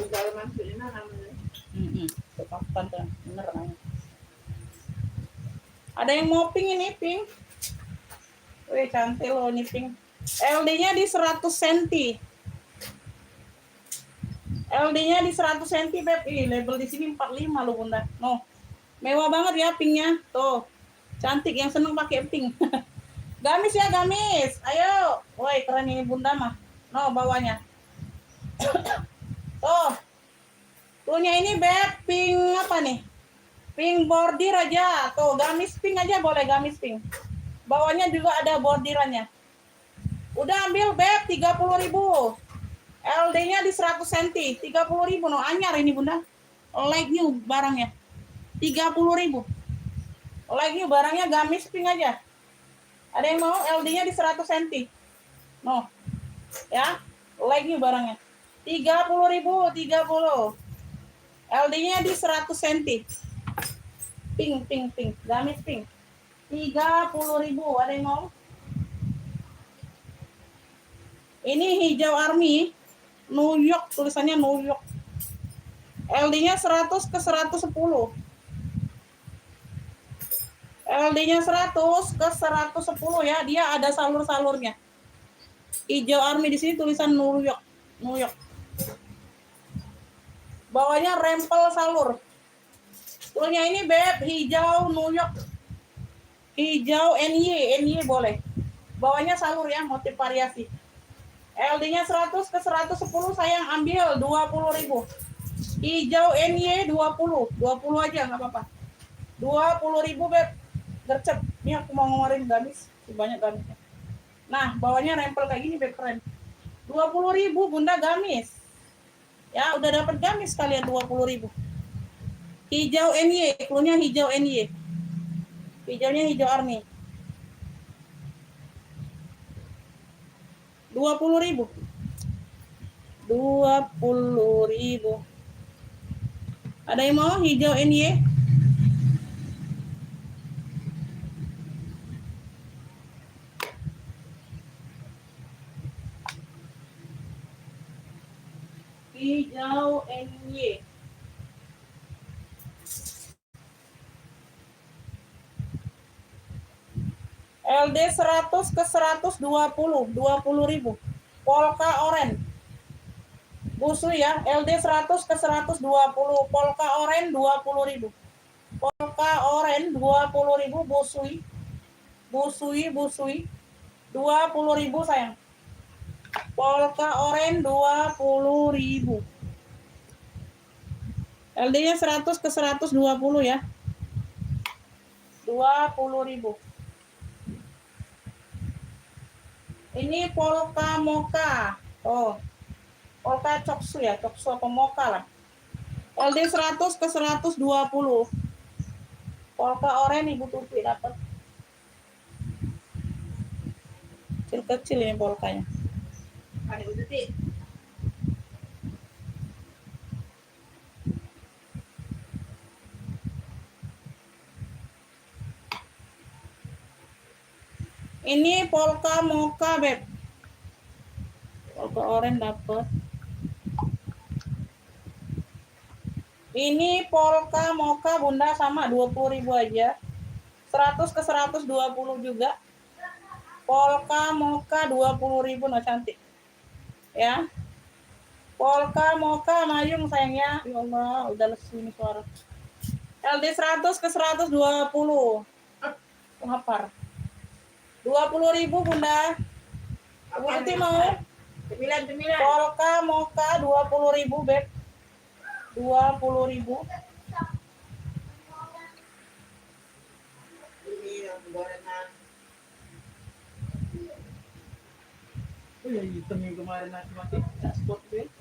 Dalam masuk ini namanya. Kaftan tuh, bener namanya. Ada yang mau pink ini, pink. Wih, cantik loh ini pink. LD-nya di 100 cm. LD-nya di 100 cm, Beb. Ih, label di sini 45 loh, Bunda. No. Mewah banget ya pinknya. Tuh. Cantik, yang seneng pakai pink. Gamis ya, gamis. Ayo. Woi, keren ini Bunda mah. No, bawahnya. Tuh. Tuhnya ini, Beb, pink apa nih? Pink bordir aja. Tuh, gamis pink aja boleh, gamis pink. Bawahnya juga ada bordirannya. Udah ambil, Beb, 30.000. LD-nya di 100 cm, 30.000. No, anyar ini Bunda. Like new barangnya. 30.000. Like new barangnya gamis pink aja. Ada yang mau LD-nya di 100 cm. No. Ya. Like new barangnya. 30.000, 30. LD-nya di 100 cm. Pink, pink, pink. Gamis pink. 30.000. Ada yang mau? Ini hijau army. New York, tulisannya New York. LD-nya 100 ke 110. LD-nya 100 ke 110 ya. Dia ada salur-salurnya. Hijau army, di sini tulisan New York. New York. Bawahnya rempel salur. Tulnya ini, Beb, hijau New York. Hijau NY boleh. Bawahnya salur ya, motif variasi. LD-nya 100 ke 110, sayang ambil 20.000. Hijau NY 20 aja nggak apa-apa. 20.000, Beb. Gercep. Ini aku mau ngeluarin gamis, banyak gamisnya. Nah, bawahnya rempel kayak gini, Beb, keren. 20.000 Bunda gamis. Ya, udah dapat gamis kalian 20.000. Hijau NY, klunya hijau NY. Hijaunya hijau army. 20.000. 20.000. Ada yang mau hijau NY? Hijau NY. LD 100 ke 120, 20.000. Polka oren. Busui ya, LD 100 ke 120, polka oren 20.000. Polka oren 20.000, busui. Busui 20.000 sayang. Polka oren 20.000. LD-nya 100 ke 120 ya. 20.000. Ini polka moka. Oh. Polka coksu ya, coksu apa moka lah. LD 100 ke 120. Polka oranye Ibu Tuti dapat. Kecil-kecil ini polkanya. Ada Ibu Tuti. Ini polka moka, Beb. Polka oranye dapat. Ini polka moka Bunda sama 20.000 aja. 100 ke 120 juga. Polka moka 20.000, no cantik. Ya. Polka moka mayung sayangnya. Ya Allah, udah lesu ini suara. LD 100 ke 120. Lapar. 20.000 Bunda. Ibu Tuti mau? Cemilan. Polka moka 20.000, Beb. 20.000. Ini yang gorengan. Oh ya, hitam yang kemarin nanti mati. Tak spot, Beb.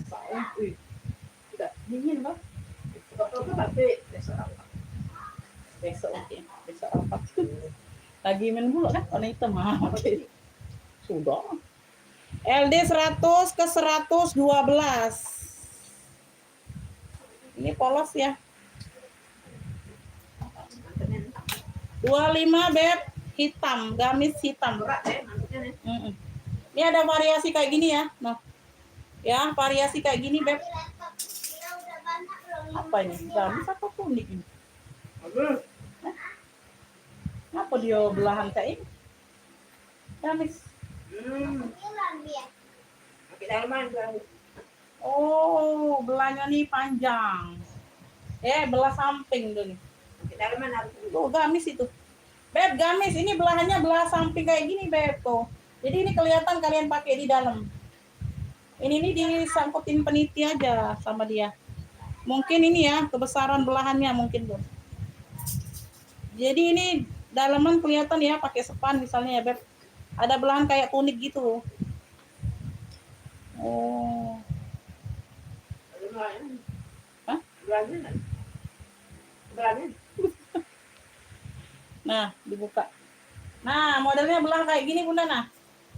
Salah, wih. Tidak dingin, Bang. Betul tapi Besok apa? Besok apa? Lagi main bola kan? Warna hitam. Oke. Sudah. LD 100 ke 112. Ini polos ya. 25, Beb. Hitam, gamis hitam. berat ya maksudnya nih. Ini ada variasi kayak gini ya. Nah. Ya, variasi kayak gini, Beb. Apa ini? Gamis apa kuning ini? Bagus. Apa dia belahan kayak ini? Gamis. Bilang dia. Pakai dalaman tuh. Oh, belahnya nih panjang. Belah samping tuh nih. Pakai dalaman harus. Tuh gamis itu. Beb, gamis ini belahannya belah samping kayak gini, Beb, tuh. Jadi ini kelihatan kalian pakai di dalam. Ini nih disangkutin peniti aja sama dia. Mungkin ini ya, kebesaran belahannya mungkin, tuh. Jadi ini dalaman kelihatan ya, pakai sepan misalnya ya, Beb. Ada belahan kayak tunik gitu. Oh. Hah? Belahan. Nah, dibuka. Nah, modelnya belah kayak gini, Bunda. Nah,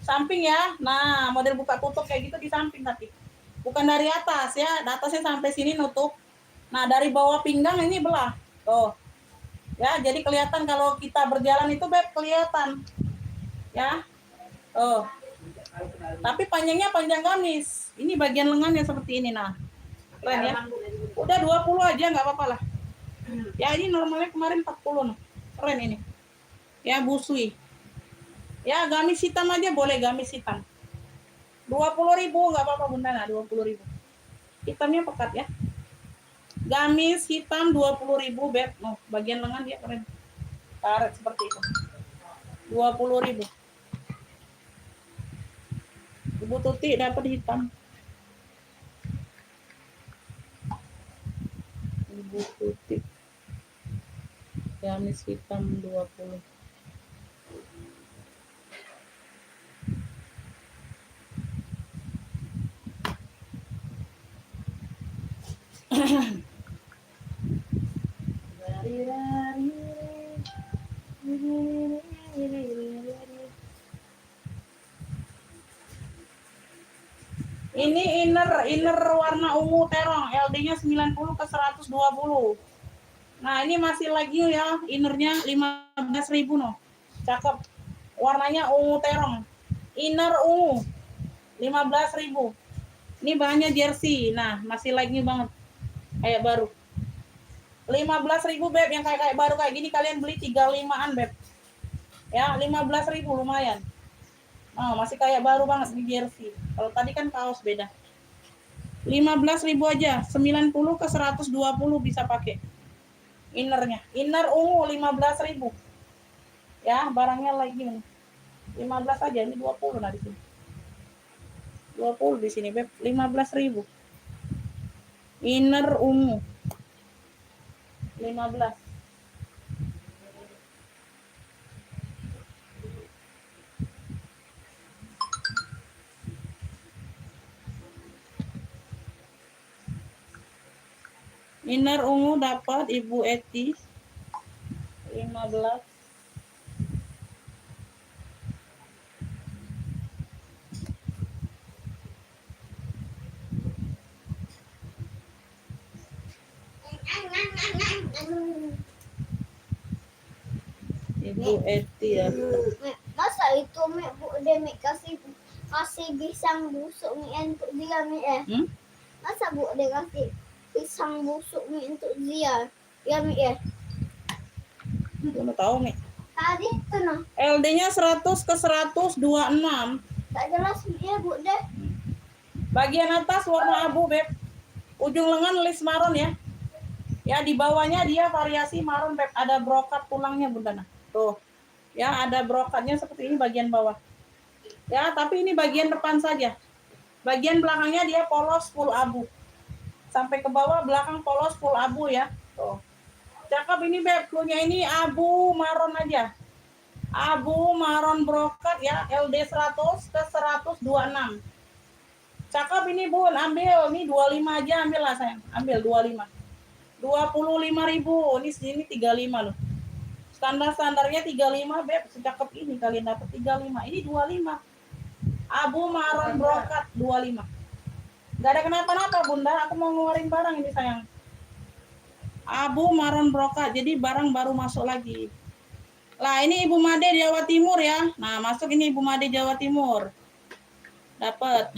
samping ya. Nah, model buka tutup kayak gitu di samping tapi. Bukan dari atas ya. Atasnya sampai sini nutup. Nah, dari bawah pinggang ini belah. Tuh. Ya, jadi kelihatan kalau kita berjalan itu, Beb, kelihatan. Ya. Tuh. Tapi panjangnya panjang gamis. Ini bagian lengannya seperti ini, nah. Keren ya. Udah 20 aja nggak apa-apa lah. Ya, ini normalnya kemarin 40 nih. Keren ini. Ya, busui. Ya, gamis hitam aja boleh, gamis hitam. 20.000 nggak apa-apa, Bunda. Nah, 20.000. Hitamnya pekat ya. Gamis hitam 20.000, Beb. Oh, bagian lengan dia keren. Karet seperti itu. 20.000. Ibu Tuti dapat hitam. Ibu Tuti. Gamis hitam 20. Ini inner warna ungu terong, LD-nya 90 ke 120. Nah, ini masih lagi ya, innernya 15.000 noh. Cakep. Warnanya ungu terong. Inner ungu 15.000. Ini bahannya jersey. Nah, masih lagi banget. Kayak baru. 15.000, Beb, yang kayak baru kayak gini kalian beli 35-an, Beb. Ya, 15.000 lumayan. Oh, masih kayak baru banget di jersey. Kalau tadi kan kaos beda. 15.000 aja, 90 ke 120 bisa pakai. Innernya. Inner ungu 15.000. Ya, barangnya lagi 15 aja, ini 20 nah di sini. 20 di sini, Beb. 15.000. Inner ungu. 15. Inner ungu dapat Ibu Eti 15. Ibu Eti ya. Masa itu Mi Bu Demi kasih pisang busuk Mi untuk dia Mi Masa Bu De kasih pisang busuk Mi untuk dia? Ya Mi ya. Belum tahu nih. Tadi itu noh. LD-nya 100 ke 126. Tak jelas Mi ya Bu De. Bagian atas warna abu, Beb. Ujung lengan list maron ya. Ya, di bawahnya dia variasi maron, Beb. Ada brokat tulangnya, Bunda. Nah. Tuh. Ya, ada brokatnya seperti ini bagian bawah. Ya, tapi ini bagian depan saja. Bagian belakangnya dia polos full abu. Sampai ke bawah belakang polos full abu ya. Tuh. Cakep ini, Beb. Cluenya ini abu maron aja. Abu maron brokat ya, LD 100 ke 126. Cakep ini, Bun. Ambil nih 25 aja, ambil lah sayang. Ambil 25. 25.000. Ini sini 35 loh. Standar-standarnya 35, Beb. Secakep ini kalian dapat 35. Ini 25. Abu maron brokat 25. Gak ada kenapa-napa, Bunda. Aku mau ngeluarin barang ini sayang. Abu maron brokat. Jadi barang baru masuk lagi. Lah, ini Ibu Made Jawa Timur ya. Nah, masuk ini Ibu Made Jawa Timur. Dapat.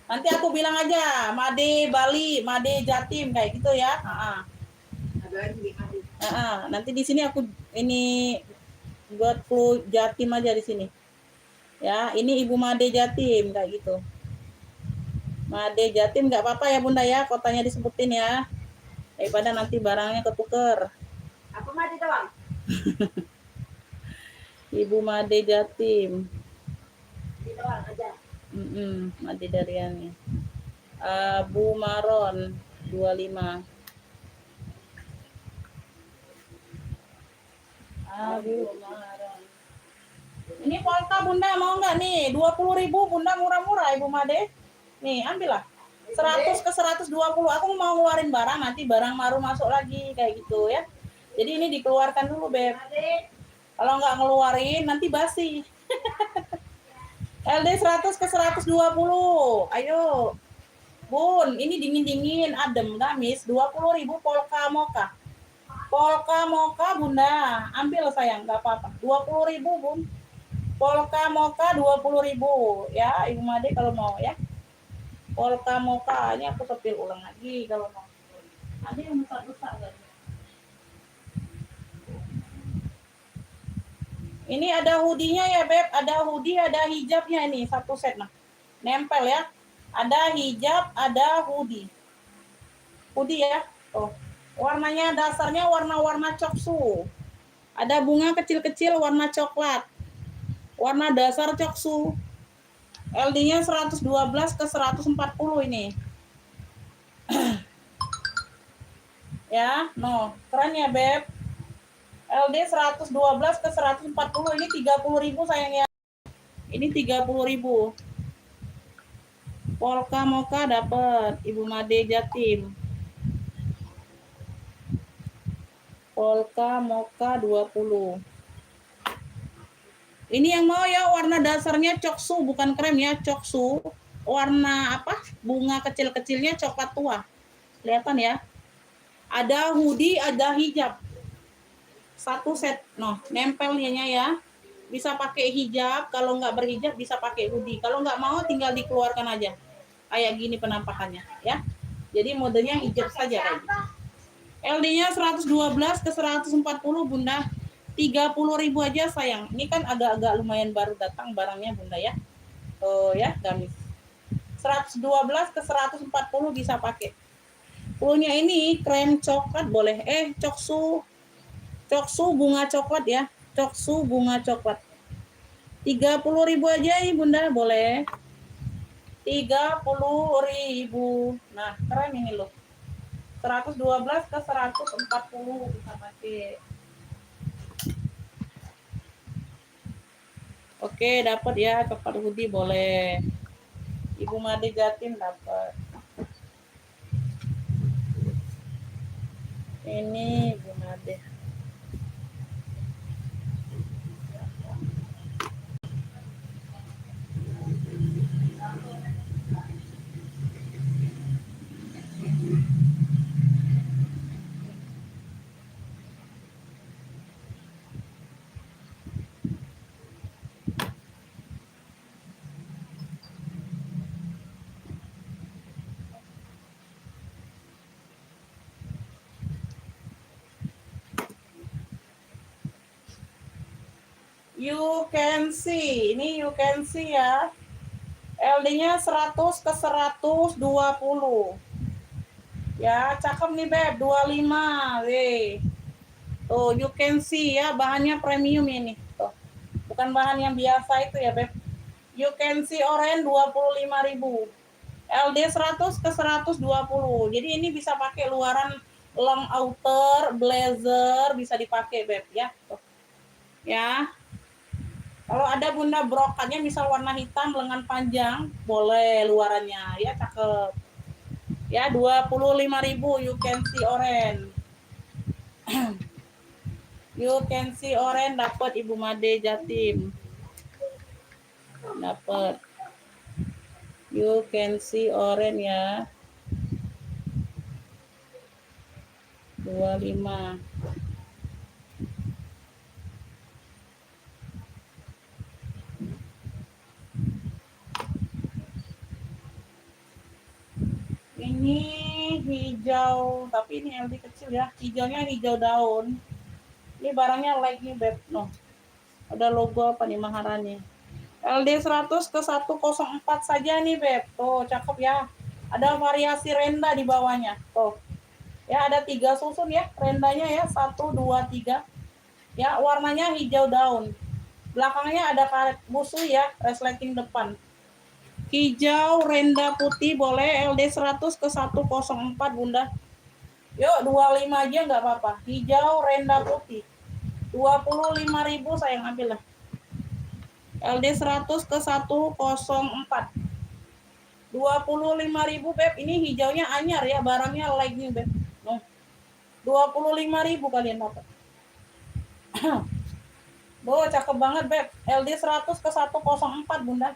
Nanti aku bilang aja, Made Bali, Made Jatim kayak gitu ya. Ada lagi. Nanti di sini aku ini buat clue Jatim aja di sini. Ya, ini Ibu Made Jatim kayak gitu. Made Jatim nggak apa-apa ya Bunda ya, kotanya disebutin ya. Daripada nanti barangnya ketuker. Apa mati doang? Ibu Made Jatim. Di doang aja. Made Daryani. Abu Maron 25. Abu Maron. Ini polka Bunda mau nggak nih? 20.000 Bunda, murah-murah Ibu Made. Nih, ambillah. 100 ke 120. Aku mau ngeluarin barang, nanti barang baru masuk lagi kayak gitu ya. Jadi ini dikeluarkan dulu, Beb. Kalau nggak ngeluarin nanti basi. LD 100 ke 120. Ayo. Bun, ini dingin-dingin, adem, gamis, 20.000 polka moka. Polka moka Bunda, ambil sayang, nggak apa-apa. 20.000 Bun. Polka moka 20.000 ya, Ibu Made kalau mau ya. Polka moka, ini aku sepil ulang lagi kalau mau. Ada yang besar-besar kan? Ini ada hoodie-nya ya, Beb. Ada hoodie, ada hijabnya ini, satu set nah. Nempel ya. Ada hijab, ada hoodie. Hoodie ya. Tuh. Warnanya dasarnya warna-warna coksu. Ada bunga kecil-kecil warna coklat. Warna dasar coksu. LD-nya 112 ke 140 ini. Ya, no. Keren ya, Beb. LD 112 ke 140 ini 30.000 sayang ya. Ini 30.000. Polka moka dapat Ibu Made Jatim. Polka moka 20. Ini yang mau ya warna dasarnya coksu bukan krem ya, coksu. Warna apa? Bunga kecil-kecilnya coklat tua. Kelihatan ya? Ada hoodie, ada hijab. Satu set, noh, nempelnya ya. Bisa pakai hijab, kalau nggak berhijab bisa pakai hoodie. Kalau nggak mau tinggal dikeluarkan aja. Kayak gini penampakannya ya. Jadi modenya hijab saja kayak gitu. LD-nya 112 ke 140 Bunda. 30.000 aja sayang. Ini kan agak-agak lumayan baru datang barangnya Bunda ya. Oh ya, gamis. 112 ke 140 bisa pakai. Punya ini krem coklat boleh. Coksu. Coksu bunga coklat ya. Coksu bunga coklat. 30.000 aja ya Bunda, boleh. 30.000. Nah, keren ini loh. 112 ke 140 bisa pakai. Oke, dapat ya coklat hoodie boleh. Ibu Made Jatim dapat. Ini Ibu Made. You can see. Ini you can see ya. LD-nya 100 ke 120. Ya, cakep nih Beb, 25. Weh. Tuh, you can see ya, bahannya premium ini. Tuh. Bukan bahan yang biasa itu ya, Beb. You can see orange 25.000. LD 100 ke 120. Jadi ini bisa pakai luaran long outer, blazer, bisa dipakai Beb ya. Tuh. Ya. Kalau ada Bunda brokannya misal warna hitam lengan panjang, boleh luarannya ya, cakep. Ya, 25.000 you can see orange. You can see orange dapat Ibu Made Jatim. Dapat. You can see orange ya. 25. Ini hijau, tapi ini LD kecil ya. Hijaunya hijau daun. Ini barangnya like nih Beb. No. Ada logo apa nih Maharani. LD 100 ke 104 saja nih Beb. Tuh cakep ya. Ada variasi renda di bawahnya. Tuh. Ya ada 3 susun ya rendanya ya. 1, 2, 3. Ya warnanya hijau daun. Belakangnya ada karet busui ya. Resleting depan. Hijau renda putih boleh. LD 100 ke 104 Bunda. Yuk 25 aja nggak apa-apa. Hijau renda putih 25.000 sayang ambil lah. LD 100 ke 104 25.000 Beb. Ini hijaunya anyar ya, barangnya like nih Beb. Noh. 25.000 kalian dapat. Boh, cakep banget Beb. LD 100 ke 104 Bunda.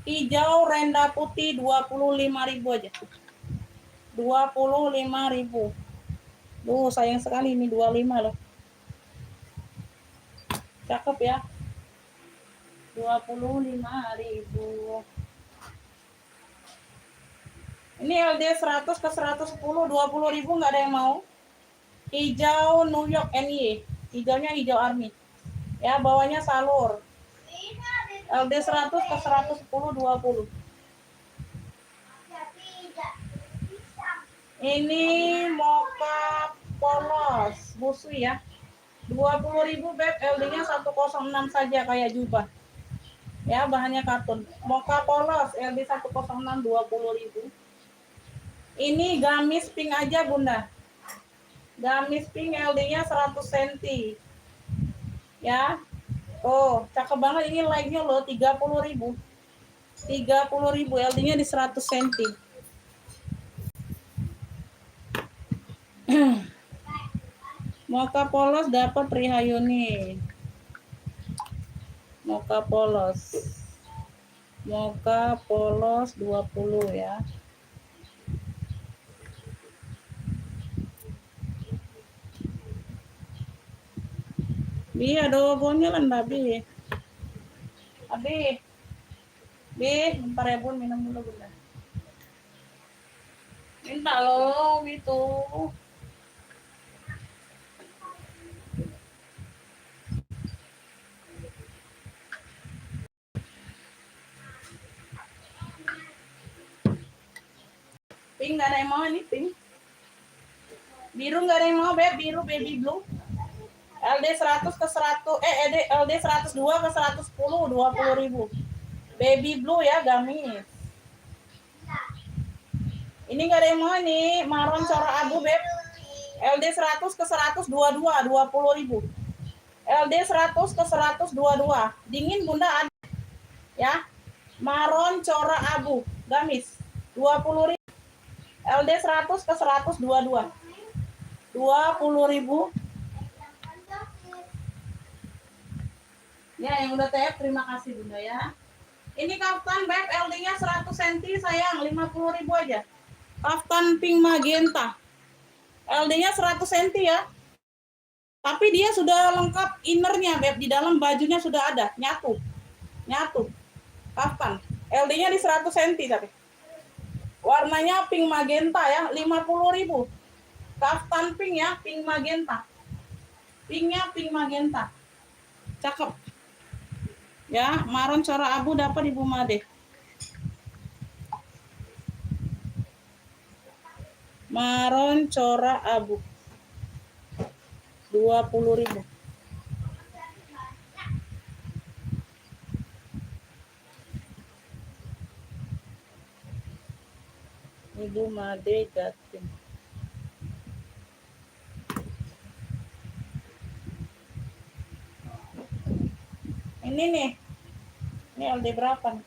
Hijau renda putih 25.000 aja. 25.000. Duh, sayang sekali ini 25 loh. Cakep ya. 25.000. Ini LD 100 ke 110 20.000 nggak ada yang mau. Hijau New York NY. Hijaunya hijau army. Ya, bawahnya salur. LD 100 ke 110 20. Ini mocha polos busui ya. 20.000 Beb, LD-nya 106 saja kayak jubah. Ya, bahannya katun. Mocha polos LD 106 20.000. Ini gamis pink aja Bunda. Gamis pink LD-nya 100 cm. Ya. Oh, cakep banget ini like-nya loh 30.000. 30.000 LD-nya di 100 cm. Mocha polos dapat Rihayuni. Mocha polos. Mocha polos 20 ya. Bi, ada logonya kan, Babi. Abi. Bi, bentar ya Bun, minum dulu Bunda. Minta lo gitu. Pink nggak ada yang mau ini pink. Biru nggak ada yang mau Beb, biru baby blue. LD 100 ke 100 LD 102 ke 110 20.000. Baby blue ya gamis. Ini nggak ada yang mau ini marron corak abu Beb. LD 100 ke 122 20.000. LD 100 ke 122. Dingin Bunda ada. Ya. Marron corak abu gamis 20.000. LD 100 ke 122. 20.000. Ya, yang udah TF terima kasih Bunda ya. Ini kaftan Beb LD-nya 100 cm sayang 50.000 aja. Kaftan pink magenta. LD-nya 100 cm ya. Tapi dia sudah lengkap innernya Beb, di dalam bajunya sudah ada, nyatu. Nyatu. Kaftan. LD-nya di 100 cm tapi. Warnanya pink magenta ya, 50.000. Kaftan pink ya, pink magenta. Pinknya pink magenta. Cakep. Ya, marron corak abu dapat Ibu Made. Marron corak abu. 20.000. Ibu Made Jatim. Ini nih. Ini LD berapa nih?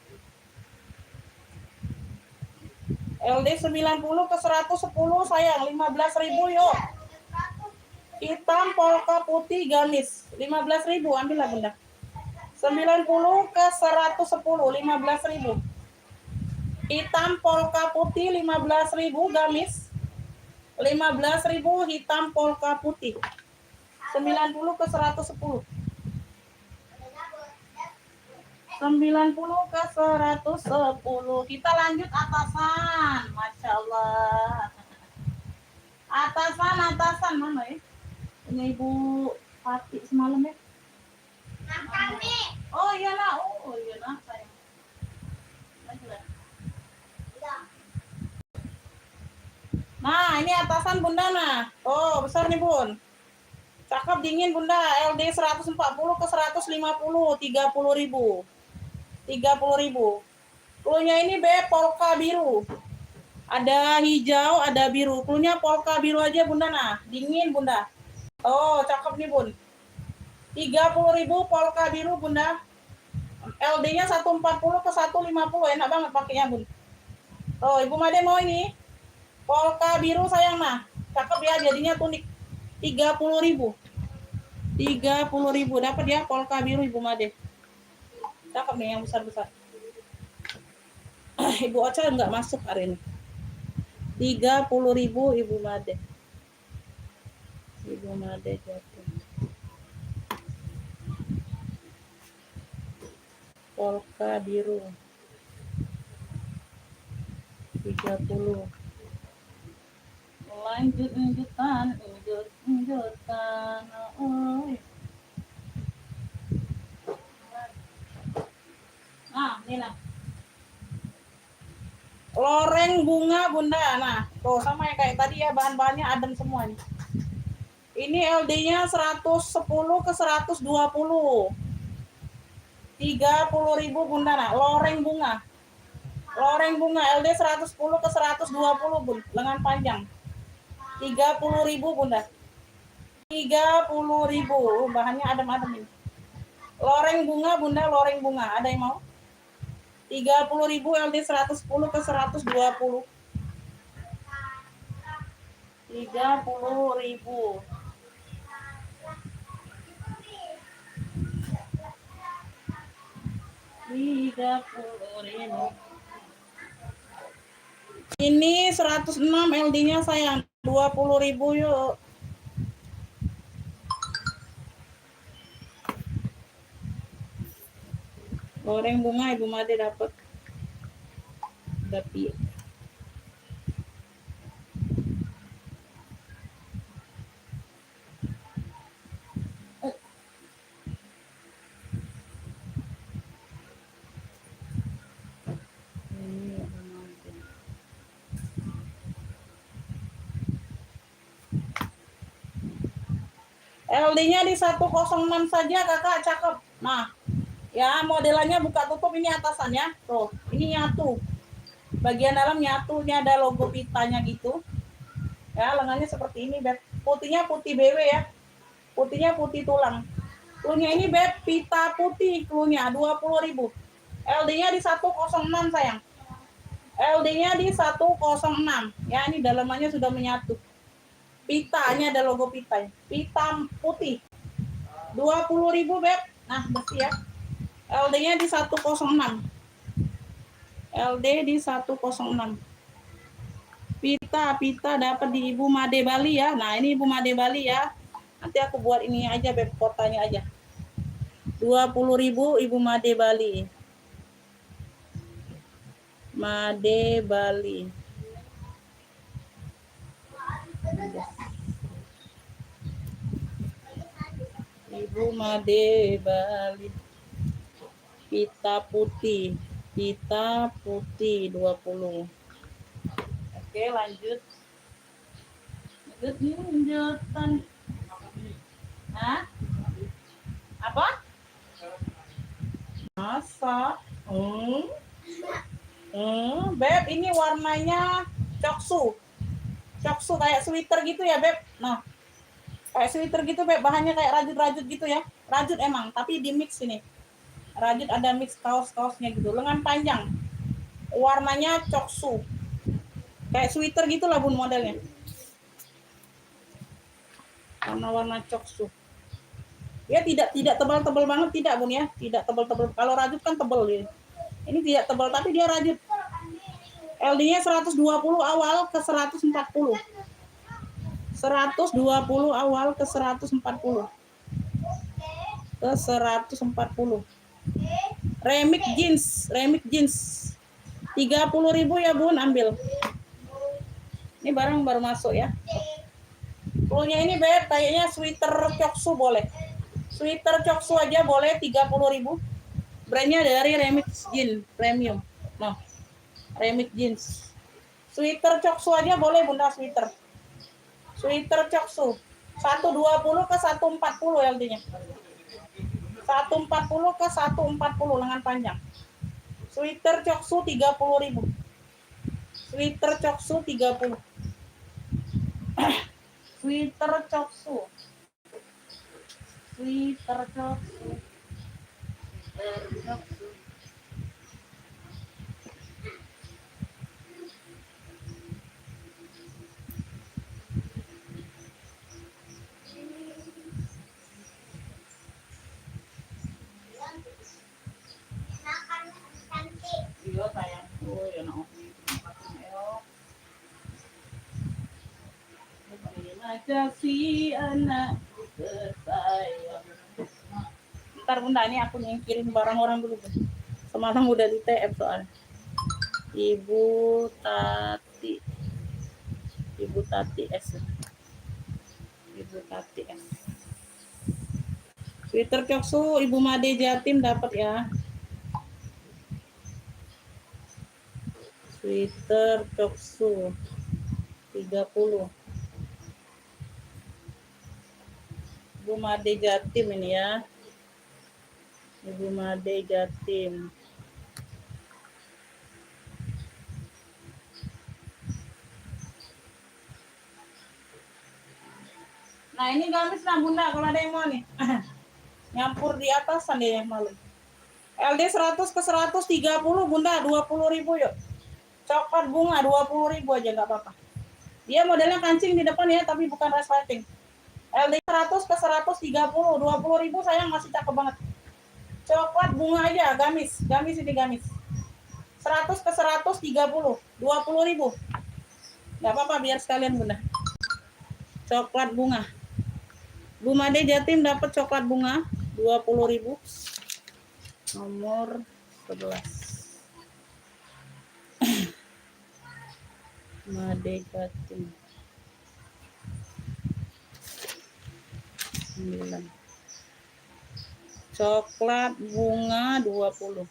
LD 90 ke 110 sayang 15.000 yuk. Hitam polka putih gamis 15.000 ambil lah Bunda. 90 ke 110 15.000. Hitam polka putih 15.000 gamis 15.000 hitam polka putih 90 ke 110. 90 ke 110. Kita lanjut atasan. Masya Allah. Atasan mana ya? Ini Ibu Fatih semalam ya. Oh iyalah, sayang. Nah, ini atasan Bunda nah. Oh, besar nih Bun. Cakep dingin Bunda, LD 140 ke 150, 30.000. 30.000. Cluenya ini polka biru. Ada hijau, ada biru. Cluenya polka biru aja Bunda nah. Dingin Bunda. Oh, cakep nih Bun. 30.000 polka biru Bunda. LD-nya 140 ke 150. Enak banget pakainya Bun. Oh, Ibu Made mau ini? Polka biru sayang nah. Cakep ya, jadinya tunik. 30.000. 30.000 dapat ya polka biru Ibu Made. Cakep nih yang besar-besar. Ibu Ocha enggak masuk hari ini. 30.000 Ibu Made. Ibu Made jatuh. Polka biru. 30. Lanjutan. Oh. Nah, ini nah. Loreng bunga Bunda. Nah, tuh sama ya kayak tadi ya, bahan-bahannya adem semua nih. Ini LD-nya 110 ke 120. 30.000 Bunda nah, loreng bunga. Loreng bunga LD 110 ke 120 Bun, lengan panjang. 30.000 Bunda. 30.000, bahannya adem-adem ini. Loreng bunga Bunda, loreng bunga. Ada yang mau? 30.000 LD 110 ke 120. 30.000. Ini 106 LD-nya sayang. 20.000 yuk. Goreng bunga Ibu Made dapat. Tapi LD-nya di 106 saja Kakak, cakep. Nah, ya modelannya buka tutup ini atasannya. Tuh, ini nyatu. Bagian dalam nyatu, ini ada logo pitanya gitu. Ya, lengannya seperti ini, Beb. Putihnya putih BW ya. Putihnya putih tulang. Cluenya ini Beb, pita putih cluenya 20.000. LD-nya di 106 sayang. LD-nya di 106. Ya, ini dalamannya sudah menyatu. Pitanya ada logo pita. Pita putih. 20.000 Beb. Nah, bersih ya. LD-nya di 106. LD di 106. Pita dapat di Ibu Made Bali ya. Nah, ini Ibu Made Bali ya. Nanti aku buat ini aja Beb, kotanya aja. 20.000 Ibu Made Bali. Made Bali. Ibu Made Bali. Pita putih 20. Oke, lanjut. Lanjutan. Hah? Apa? Masa? Beb, ini warnanya coksu. Coksu kayak sweater gitu ya, Beb. Nah, kayak sweater gitu, Beb. Bahannya kayak rajut-rajut gitu ya. Rajut emang, tapi di mix ini. Rajut ada mix kaos-kaosnya gitu. Lengan panjang. Warnanya coksu. Kayak sweater gitu lah Bun modelnya. Warna-warna coksu. Ya tidak tebal-tebal banget tidak Bun ya. Tidak tebal-tebal. Kalau rajut kan tebal gitu. Ini tidak tebal tapi dia rajut. LD-nya 120 awal ke 140. 120 awal ke 140. Ke 140. Remix jeans. 30.000 ya Bun, ambil. Ini barang baru masuk ya. Cluenya ini Beb, kayaknya sweater coksu boleh. Sweater coksu aja boleh 30.000. Brandnya dari Remix Jeans Premium. Nah, Remix Jeans. Sweater Coksu aja boleh Bunda, sweater. Sweater Coksu. 120 ke 140 LD-nya. 140 ke 140 lengan panjang. Sweater Coksu 30.000. Sweater Coksu 30. Sweater Coksu. Sweater Coksu. Coksu. Iya sayangku, ya no. Terima kasih anak tersayang. Bentar Bunda, ini aku nyingkirin barang orang dulu. Semalam udah di TF soalnya. Ibu Tati. Ibu Tati S. Ibu Tati S. Twitter Coksu Ibu Made Jatim dapat ya. Twitter Coksu 30. Ibu Made Jatim ini ya. Ibu Made Jatim. Nah ini gamis lah Bunda kalau ada yang mau nih. Nyampur di atasan deh yang malu. LD 100 ke 130 Bunda 20.000 yuk. Coklat bunga 20.000 aja nggak apa-apa. Dia modelnya kancing di depan ya tapi bukan resleting. LD 100 ke 130 20.000 sayang masih cakep banget. Coklat bunga aja gamis. Gamis ini gamis. 100 ke 130 20.000. Nggak apa-apa biar sekalian Bunda. Coklat bunga. Bu Made Jatim dapat coklat bunga 20.000. Nomor 11. Made Jatim. 9. Coklat bunga 20.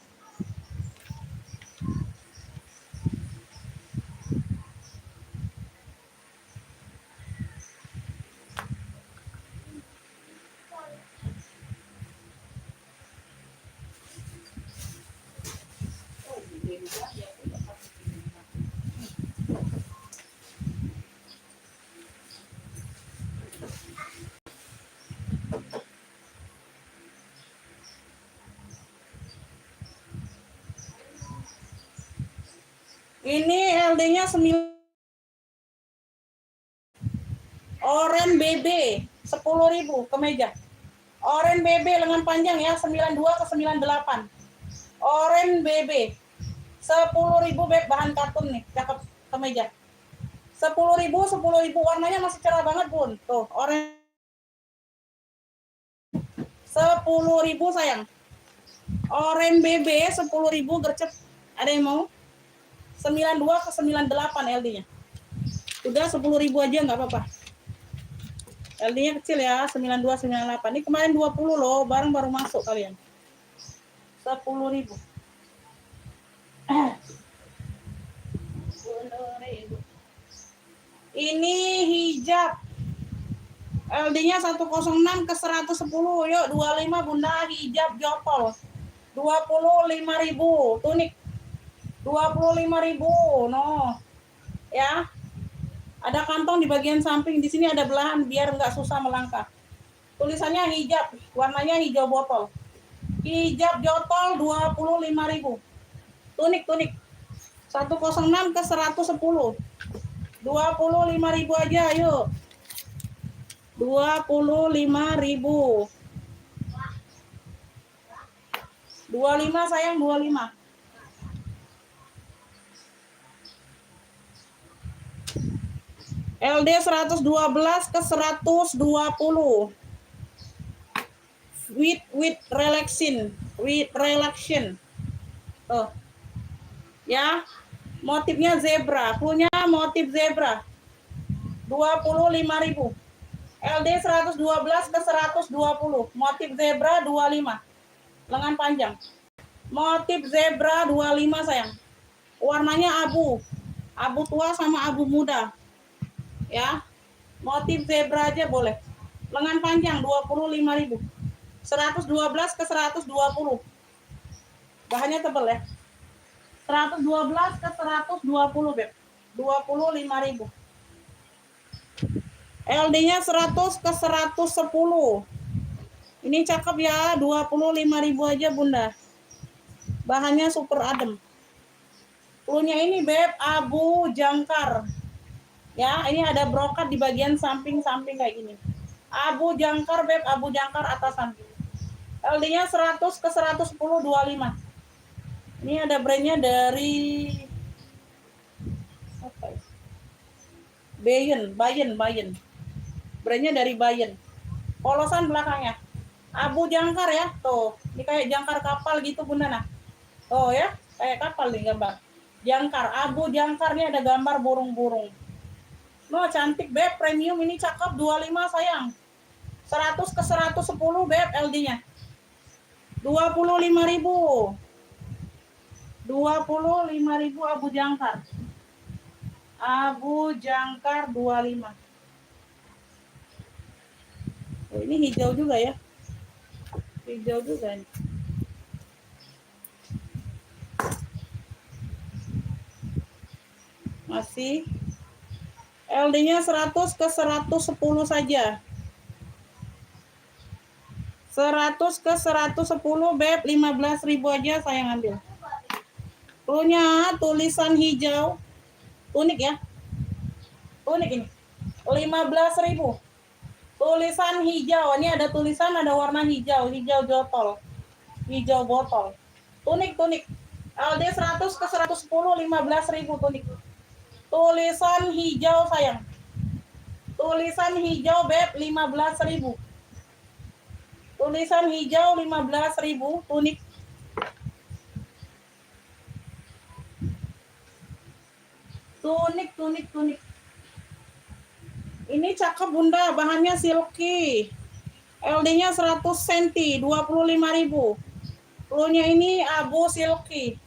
Ini LD-nya 9. Oren BB 10.000 kemeja. Oren BB lengan panjang ya 92 ke 98. Oren BB 10.000 beb bahan katun nih, cakep kemeja. 10.000 warnanya masih cerah banget Bun. Tuh, oren 10.000 sayang. Oren BB 10.000 gercep. Ada yang mau? 92 ke 98 LD-nya. Udah 10.000 aja nggak apa-apa. LD-nya kecil ya, 92 98. Ini kemarin 20 loh, barang baru masuk kalian. 10.000. Ini hijab. LD-nya 106 ke 110. Yuk 25 Bunda hijab jopol. 25.000 tunik. 25.000 no. Ya. Ada kantong di bagian samping, di sini ada belahan biar nggak susah melangkah. Tulisannya hijab, warnanya hijau botol. Hijab jotol 25.000. Tunik. 106 ke 110. 25.000 aja, yuk. 25.000. 25 sayang, 25. LD 112 ke 120. With relaxation. Tuh. Ya. Motifnya zebra, punya motif zebra. 25.000. LD 112 ke 120. Motif zebra 25. Lengan panjang. Motif zebra 25 sayang. Warnanya abu. Abu tua sama abu muda. Ya. Motif zebra aja boleh. Lengan panjang 25.000. 112 ke 120. Bahannya tebal ya. 112 ke 120, Beb. 25.000. LD-nya 100 ke 110. Ini cakep ya, 25.000 aja, Bunda. Bahannya super adem. Punya ini, Beb, abu jangkar. Ya, ini ada brokat di bagian samping-samping kayak gini. Abu jangkar, Beb, abu jangkar atasan. LD-nya 100 ke 110, 25. Ini ada brandnya dari apa ya? Bayen. Brandnya dari Bayen. Polosan belakangnya. Abu jangkar ya, tuh. Ini kayak jangkar kapal gitu, Bunda. Nah. Oh ya, kayak kapal nih gambar. Jangkar, abu jangkar nih ada gambar burung-burung. No, cantik, Beb, premium ini cakep, 25 sayang. 100 ke 110, Beb, LD-nya. 25.000. 25.000 abu jangkar. Abu jangkar 25. Oh, ini hijau juga ya. Hijau juga nih. Masih LD-nya 100 ke 110 saja. 100 ke 110, Beb, 15.000 aja saya ngambil. Punya tulisan hijau. Unik ya. Unik ini. 15.000. Tulisan hijau. Ini ada tulisan, ada warna hijau. Hijau jotol. Hijau botol. Tunik. LD 100 ke 110, 15.000 tunik. Tulisan hijau sayang. Tulisan hijau, Beb, 15.000. Tulisan hijau 15.000 tunik. Tunik. Ini cakep, Bunda, bahannya silky. LD-nya 100 cm, 25.000. Flu-nya ini abu silky.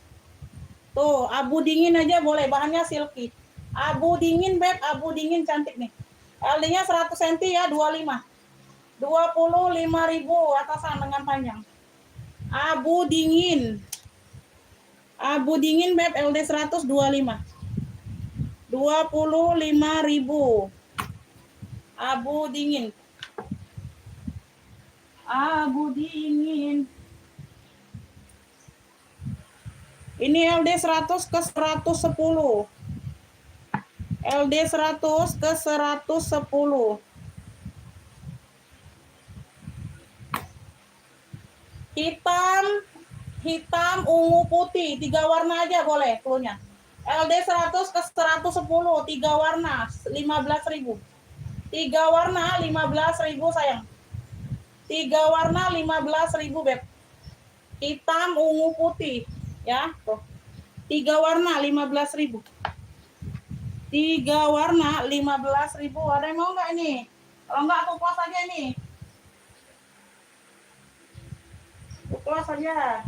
Tuh, abu dingin aja boleh, bahannya silky. Abu dingin, Beb, abu dingin cantik nih. LD-nya 100 cm ya, 25. 25.000 atasan lengan panjang. Abu dingin. Abu dingin, Beb, LD 100, 25. 25.000. Abu dingin. Abu dingin. Ini LD 100 ke 110. LD 100 ke 110. Hitam, ungu, putih, 3 warna aja boleh klunya. LD 100 ke 110, 3 warna, 15.000. 3 warna 15.000 sayang. 3 warna 15.000, Beb. Hitam, ungu, putih, ya. Tuh. 3 warna 15.000. 3 warna 15.000. Ada yang mau nggak ini? Kalau nggak aku close aja ini. Close aja.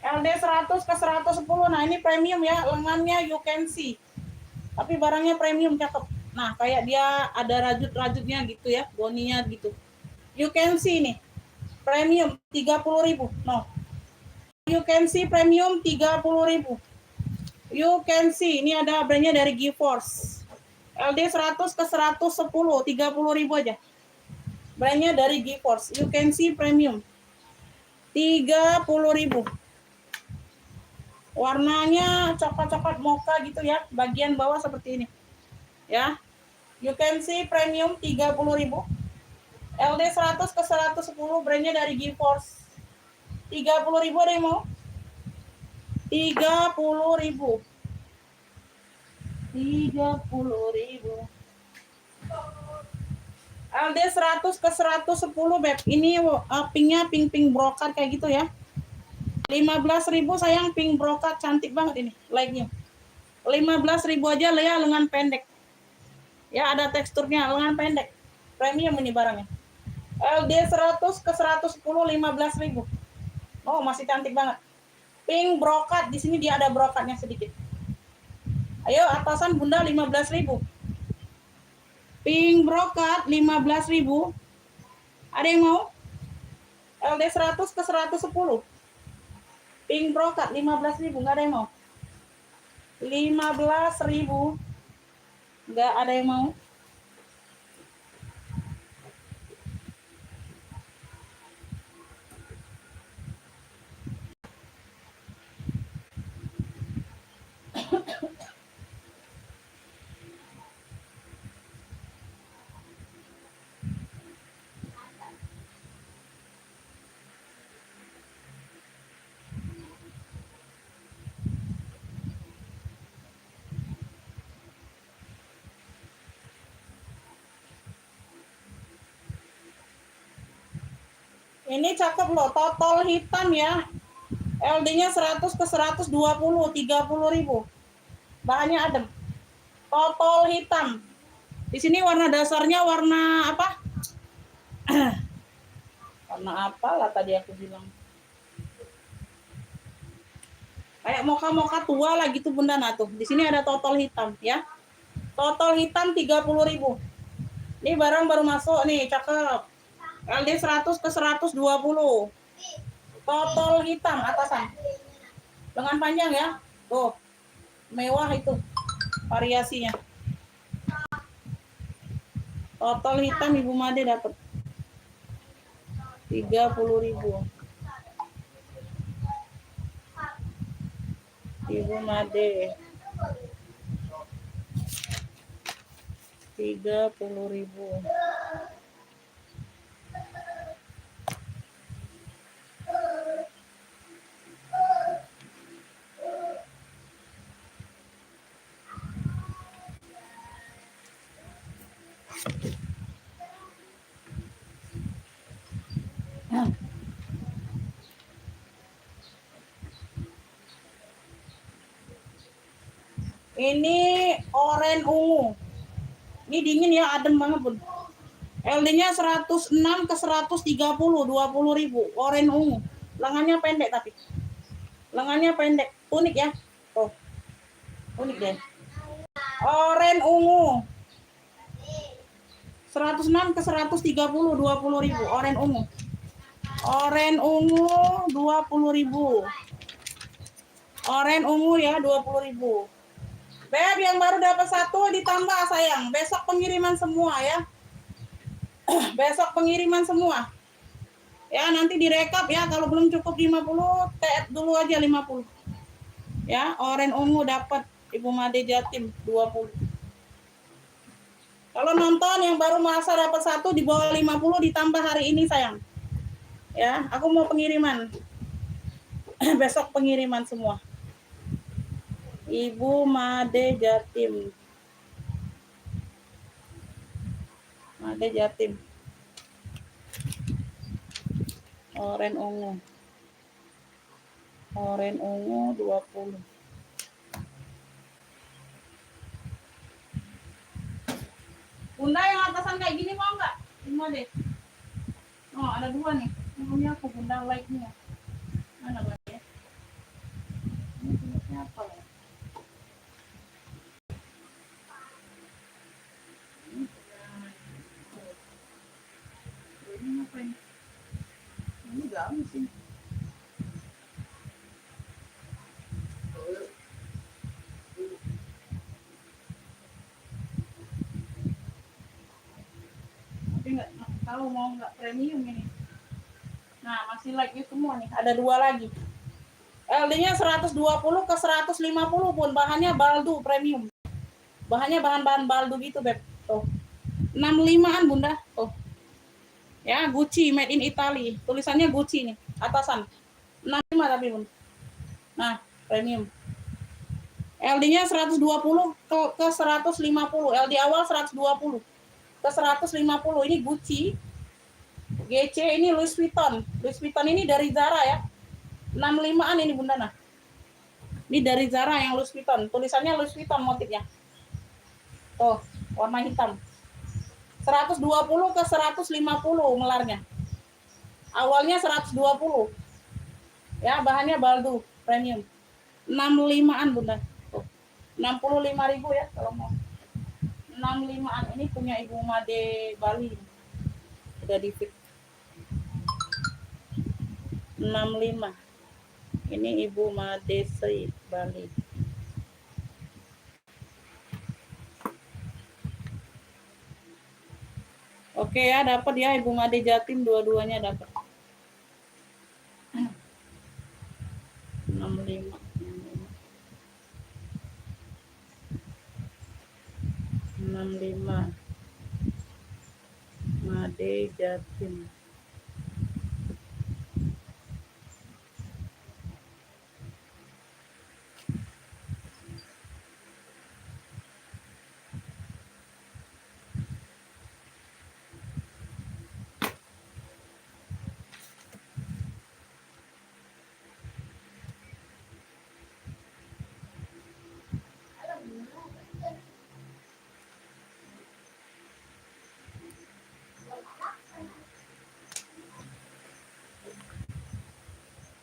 LD 100 ke 110. Nah, ini premium ya, lengannya you can see. Tapi barangnya premium, cakep. Nah, kayak dia ada rajut-rajutnya gitu ya, boninya gitu. You can see nih. Premium 30.000. No. You can see premium 30.000. You can see, ini ada brandnya dari GeForce. LD 100 ke 110, 30.000 aja. Brandnya dari GeForce. You can see premium. 30.000. Warnanya coklat-coklat mocha gitu ya, bagian bawah seperti ini. Ya. You can see premium 30.000. LD 100 ke 110, brandnya dari GeForce. 30.000 ada yang mau? 30.000. 30.000. LD 100 ke 110, Beb. Ini pinknya pink brokat kayak gitu ya. 15.000 sayang, pink brokat cantik banget ini, like-nya. 15.000 aja ya, lengan pendek. Ya, ada teksturnya, lengan pendek. Premium ini barangnya. LD 100 ke 110, 15.000. Oh, masih cantik banget. Pink brokat, di sini dia ada brokatnya sedikit. Ayo atasan Bunda 15.000. Pink brokat 15.000. Ada yang mau? LD 100 ke 110. Pink brokat 15.000, nggak ada yang mau. 15.000. Nggak ada yang mau. Ini cakep loh, total hitam ya. LD-nya 100 ke 120, 30.000. Bahannya adem. Total hitam. Di sini warna dasarnya warna apa? Warna apa lah tadi aku bilang. Kayak moka-moka tua lah gitu Bunda. Nah tuh, di sini ada total hitam ya. Total hitam 30.000. Ini barang baru masuk nih, cakep. LD 100 ke 120. Total hitam atasan. Lengan panjang ya. Tuh. Mewah itu variasinya. Total hitam Ibu Made dapat 30.000. Ibu Made 30.000. Ini oranye ungu. Ini dingin ya, adem banget Bun. LD-nya 106 ke 130, 20.000. Oranye ungu. Lengannya pendek tapi. Lengannya pendek. Unik ya. Tuh. Unik deh. Oranye ungu. 106 ke 130, 20.000. Oranye ungu. Oranye ungu 20.000. Oranye ungu ya 20.000. Beb, yang baru dapat 1 ditambah sayang. Besok pengiriman semua ya. Besok pengiriman semua. Ya, nanti direkap ya. Kalau belum cukup 50, TF dulu aja 50. Ya, oranye ungu dapat Ibu Made Jatim 20. Kalau nonton yang baru masa dapat 1 di bawah 50 ditambah hari ini sayang. Ya, aku mau pengiriman. Besok pengiriman semua. Ibu Made Jatim. Made Jatim. Oranye ungu. Oranye ungu 20. Bunda yang atasan kayak gini mau nggak? Ibu deh. Oh, ada 2 nih. Ini punya aku Bunda like-nya. Mana Bunda ya? Ini punya siapa ya? Ini ngapain? Ini gamis sih. Tapi nggak tahu mau nggak premium ini. Nah, masih like-nya semua nih. Ada 2 lagi. LD-nya 120 ke 150 Bun. Bahannya baldu premium. Bahannya bahan-bahan baldu gitu, Beb. Tuh. 65-an Bunda. Tuh. Ya, Gucci made in Italy. Tulisannya Gucci nih, atasan. 65 tapi Bun. Nah, premium. LD-nya 120 ke 150. LD awal 120 ke 150. Ini Gucci. GC ini Louis Vuitton. Louis Vuitton ini dari Zara ya. 65-an ini Bunda nah. Ini dari Zara yang Louis Vuitton. Tulisannya Louis Vuitton motifnya. Tuh, warna hitam. 120 ke 150 melarnya. Awalnya 120. Ya, bahannya baldu. premium. 65-an Bunda. Tuh. 65.000 ya kalau mau. 65-an ini punya Ibu Made Bali. Udah di fit. 65. Ini Ibu Made Sri Bali. Oke ya, dapat ya Ibu Made Jatim, dua-duanya dapat. 65. 65. Made Jatim.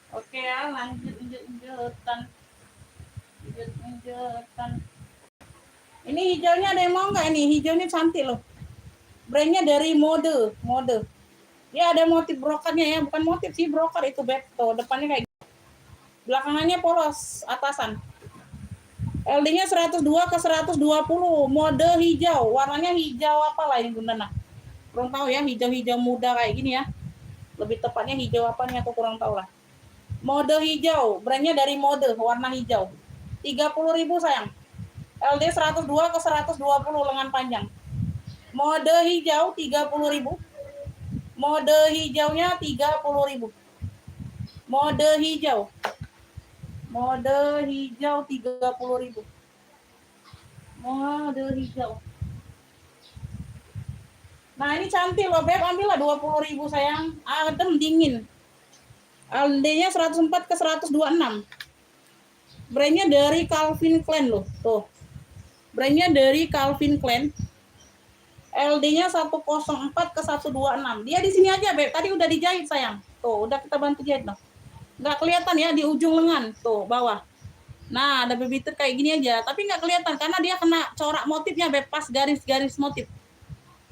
Oke ya, lanjutan. Ini hijaunya ada yang mau nggak ini? Hijaunya cantik loh. Brandnya dari mode. Dia ada motif brokernya ya, bukan motif sih, broker itu beb. Tuh, depannya kayak gitu. Belakangannya polos, atasan. LD-nya 102 ke 120, mode hijau. Warnanya hijau apa lah ini Bunda? Nah, kurang tahu ya, hijau-hijau muda kayak gini ya. Lebih tepatnya hijau apa nih aku kurang tahu lah. Mode hijau, brandnya dari mode, warna hijau. 30.000 sayang. LD 102 ke 120 lengan panjang. Mode hijau 30.000. Mode hijaunya 30.000. Mode hijau 30.000. Mode hijau. Nah ini cantik loh beb, ambillah 20.000 sayang. Adem dingin. LD-nya 104 ke 126. Brandnya dari Calvin Klein loh. Tuh. Brandnya dari Calvin Klein. LD-nya 104 ke 126. Dia di sini aja, Beb. Tadi udah dijahit, sayang. Tuh, udah kita bantu jahit loh. Nggak kelihatan ya di ujung lengan. Tuh, bawah. Nah, ada bebitir kayak gini aja. Tapi nggak kelihatan karena dia kena corak motifnya, Beb. Pas garis-garis motif.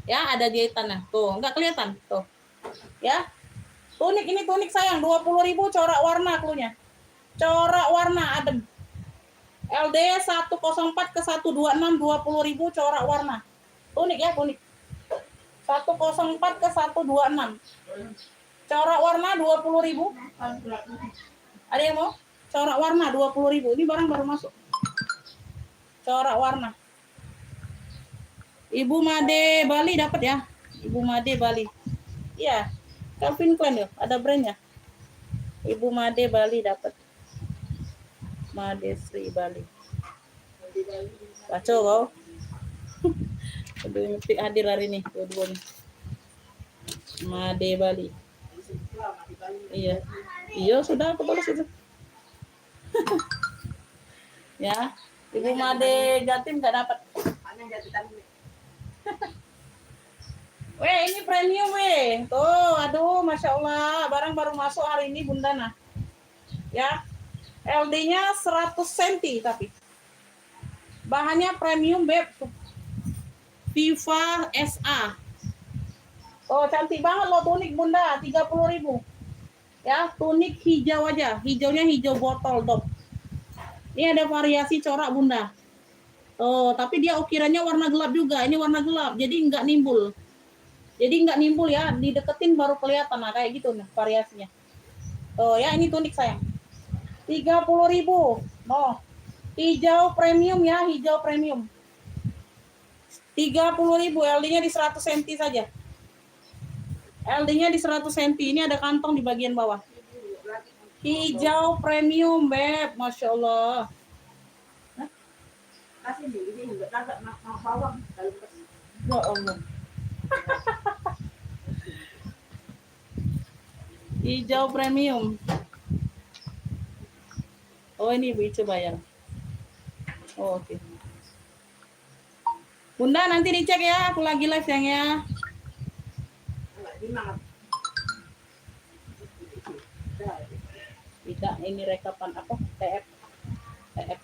Ya, ada jahitannya. Tuh, nggak kelihatan. Tuh. Ya. Tunik, ini tunik sayang. 20.000 corak warna klunya. Corak warna adem. LD 104 ke 126, 20.000 corak warna. Tunik ya, tunik. 104 ke 126. Corak warna 20.000. Ada yang mau? Corak warna 20.000. Ini barang baru masuk. Corak warna. Ibu Made Bali dapat ya? Ibu Made Bali. Iya. Calvin Klein ya, ada brandnya. Ibu Made Bali dapat. Made Sri Bali. Baca kau. Udah hadir hari ini dua-duanya. Made Bali. Iya. Iya sudah aku balas itu. Ya. Ibu Made Jatim nggak dapat. Weh, ini premium weh. Tuh, aduh, masya Allah, barang baru masuk hari ini Bunda nah. Ya, LD-nya 100 cm tapi. Bahannya premium beb. Viva SA. Oh, cantik banget loh tunik Bunda, 30.000. Ya, tunik hijau aja. Hijaunya hijau botol dop. Ini ada variasi corak Bunda. Oh, tapi dia ukirannya warna gelap juga. Ini warna gelap, jadi nggak nimbul. Jadi nggak nimbul ya, dideketin baru kelihatan. Nah, kayak gitu nih variasinya. Oh ya, ini tunik sayang. 30.000. Oh, hijau premium ya, hijau premium. 30.000, LD-nya di 100 cm saja. LD-nya di 100 cm. Ini ada kantong di bagian bawah. Hijau premium, beb. Masya Allah. Kasih ini enggak agak bawang kalau Ya Allah. Hijau premium. Oh ini Bu Ica bayar. Oh, oke. Bunda nanti dicek ya, aku lagi live yang ya. Tidak, ini rekapan apa? TF. TF.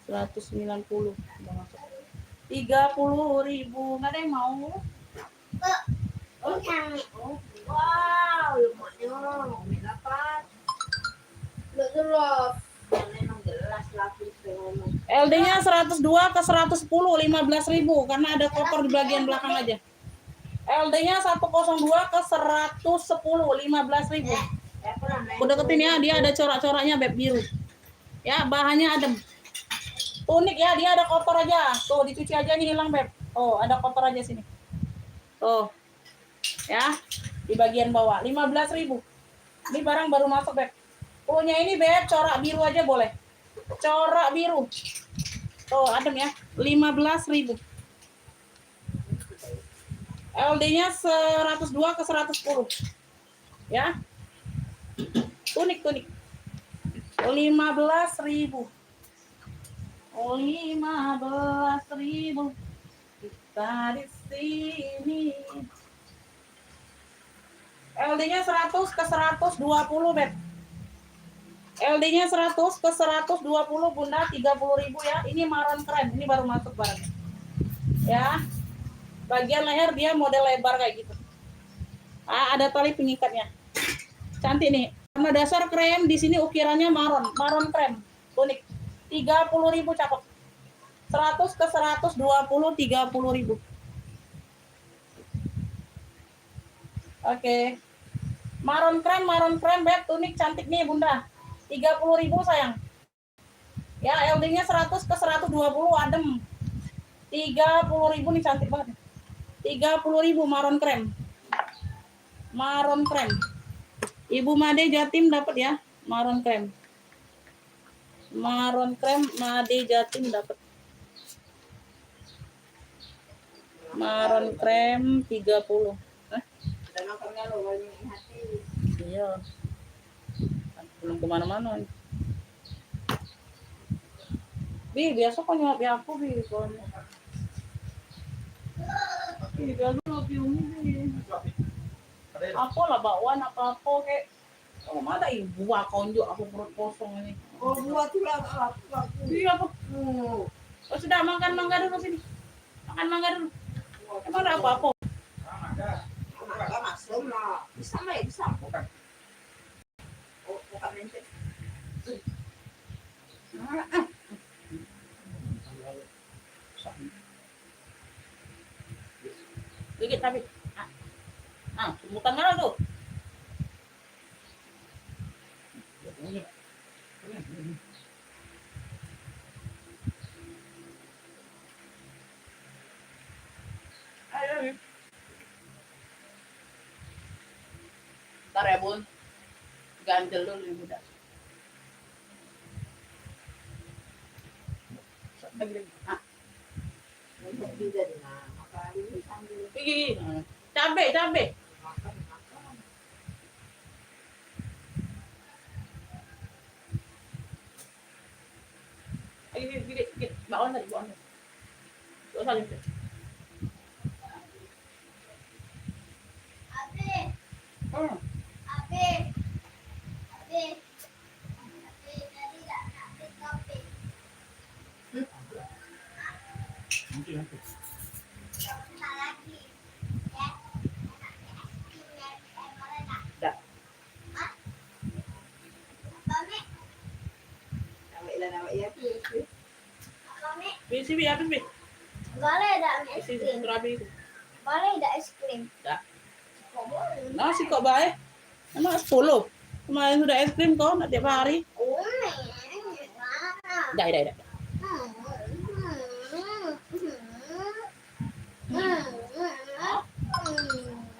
$190. 30.000. Nggak ada yang mau. Oh, yang Wow, lumayan. May dapat. terus. Yan memang jelas lapis ngomong. LD-nya 102 ke 110, 15.000 karena ada kotor di bagian belakang aja. LD-nya 102 ke 110, 15.000. Udah deketin ya, dia ada corak-coraknya beb biru. Ya, bahannya adem. Tunik ya, dia ada kotor aja. Tuh, dicuci aja nih hilang beb. Oh, ada kotor aja sini. Tuh. Ya, di bagian bawah 15.000. Ini barang baru masuk beb. Punya ini beb, corak biru aja boleh. Corak biru. Tuh, adem ya. 15.000. LD-nya 102 ke 110. Ya. Tunik. 15.000. 15.000. Kita di sini. LD-nya 100 ke 120, beb. LD-nya 100 ke 120, Bunda, 30.000 ya. Ini maron krem, ini baru masuk barangnya. Ya. Bagian leher dia model lebar kayak gitu. Ada tali pengikatnya. Cantik nih. Warna dasar krem, di sini ukirannya maron krem. Unik. 30.000 cakep. 100 ke 120, 30.000. Oke. Maron krem beb, tunik cantik nih Bunda. 30.000 sayang. Ya, LD-nya 100 ke 120 adem. 30.000 nih cantik banget. 30.000 maron krem. Ibu Made Jatim dapat ya, maron krem. Made Jatim dapat. Maron krem 30. Dalam kami lo wali hati. Iya. Belum kemana-mana. Bi, biasa kok nyuap ya aku, Bi. Bi, biasa nyuap Umi, Bi. Apa lah bakwan apa-apa kayak. Oh, mana ibu konjuk aku perut kosong ini. Oh, buat tu lah aku. Iya, apa? Oh, sudah makan mangga dulu sini. Makan mangga dulu. Emang ada apa-apa? Agak masuk lah. Bisa mai, bisa. Bukan. Oh, bukan nanti. Gigit tapi. Bukan mana tuh? Ayo. Ntar ya Bun. Ganjel dulu ibu dah. Untuk juga dengan makan ini sambil Gigi. Cabe. makan. Gigi. Bakwan tadi. Tuh saling. Abi. Tadi tak nak kopi. Nanti. Tak lagi. Ya. Dah. Mami, Nama iya tu. mami, Bisi bi habis bi. boleh tak es Bisi krim? terapi. Boleh tak es krim? Dah. Kok boleh? Nasi kok baik. Emang 10. Kemarin sudah es krim kok, nak tiap hari. Umi, mana? Dah.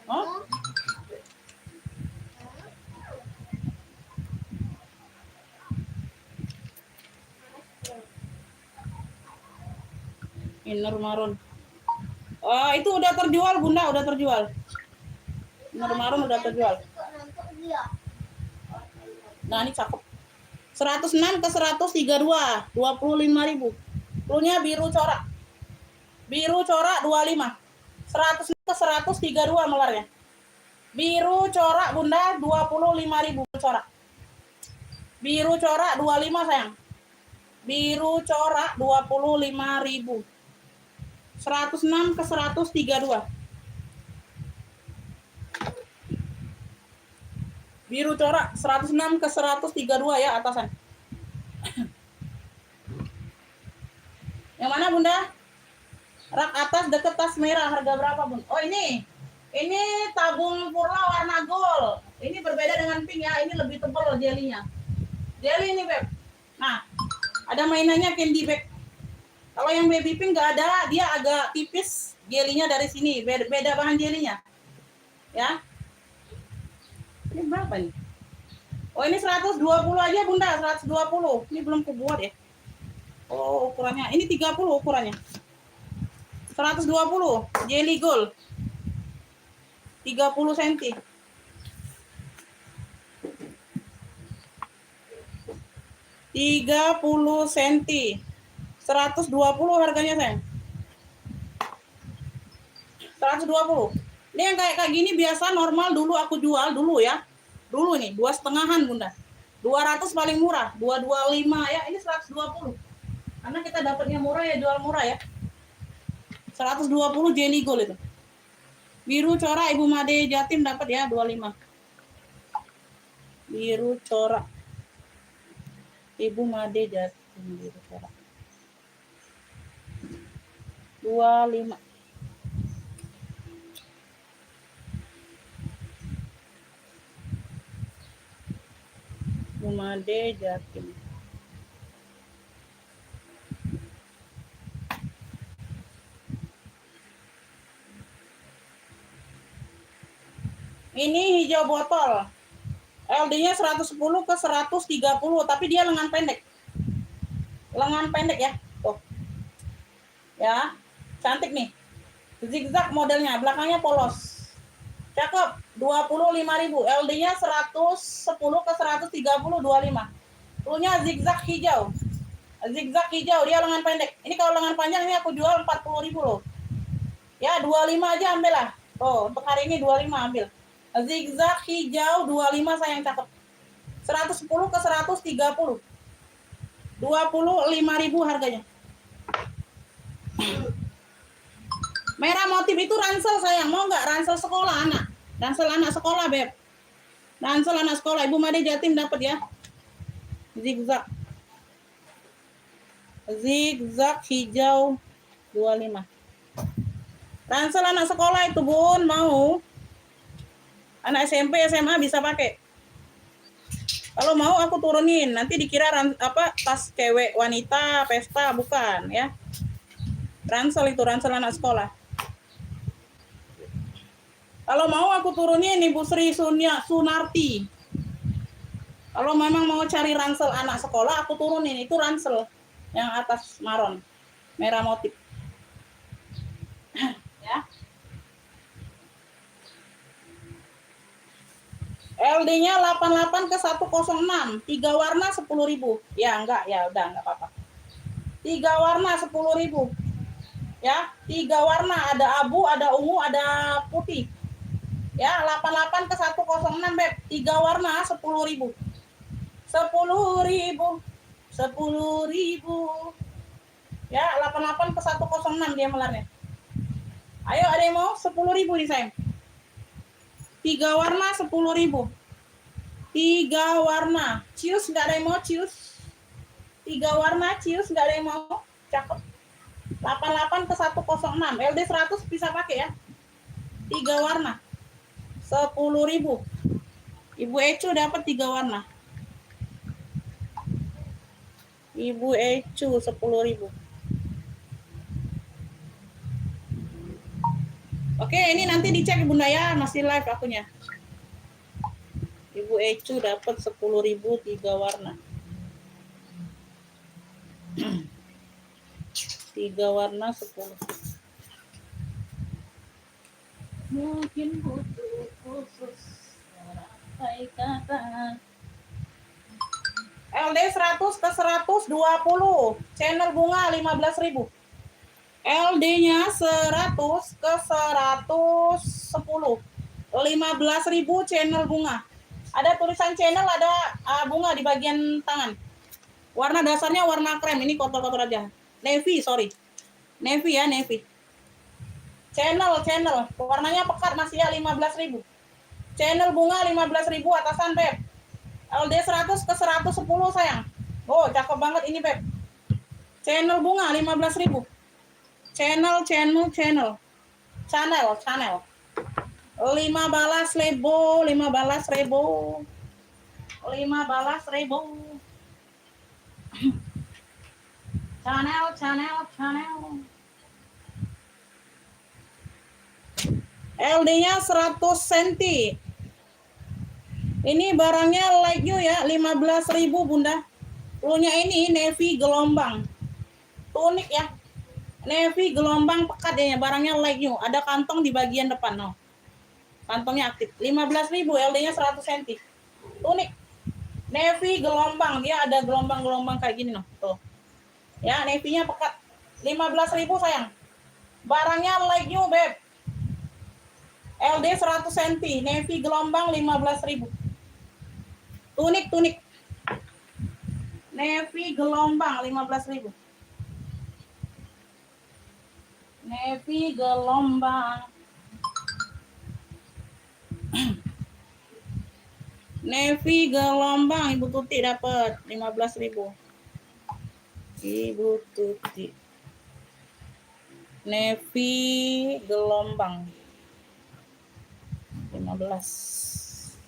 Hah? Inner maron. Itu udah terjual Bunda, udah terjual. Inner maron udah terjual. Untuk dia. Nah ini cakep. 106 ke 132, 25.000. Cluenya biru corak. Biru corak 25. 100 ke 132 melarnya. Biru corak Bunda 25.000 corak. Biru corak 25 sayang. Biru corak 25.000. 106 ke 132. Biru corak 106 ke 132 ya atasan. Yang mana Bunda? Rak atas deket tas merah, harga berapa Bun? Oh ini tabung purla warna gold. Ini berbeda dengan pink ya, ini lebih tebal jelinya. Jelly ini Beb. Nah, ada mainannya candy bag. Kalau yang baby pink nggak ada, dia agak tipis jelinya dari sini. Beda bahan jelinya. Ya. Ini berapa nih? Oh ini 120 aja Bunda, 120. Ini belum kubuat ya. Oh ukurannya, ini 30 ukurannya. 120 jelly gold 30 cm. 30 cm 120 harganya sayang. 120. Ini yang kayak gini biasa normal dulu aku jual dulu ya. Dulu nih 2,5-an Bunda. 200 paling murah, 225 ya. Ini 120. Karena kita dapatnya murah ya, jual murah ya. 120 jelly gold itu. Biru corak Ibu Made Jatim dapat ya 25. Biru corak Ibu Made Jatim biru corak 25. Ibu Made Jatim. Ini hijau botol. LD-nya 110 ke 130, tapi dia lengan pendek. Lengan pendek ya. Tuh. Ya, cantik nih. Zigzag modelnya, belakangnya polos. Cakep, 25.000. LD-nya 110 ke 130, 25. Cluenya zigzag hijau. Zigzag hijau, dia lengan pendek. Ini kalau lengan panjang ini aku jual 40.000 loh. Ya, 25 aja ambil lah. Tuh, untuk hari ini 25 ambil. Zigzag hijau 25 sayang cakep. 110 ke 130. 25.000 harganya. Merah motif itu ransel sayang. Mau nggak ransel sekolah anak? Ransel anak sekolah Beb. Ransel anak sekolah. Ibu Made Jatim dapat ya. Zigzag. Zigzag hijau 25. Ransel anak sekolah itu Bun mau. Anak SMP, SMA bisa pakai. Kalau mau aku turunin, nanti dikira tas cewek wanita pesta, bukan ya. Ransel itu ransel anak sekolah. Kalau mau aku turunin Ibu Sri Sunarti. Kalau memang mau cari ransel anak sekolah, aku turunin itu ransel yang atas maron, merah motif. Ya. LD-nya 88 ke 106, 3 warna 10.000. Ya enggak, ya udah enggak apa-apa. 3 warna 10.000. Ya, 3 warna, ada abu, ada ungu, ada putih. Ya, 88 ke 106 Beb, 3 warna 10.000. 10.000. 10.000. Ya, 88 ke 106 dia melarnya. Ayo ada yang mau 10.000 nih sayang. 3 warna 10.000. 3 warna. Cius nggak ada yang mau cius. 3 warna cius nggak ada yang mau. Cakep. 88 ke 106. LD 100 bisa pakai ya. 3 warna. 10.000. Ibu Ecu dapat 3 warna. Ibu Ecu 10.000. Oke, ini nanti dicek Bunda ya, masih live akunya. Ibu Ecu dapat 10.000 3 warna. 3 warna 10. Mungkin butuh khusus sampai kata. LD 100 ke 120. Channel bunga 15.000. LD-nya 100 ke 110. 15.000 channel bunga. Ada tulisan channel, ada bunga di bagian tangan. Warna dasarnya warna krem. Ini kotor-kotor aja. Navy, sorry. Navy ya, navy. Channel. Warnanya pekat masih ya 15.000. Channel bunga 15.000 atasan, Beb. LD 100 ke 110 sayang. Oh, cakep banget ini, Beb. Channel bunga 15.000. Channel. 15.000. Channel. LD-nya 100 cm. Ini barangnya like you ya, 15.000 Bunda. Punya ini navy gelombang. Tunik ya. Navy gelombang pekat ya, barangnya like you. Ada kantong di bagian depan, no. Kantongnya aktif. 15.000, LD-nya 100 cm. Tunik. Navy gelombang, dia ada gelombang-gelombang kayak gini, no. Tuh. Ya, navy-nya pekat. 15.000 sayang. Barangnya like you, Beb. LD 100 cm, navy gelombang 15.000. Tunik. Navy gelombang 15.000. Navy gelombang. Navy gelombang, Ibu Tuti dapat 15.000. Ibu Tuti. Navy gelombang 15.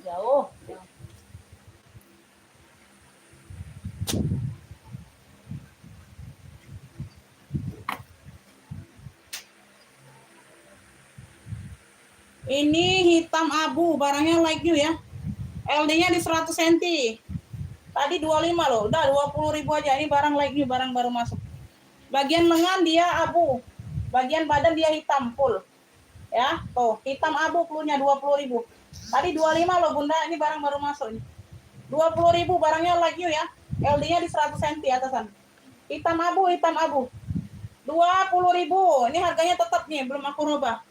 Jauh. Ini hitam abu, barangnya like you ya. LD-nya di 100 cm. Tadi 25 loh, udah 20.000 aja. Ini barang like you, barang baru masuk. Bagian lengan dia abu, bagian badan dia hitam full. Ya, tuh, hitam abu cluenya 20.000. Tadi 25 loh Bunda, ini barang baru masuk nih. 20.000 barangnya like you ya. LD-nya di 100 cm atasan. Hitam abu. 20.000. Ini harganya tetap nih, belum aku rubah.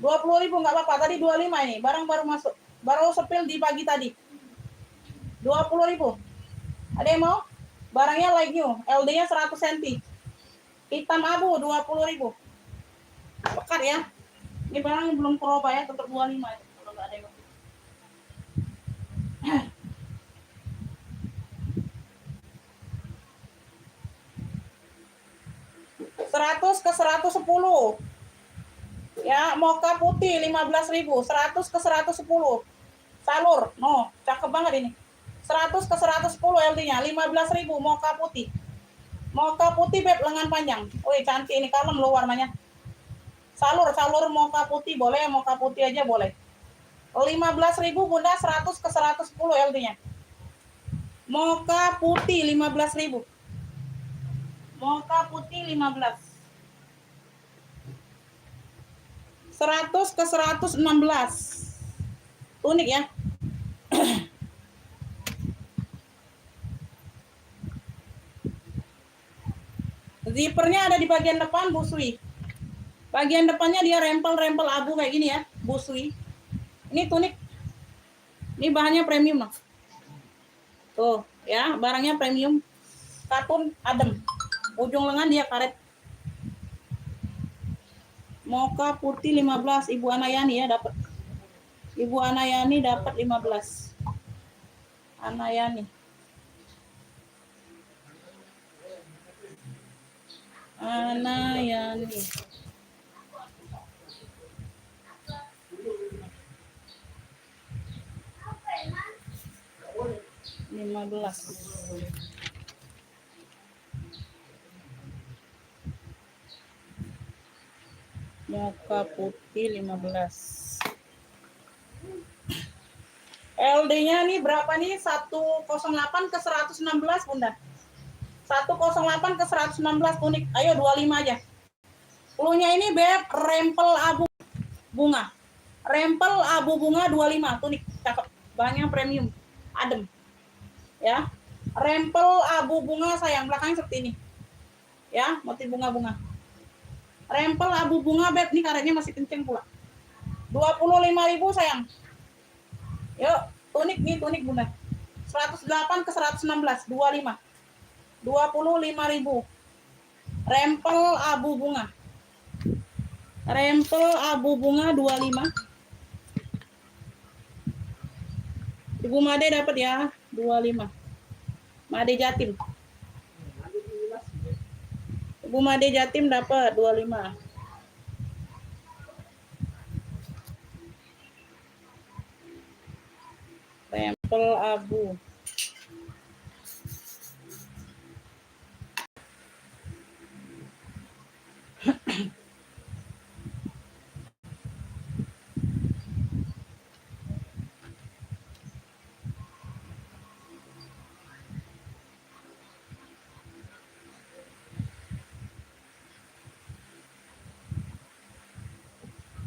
20.000 nggak apa-apa. Tadi 25 ini, barang baru masuk. Baru sepil di pagi tadi. 20.000. Ada yang mau? Barangnya like you, LD-nya 100 cm. Hitam abu 20.000. Pekat ya. Ini barang belum kerubah ya, tetap 25 ya. Kalau nggak ada yang 100 ke 110. Ya, mocha putih 15.000, 100 ke 110. Salur, no, cakep banget ini. 100 ke 110 LD-nya, 15.000 mocha putih. Mocha putih Beb, lengan panjang. Wih, cantik ini, kalem loh warnanya. Salur mocha putih boleh, mocha putih aja boleh. 15.000 Bunda, 100 ke 110 LD-nya. Mocha putih 15.000. Mocha putih 15. 100 ke 116. Unik ya. Zippernya ada di bagian depan, Bu Sui. Bagian depannya dia rempel-rempel abu kayak gini ya, Bu Sui. Ini tunik. Ini bahannya premium loh. Tuh, ya, barangnya premium. Katun adem. Ujung lengan dia karet. Mocha putih 15, Ibu Anayani ya dapat. Ibu Anayani dapat 15. Anayani. Anayani. Lima belas. Mocha putih 15. LD-nya nih berapa nih? 108 ke 116 Bunda. 108 ke 116 unik. Ayo 25 aja. Cluenya ini Beb, rempel abu bunga. Rempel abu bunga 25 tunik. Cakep. Bahannya premium. Adem. Ya. Rempel abu bunga sayang, belakangnya seperti ini. Ya, motif bunga-bunga. Rempel abu bunga beb, nih karetnya masih kenceng pula. 25.000 sayang. Yuk, tunik nih, tunik bunda. 108 ke 116, 25. 25.000. Rempel abu bunga. Rempel abu bunga 25. Ibu Made dapat ya, 25. Made Jatim. Ibu Made Jatim dapat 25. Rempel abu.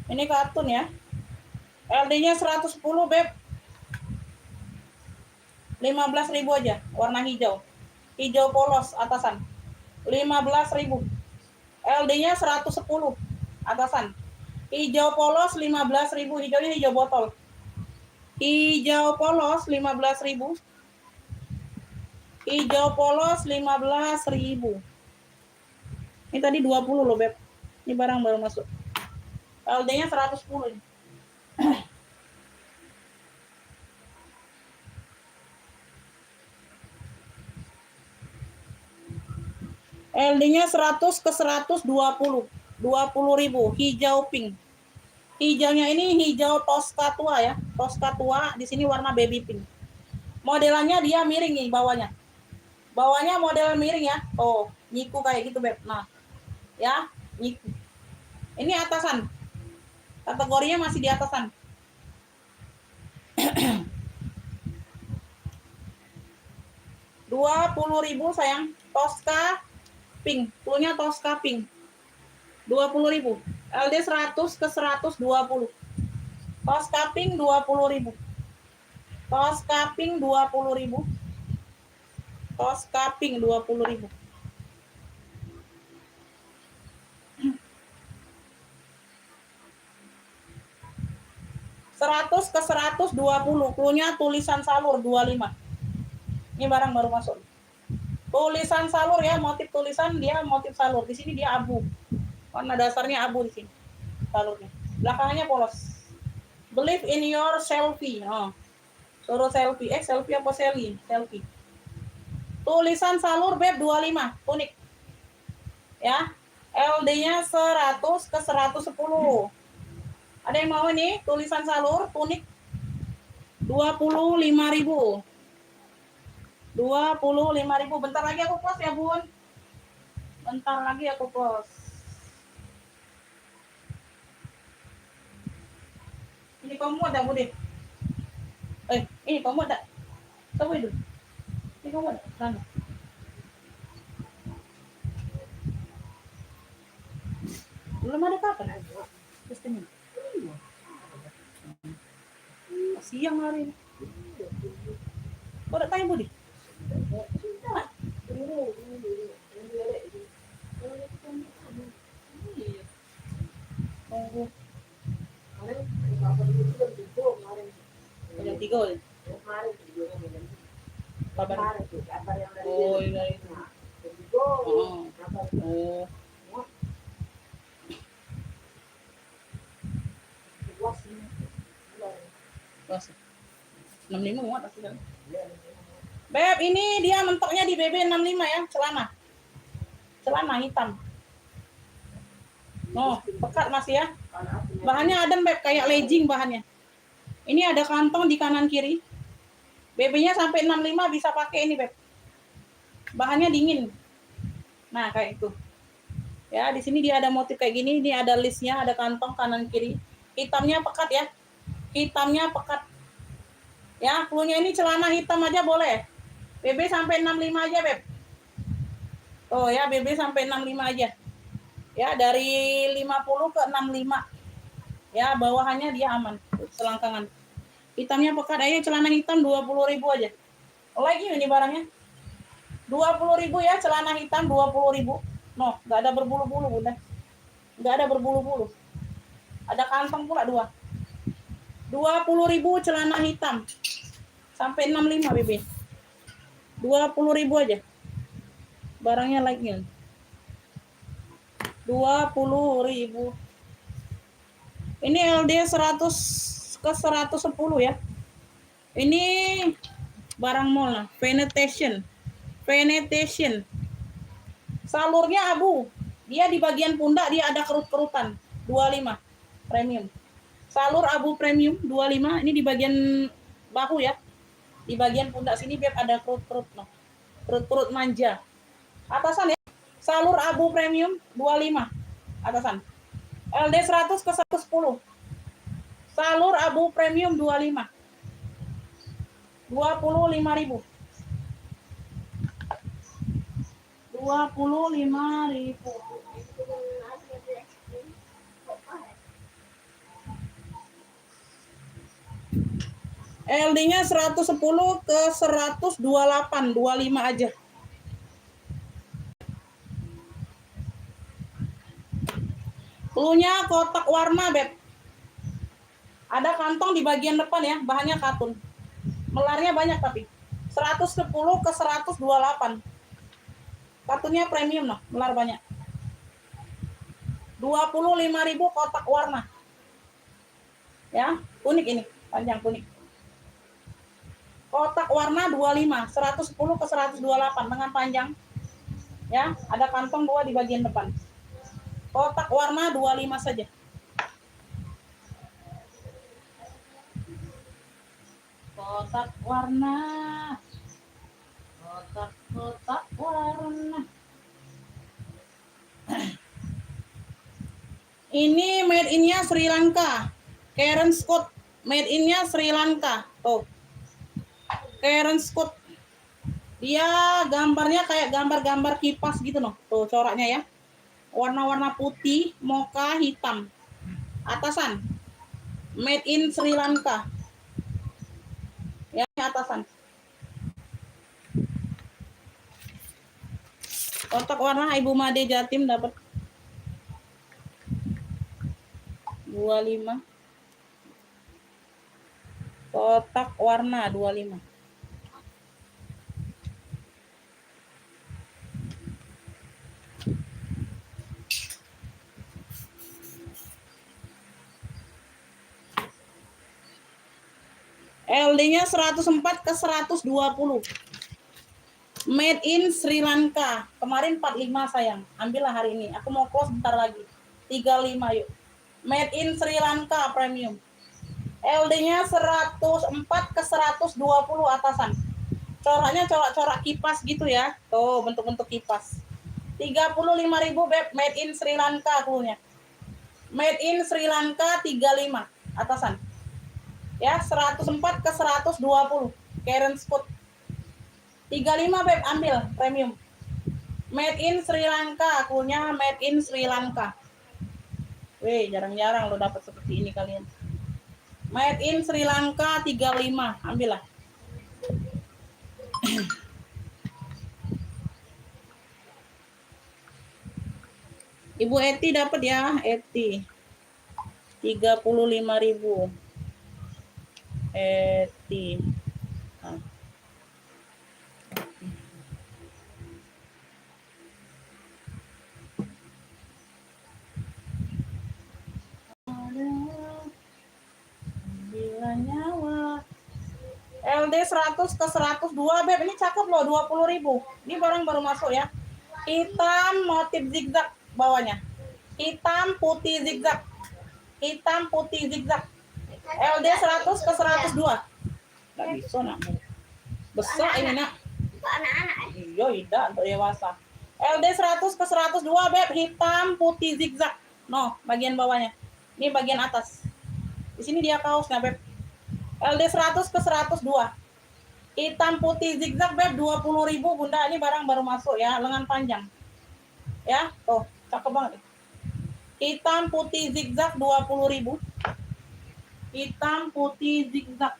Ini katun ya. LD-nya 110 beb. 15.000 aja, warna hijau. Hijau polos atasan. 15.000. LD-nya 110 atasan. Hijau polos 15.000, hijaunya hijau botol. Hijau polos 15.000. Hijau polos 15.000. Ini tadi 20 loh beb. Ini barang baru masuk. LD-nya 110 ini. LD-nya 100 ke 120. 20.000. Hijau pink. Hijaunya ini hijau Tosca tua ya. Tosca tua, di sini warna baby pink. Modelannya dia miring nih bawahnya. Bawahnya model miring ya. Oh, nyiku kayak gitu beb. Nah, ya, nyiku. Ini atasan. Kategorinya masih di atasan. 20.000 sayang. Tosca pink. Cluenya Tosca pink. 20.000. LD 100 ke 120. Tosca pink 20.000. Tosca pink 20.000. Tosca pink 20.000. Seratus ke 120, cluenya tulisan salur 25. Ini barang baru masuk. Tulisan salur ya, motif tulisan dia motif salur. Di sini dia abu. Warna dasarnya abu di sini. Salurnya. Belakangnya polos. Believe in your selfie. Oh. Suruh selfie. Selfie apa selfie? Selfie. Tulisan salur beb 25, tunik. Ya. LD-nya 100 ke 110. Ada yang mau ini tulisan salur tunik 25.000. 25.000. Bentar lagi aku close ya, Bun. Bentar lagi aku close. Ini kamu ada, Budi? Ini kamu ada? Coba itu. Ini kamu ada? Sana. Belum ada kapan? Terus ini. Siang hari ini. Kau udah tanya Budi? Tunggu. Jam 3 ya? Kabar. Oh, iya itu. Oh. Luas. 65 muat asli kan? Beb, ini dia mentoknya di BB 65 ya, celana. Celana hitam. Oh, pekat masih ya. Bahannya adem beb, kayak legging bahannya. Ini ada kantong di kanan kiri. BB-nya sampai 65 bisa pakai ini beb. Bahannya dingin. Nah, kayak itu. Ya, di sini dia ada motif kayak gini, ini ada listnya, ada kantong kanan kiri. Hitamnya pekat ya. Hitamnya pekat. Ya, cluenya ini celana hitam aja boleh. BB sampai 65 aja, Beb. Oh ya, BB sampai 65 aja. Ya, dari 50 ke 65. Ya, bawahannya dia aman, selangkangan. Hitamnya pekat aja, celana hitam 20.000 aja. Lagi ini barangnya. 20.000 ya, celana hitam 20.000. No, nggak ada berbulu-bulu, Bunda. Nggak ada berbulu-bulu. Ada kantong pula 2. 20.000 celana hitam. Sampai 65 BB. 20.000 aja. Barangnya lagi. 20.000. Ini LD 100 ke 110 ya. Ini barang mall lah, Venetation. Salurnya abu. Dia di bagian pundak dia ada kerut-kerutan. 25 premium. Salur abu premium 25. Ini di bagian bahu ya. Di bagian pundak sini Beb ada kerut-kerut noh. Kerut-kerut manja. Atasan ya. Salur abu premium 25. Atasan. LD 100 ke 110. Salur abu premium 25. 25.000. 25.000. LD-nya 110 ke 128, 25 aja. Cluenya kotak warna, Beb. Ada kantong di bagian depan ya, bahannya katun. Melarnya banyak tapi. 110 ke 128. Katunnya premium loh, melar banyak. 25.000 kotak warna. Ya, unik ini, panjang unik. Kotak warna 25, 110 ke 128 dengan panjang. Ya, ada kantong 2 di bagian depan. Kotak warna 25 saja. Kotak warna. Kotak warna. Ini made in-nya Sri Lanka. Karen Scott. Made in-nya Sri Lanka. Tuh. Karen Scott. Dia gambarnya kayak gambar-gambar kipas gitu loh. Tuh coraknya ya. Warna-warna putih, mocha, hitam. Atasan. Made in Sri Lanka. Ya, atasan. Kotak warna Ibu Made Jatim dapat 25. Kotak warna 25. LD-nya 104 ke 120. Made in Sri Lanka. Kemarin 45 sayang. Ambillah hari ini. Aku mau close bentar lagi. 35 yuk. Made in Sri Lanka premium. LD-nya 104 ke 120 atasan. Coraknya corak-corak kipas gitu ya. Tuh bentuk-bentuk kipas. 35.000 Beb. Made in Sri Lanka akunya. Made in Sri Lanka 35 atasan. Ya, 104 ke 120. Karen Scott. 35 Beb, ambil premium. Made in Sri Lanka, akunya made in Sri Lanka. Wih, jarang-jarang lo dapat seperti ini kalian. Made in Sri Lanka 35, ambillah. Ibu Eti dapat ya, Eti. 35.000. Eti. Nah. Nyawa. LD 100 ke 102 Beb, ini cakep loh, 20.000. Ini barang baru masuk ya. Hitam motif zigzag bawahnya. Hitam putih zigzag. Hitam putih zigzag. LD 100 ke 102. Enggak bisa nak. Besar ini nak. Untuk anak-anak. Iya, tidak untuk dewasa. LD 100 ke 102 Beb, hitam putih zigzag. No, bagian bawahnya. Ini bagian atas. Di sini dia kaosnya Beb. LD 100 ke 102. Hitam putih zigzag Beb, 20.000 Bunda. Ini barang baru masuk ya, lengan panjang. Ya, tuh, cakep banget. Hitam putih zigzag 20.000. Hitam putih zigzag.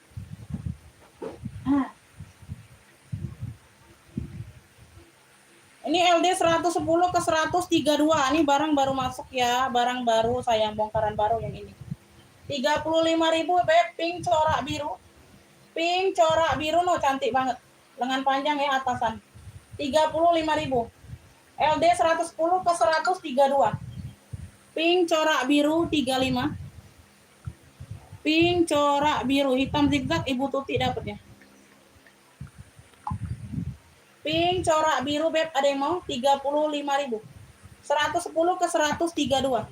LD 110 ke 132. Ini barang baru masuk ya, barang baru sayang, bongkaran baru yang ini. 35.000 Beb, pink corak biru. Pink corak biru no, cantik banget. Lengan panjang ya atasan. 35.000. LD 110 ke 132. Pink corak biru 35. Pink corak biru hitam zigzag Ibu Tuti dapatnya. Pink corak biru Beb, ada yang mau? 35.000. 110 ke 132.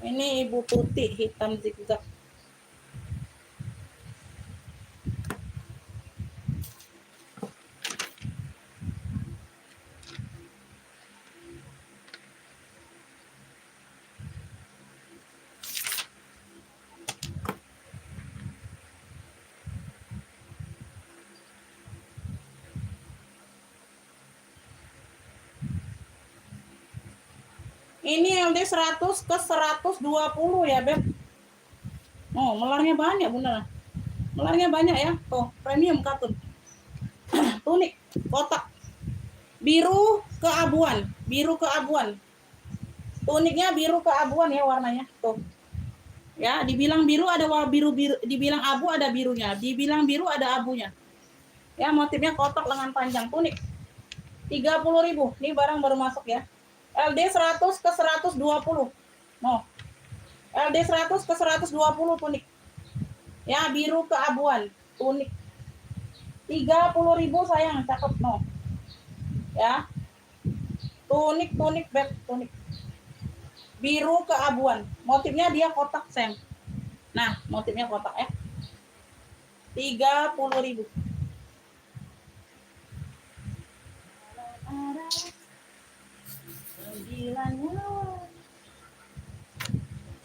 Ini Ibu Tuti hitam zigzag. Ini LD 100 ke 120 ya, Beb. Oh, melarnya banyak, Bunda. Melarnya banyak ya. Tuh, premium katun. Tunik, kotak. Biru keabuan, biru keabuan. Tuniknya biru keabuan ya warnanya. Tuh. Ya, dibilang biru ada biru-biru, dibilang abu ada birunya, dibilang biru ada abunya. Ya, motifnya kotak lengan panjang, tunik. 30.000. Ini barang baru masuk ya. LD 100 ke 120. No. LD 100 ke 120 tunik. Ya, biru keabuan, tunik. 30.000 sayang, cakep no. Ya. Tunik Beb, tunik. Biru keabuan. Motifnya dia kotak, sayang. Nah, motifnya kotak ya. 30.000.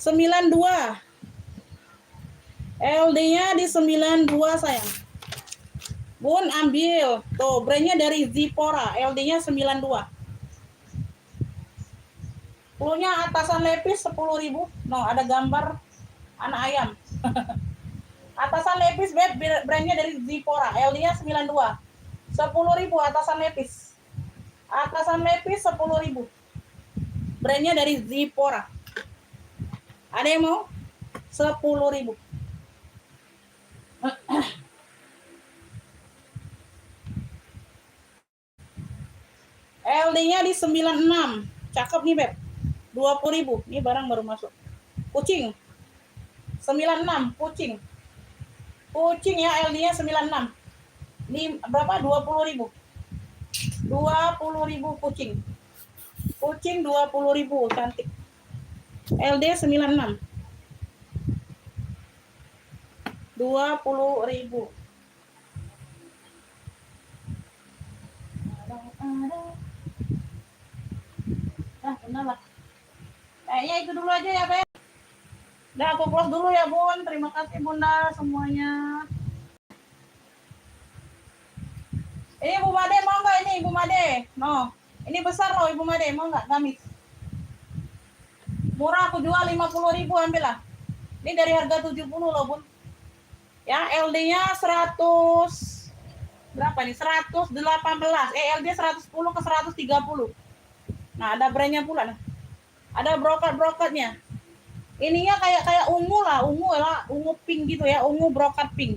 92. LD-nya di 92 sayang. Bun ambil. Tuh, brandnya dari Zipora. LD-nya 92. Puluhnya atasan lepis 10.000. No, ada gambar anak ayam. Atasan lepis Beb, brandnya dari Zipora. LD-nya 92. 10.000 atasan lepis. Atasan lepis 10.000. Brandnya dari Zipora. Ada yang mau? 10.000. LD-nya di 96. Cakep nih, Beb. 20.000. Ini barang baru masuk. Kucing. 96, kucing. Kucing ya, LD-nya 96. Ini berapa? 20.000. 20.000 kucing. Kucing 20.000, cantik. LD 96. 20.000. Nah, benar lah. Kayaknya itu dulu aja ya, Beb. Udah aku close dulu ya, Bun. Terima kasih, Bunda, semuanya. Ini Ibu Made mau nggak ini, Ibu Made? No. Ini besar loh, Ibu Made. Mau nggak gamis? Murah, aku jual 50.000, ambil lah. Ini dari harga 70 loh, Bun. Ya, LD-nya 100 berapa nih? 118. LD 110 ke 130. Nah, ada brandnya pula nih. Ada brokat-brokatnya. Ininya kayak ungu lah, ungu pink gitu ya, ungu brokat pink.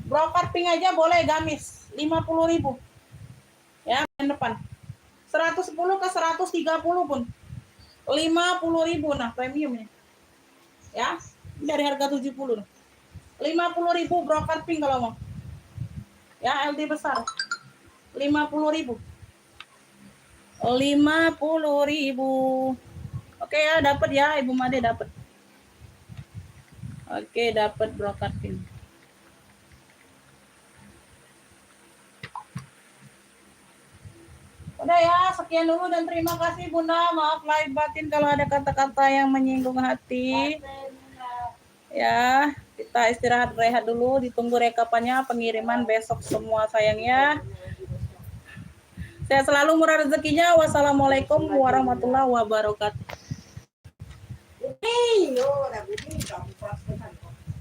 Brokat pink aja boleh gamis, 50.000. Ya, yang depan. 110 ke 130 Pun. 50.000 nah premiumnya. Ya, dari harga 70. 50.000 brokat pink kalau mau. Ya, LD besar. 50.000. 50.000. Oke ya, dapat ya Ibu Made, dapat. Oke, dapat brokat pink. Udah ya, sekian dulu dan terima kasih Bunda. Maaf lahir batin kalau ada kata-kata yang menyinggung hati. Ya, kita istirahat rehat dulu, ditunggu rekapannya pengiriman besok semua sayang ya. Saya selalu murah rezekinya. Wassalamualaikum warahmatullahi wabarakatuh. Hey, yo, udah begini kamu